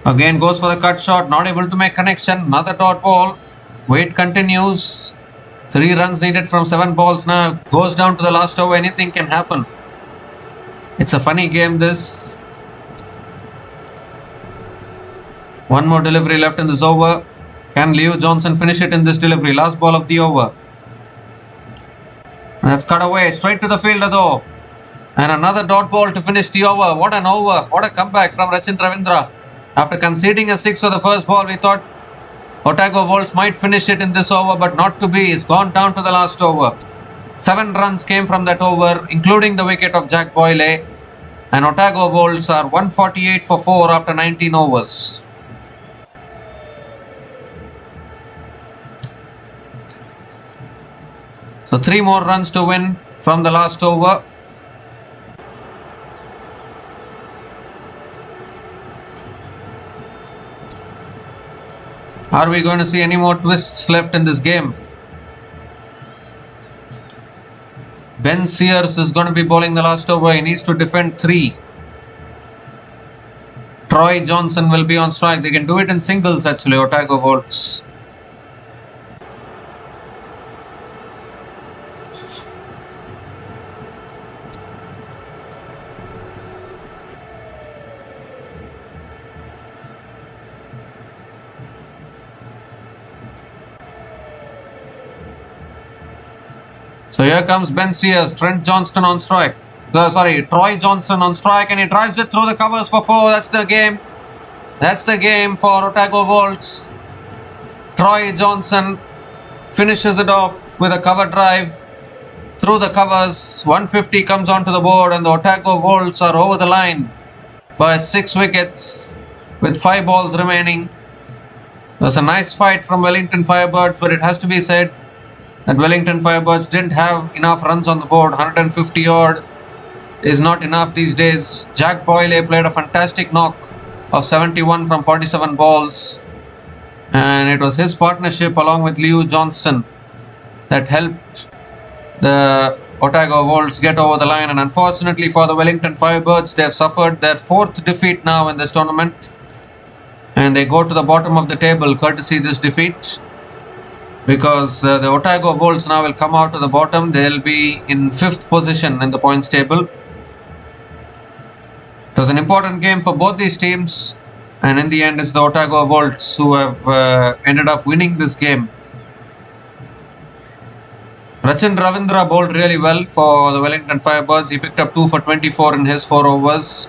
Again goes for the cut shot. Not able to make connection. Another dot ball. Wait continues. 3 runs needed from 7 balls now. Goes down to the last over. Anything can happen. It's a funny game this. 1 more delivery left in this over. Can Liu Johnson finish it in this delivery? Last ball of the over. And that's cut away. Straight to the fielder though. And another dot ball to finish the over. What an over. What a comeback from Rachin Ravindra. After conceding a 6 on the first ball, we thought Otago Wolves might finish it in this over, but not to be. It's gone down to the last over. 7 runs came from that over, including the wicket of Jack Boyle. And Otago Wolves are 148 for 4 after 19 overs. So 3 more runs to win from the last over. Are we going to see any more twists left in this game? Ben Sears is going to be bowling the last over. He needs to defend 3. Troy Johnson will be on strike. They can do it in singles actually, Otago Wolves. So here comes Ben Sears, Trent Johnston on strike. Troy Johnson on strike, and he drives it through the covers for 4. That's the game. That's the game for Otago Volts. Troy Johnson finishes it off with a cover drive through the covers. 150 comes onto the board, and the Otago Volts are over the line by 6 wickets with 5 balls remaining. It was a nice fight from Wellington Firebirds, but it has to be said that Wellington Firebirds didn't have enough runs on the board. 150 odd is not enough these days. Jack Boyle played a fantastic knock of 71 from 47 balls, and it was his partnership along with Liu Johnson that helped the Otago Volts get over the line. And unfortunately for the Wellington Firebirds, they have suffered their 4th defeat now in this tournament, and they go to the bottom of the table courtesy this defeat, because the Otago Volts now will come out to the bottom. They'll be in 5th position in the points table. It was an important game for both these teams, and in the end it's the Otago Volts who have ended up winning this game. Rachin Ravindra bowled really well for the Wellington Firebirds. He picked up 2 for 24 in his 4 overs.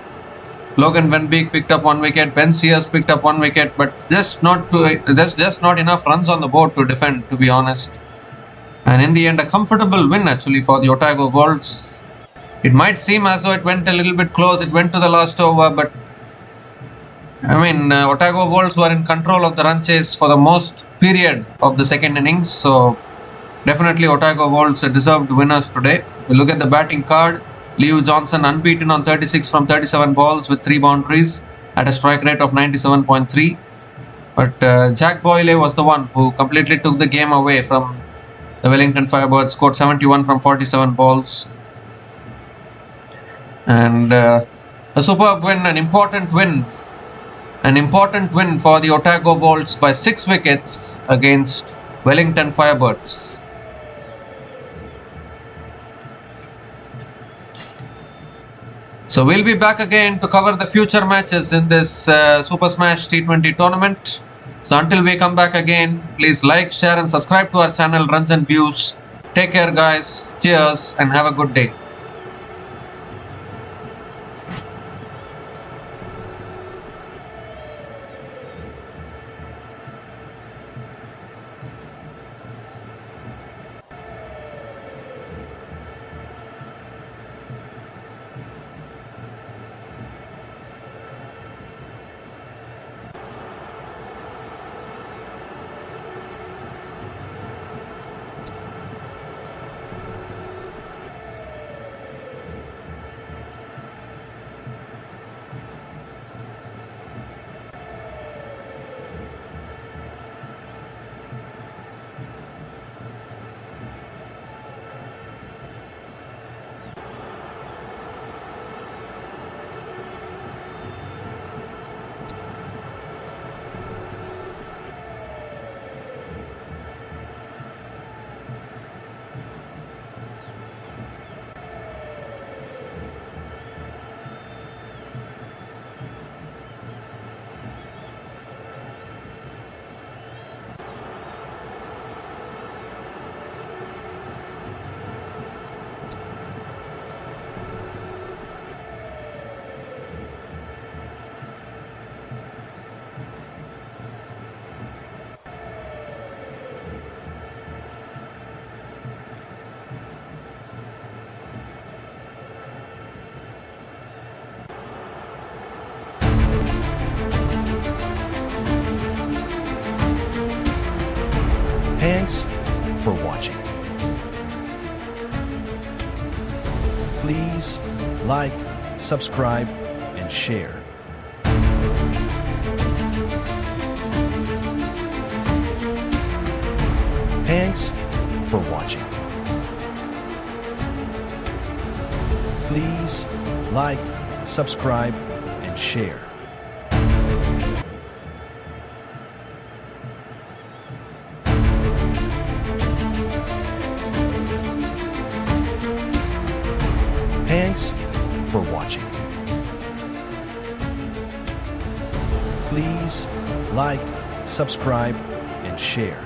Logan Van Beek picked up 1 wicket. Ben Sears picked up 1 wicket, but there's just not enough runs on the board to defend, to be honest. And in the end, a comfortable win actually for the Otago Volts. It might seem as though it went a little bit close. It went to the last over, but Otago Volts were in control of the run chase for the most period of the second innings. So definitely Otago Volts are deserved winners today. We look at the batting card. Liu Johnson unbeaten on 36 from 37 balls with 3 boundaries at a strike rate of 97.3. But Jack Boyle was the one who completely took the game away from the Wellington Firebirds. Scored 71 from 47 balls. And a superb win, an important win for the Otago Volts by 6 wickets against Wellington Firebirds. So we'll be back again to cover the future matches in this Super Smash T20 tournament. So until we come back again, please like, share and subscribe to our channel Runs and Views. Take care guys, cheers and have a good day. Thanks for watching. Please like, subscribe, and share. Thanks for watching. Please like, subscribe, and share. Thanks for watching. Please like, subscribe, and share.